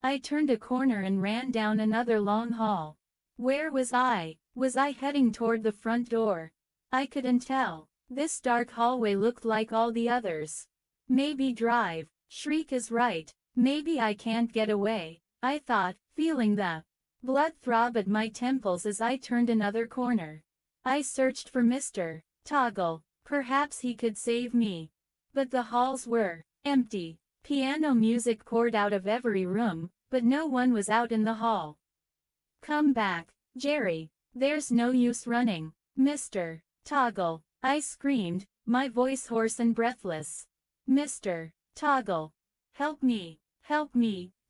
I turned a corner and ran down another long hall. Where was I? Was I heading toward the front door? I couldn't tell. This dark hallway looked like all the others. Maybe Drive, Shriek is right. Maybe I can't get away, I thought, feeling the blood throb at my temples as I turned another corner. I searched for Mr. Toggle. Perhaps he could save me. But the halls were empty. Piano music poured out of every room, but no one was out in the hall. Come back, Jerry. There's no use running. Mr. Toggle, I screamed, my voice hoarse and breathless. Mr. Toggle. Help me,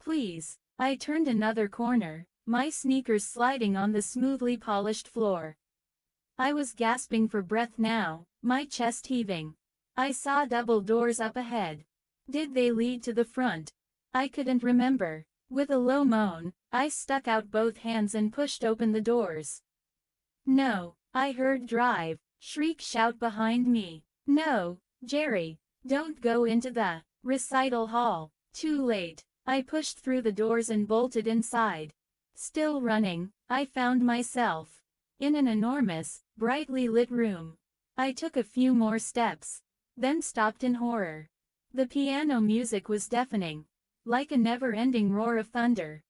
please. I turned another corner, my sneakers sliding on the smoothly polished floor. I was gasping for breath now, my chest heaving. I saw double doors up ahead. Did they lead to the front? I couldn't remember. With a low moan, I stuck out both hands and pushed open the doors. No, I heard Drive, Shriek shout behind me. No, Jerry, don't go into the recital hall. Too late. I pushed through the doors and bolted inside. Still running, I found myself in an enormous, brightly lit room. I took a few more steps, then stopped in horror. The piano music was deafening, like a never-ending roar of thunder.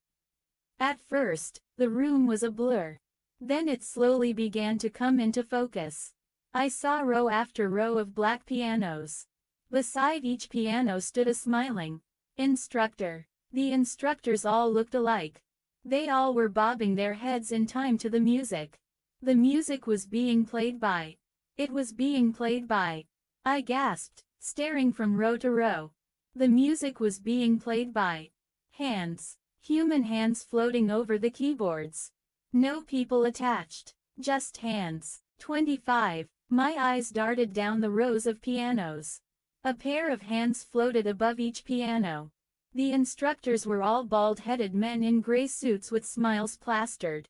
At first, the room was a blur. Then it slowly began to come into focus. I saw row after row of black pianos. Beside each piano stood a smiling instructor. The instructors all looked alike. They all were bobbing their heads in time to the music. The music was being played by. It was being played by. I gasped, staring from row to row. The music was being played by hands. Human hands floating over the keyboards. No people attached. Just hands. 25. My eyes darted down the rows of pianos. A pair of hands floated above each piano. The instructors were all bald-headed men in gray suits with smiles plastered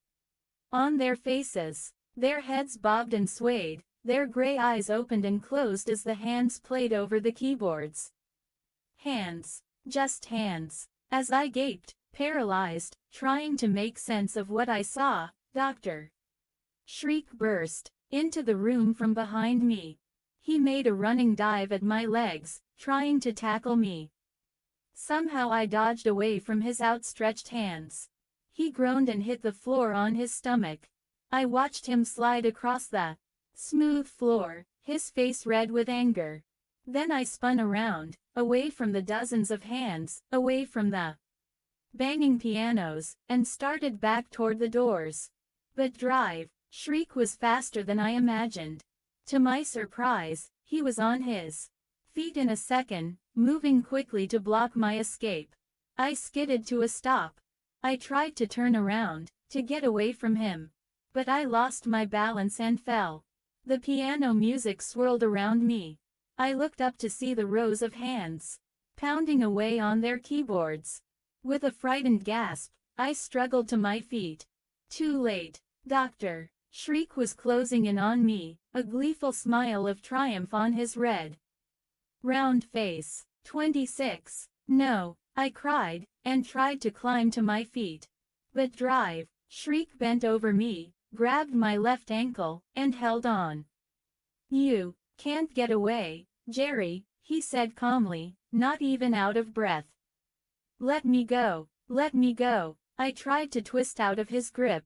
on their faces. Their heads bobbed and swayed, their gray eyes opened and closed as the hands played over the keyboards. Hands. Just hands. As I gaped, paralyzed, trying to make sense of what I saw, Dr. Shriek burst into the room from behind me. He made a running dive at my legs, trying to tackle me. Somehow I dodged away from his outstretched hands. He groaned and hit the floor on his stomach. I watched him slide across the smooth floor, his face red with anger. Then I spun around, away from the dozens of hands, away from the banging pianos, and started back toward the doors. But Drive, Shriek was faster than I imagined. To my surprise, he was on his feet in a second, moving quickly to block my escape. I skidded to a stop. I tried to turn around, to get away from him. But I lost my balance and fell. The piano music swirled around me. I looked up to see the rows of hands pounding away on their keyboards. With a frightened gasp, I struggled to my feet. Too late. Dr. Shriek was closing in on me, a gleeful smile of triumph on his red, round face. 26. No, I cried, and tried to climb to my feet. But Drive, Shriek bent over me, grabbed my left ankle, and held on. You can't get away, Jerry, he said calmly, not even out of breath. Let me go, let me go. I tried to twist out of his grip.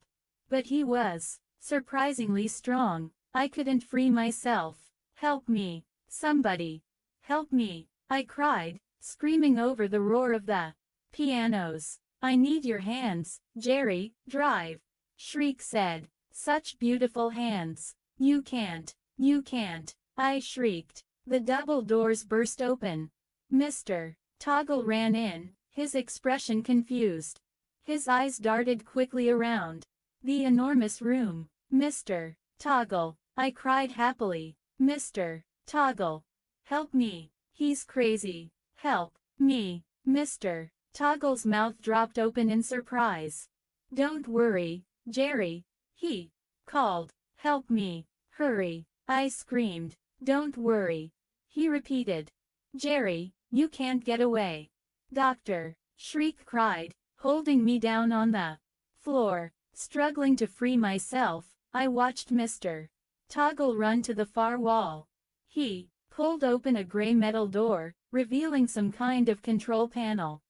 But he was surprisingly strong. I couldn't free myself. Help me, somebody. Help me, I cried, screaming over the roar of the pianos. I need your hands, Jerry. Drive. Shriek said. Such beautiful hands. You can't. You can't. I shrieked. The double doors burst open. Mr. Toggle ran in, his expression confused. His eyes darted quickly around the enormous room. Mr. Toggle, I cried happily. Mr. Toggle, help me. He's crazy. Help me. Mr. Toggle's mouth dropped open in surprise. Don't worry, Jerry, he called. Help me. Hurry. I screamed. Don't worry. He repeated. Jerry, you can't get away. Doctor, Shriek cried, holding me down on the floor. Struggling to free myself, I watched Mr. Toggle run to the far wall. He pulled open a gray metal door, revealing some kind of control panel.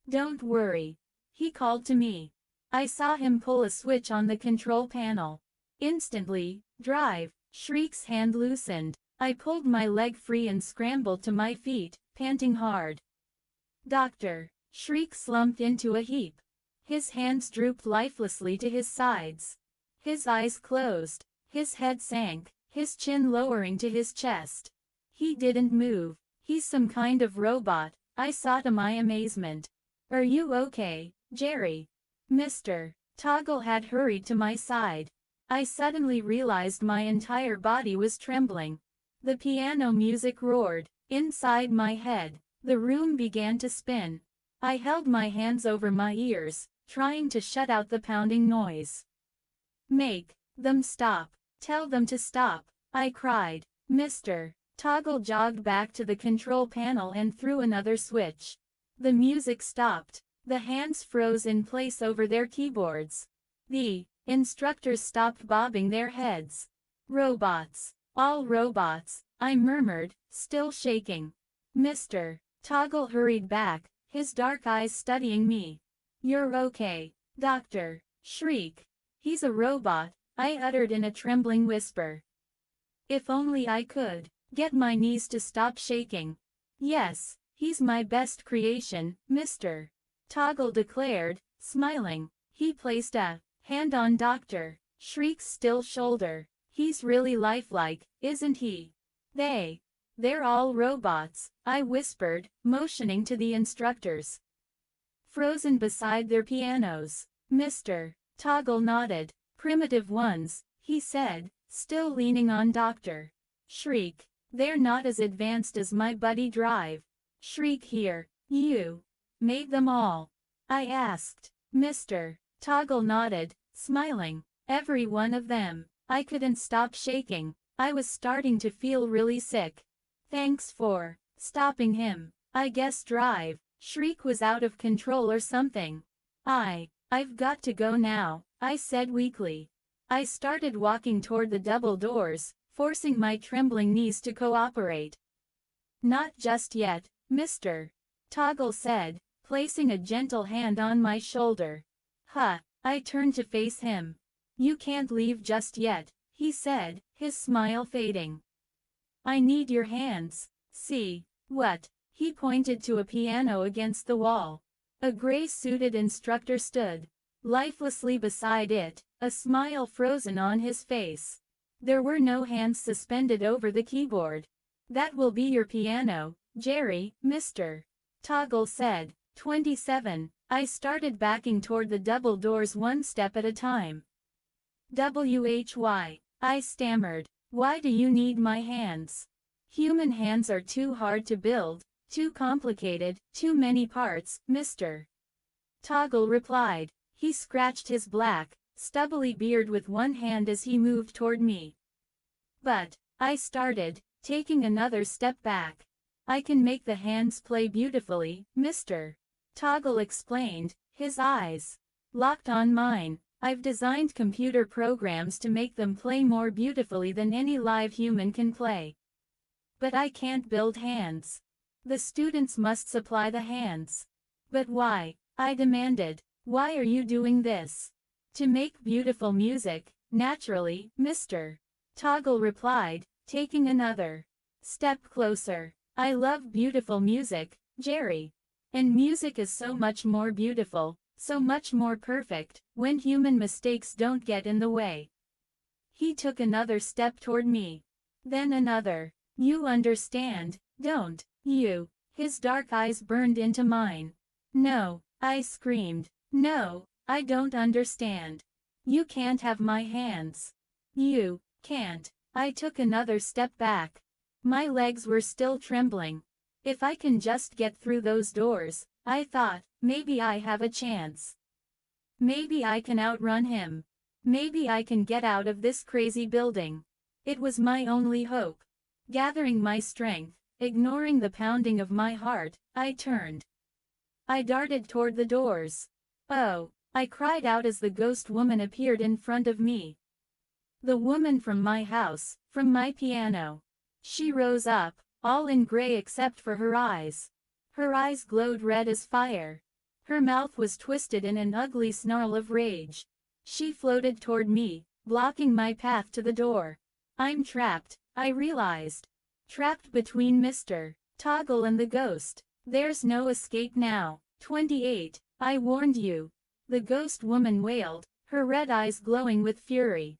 Don't worry, he called to me. I saw him pull a switch on the control panel. Instantly, drive, Shriek's hand loosened. I pulled my leg free and scrambled to my feet, panting hard. Doctor, Shriek slumped into a heap. His hands drooped lifelessly to his sides. His eyes closed. His head sank, his chin lowering to his chest. He didn't move. He's some kind of robot, I saw to my amazement. Are you okay, Jerry? Mr. Toggle had hurried to my side. I suddenly realized my entire body was trembling. The piano music roared. Inside my head, the room began to spin. I held my hands over my ears, trying to shut out the pounding noise. Make them stop. Tell them to stop, I cried. Mr. Toggle jogged back to the control panel and threw another switch. The music stopped. The hands froze in place over their keyboards. The instructors stopped bobbing their heads. Robots. All robots, I murmured, still shaking. Mr. Toggle hurried back, his dark eyes studying me. You're okay, Doctor. Shriek. He's a robot, I uttered in a trembling whisper. If only I could get my knees to stop shaking. Yes, he's my best creation, Mr. Toggle declared, smiling. He placed a hand on Dr. Shriek's still shoulder. He's really lifelike, isn't he? They're all robots, I whispered, motioning to the instructors. Frozen beside their pianos. Mr. Toggle nodded. Primitive ones, he said, still leaning on Dr. Shriek. They're not as advanced as my buddy Drive. Shriek here. You made them all? I asked. Mr. Toggle nodded, smiling. Every one of them. I couldn't stop shaking. I was starting to feel really sick. Thanks for stopping him. I guess Drive, Shriek was out of control or something. I've got to go now, I said weakly. I started walking toward the double doors, forcing my trembling knees to cooperate. Not just yet, Mr. Toggle said, placing a gentle hand on my shoulder. I turned to face him. You can't leave just yet, he said, his smile fading. I need your hands. See. What? He pointed to a piano against the wall. A gray-suited instructor stood lifelessly beside it, a smile frozen on his face. There were no hands suspended over the keyboard. That will be your piano, Jerry, Mr. Toggle said. 27. I started backing toward the double doors one step at a time. Why? I stammered. Why do you need my hands? Human hands are too hard to build, too complicated, too many parts, Mr. Toggle replied. He scratched his black, stubbly beard with one hand as he moved toward me. But, I started, taking another step back. I can make the hands play beautifully, Mr. Toggle explained, his eyes locked on mine. I've designed computer programs to make them play more beautifully than any live human can play. But I can't build hands. The students must supply the hands. But why? I demanded. Why are you doing this? To make beautiful music, naturally, Mr. Toggle replied, taking another step closer. I love beautiful music, Jerry. And music is so much more beautiful, so much more perfect, when human mistakes don't get in the way. He took another step toward me. Then another. You understand, don't you? His dark eyes burned into mine. No, I screamed. No, I don't understand. You can't have my hands. You can't. I took another step back. My legs were still trembling. If I can just get through those doors, I thought, maybe I have a chance. Maybe I can outrun him. Maybe I can get out of this crazy building. It was my only hope. Gathering my strength, ignoring the pounding of my heart, I turned. I darted toward the doors. Oh, I cried out as the ghost woman appeared in front of me. The woman from my house, from my piano. She rose up, all in gray except for her eyes. Her eyes glowed red as fire. Her mouth was twisted in an ugly snarl of rage. She floated toward me, blocking my path to the door. I'm trapped, I realized. Trapped between Mr. Toggle and the ghost. There's no escape now. 28, I warned you. The ghost woman wailed, her red eyes glowing with fury.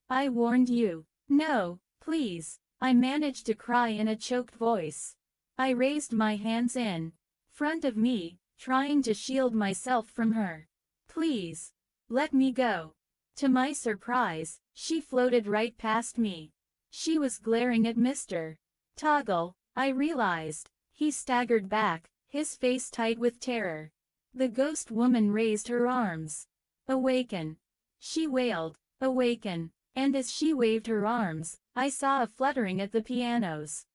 I warned you. No, please. I managed to cry in a choked voice. I raised my hands in front of me, trying to shield myself from her. Please. Let me go. To my surprise, she floated right past me. She was glaring at Mr. Toggle, I realized. He staggered back, his face tight with terror. The ghost woman raised her arms. Awaken. She wailed, awaken, and as she waved her arms, I saw a fluttering at the pianos.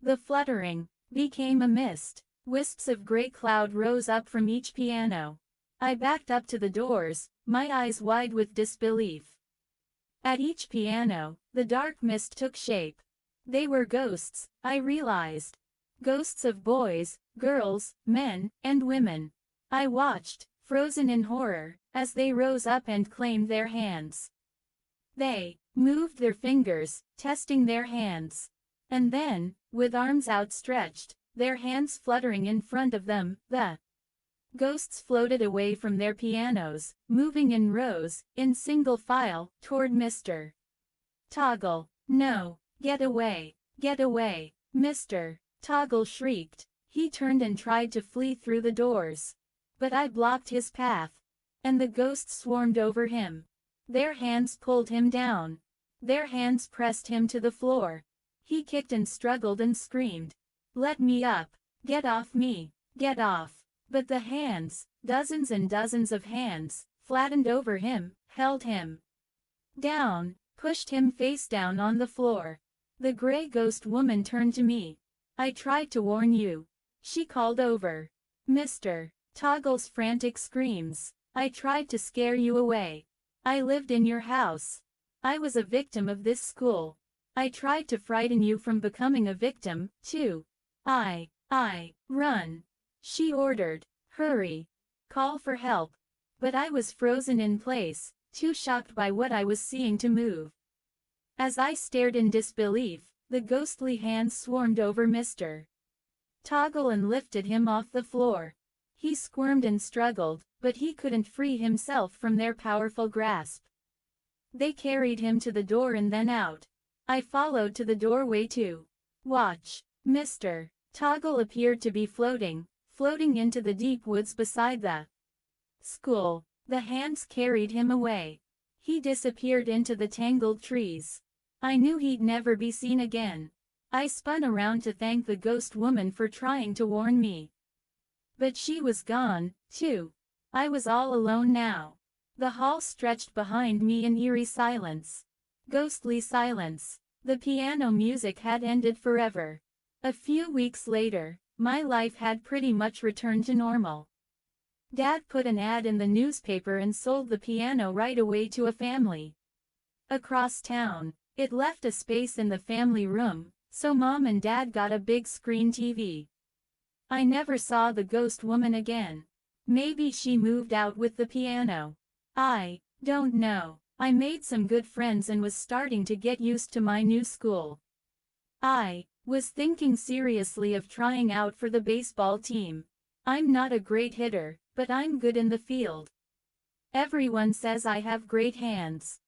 The fluttering became a mist. Wisps of gray cloud rose up from each piano. I backed up to the doors, my eyes wide with disbelief. At each piano, the dark mist took shape. They were ghosts, I realized. Ghosts of boys, girls, men, and women. I watched, frozen in horror, as they rose up and claimed their hands. They moved their fingers, testing their hands. And then, with arms outstretched, their hands fluttering in front of them, the ghosts floated away from their pianos, moving in rows, in single file, toward Mr. Toggle. No, get away, Mr. Toggle shrieked. He turned and tried to flee through the doors. But I blocked his path. And the ghosts swarmed over him. Their hands pulled him down. Their hands pressed him to the floor. He kicked and struggled and screamed. Let me up. Get off me. Get off. But the hands, dozens and dozens of hands, flattened over him, held him down, pushed him face down on the floor. The gray ghost woman turned to me. I tried to warn you. She called over. Mr. Toggle's frantic screams. I tried to scare you away. I lived in your house. I was a victim of this school. I tried to frighten you from becoming a victim, too. Run. She ordered. Hurry. Call for help. But I was frozen in place, too shocked by what I was seeing to move. As I stared in disbelief, the ghostly hands swarmed over Mr. Toggle and lifted him off the floor. He squirmed and struggled, but he couldn't free himself from their powerful grasp. They carried him to the door and then out. I followed to the doorway too. Watch. Mr. Toggle appeared to be floating into the deep woods beside the school. The hands carried him away. He disappeared into the tangled trees. I knew he'd never be seen again. I spun around to thank the ghost woman for trying to warn me. But she was gone, too. I was all alone now. The hall stretched behind me in eerie silence. Ghostly silence. The piano music had ended forever. A few weeks later, my life had pretty much returned to normal. Dad put an ad in the newspaper and sold the piano right away to a family across town. It left a space in the family room, so Mom and Dad got a big screen TV. I never saw the ghost woman again. Maybe she moved out with the piano. I don't know. I made some good friends and was starting to get used to my new school. I was thinking seriously of trying out for the baseball team. I'm not a great hitter, but I'm good in the field. Everyone says I have great hands.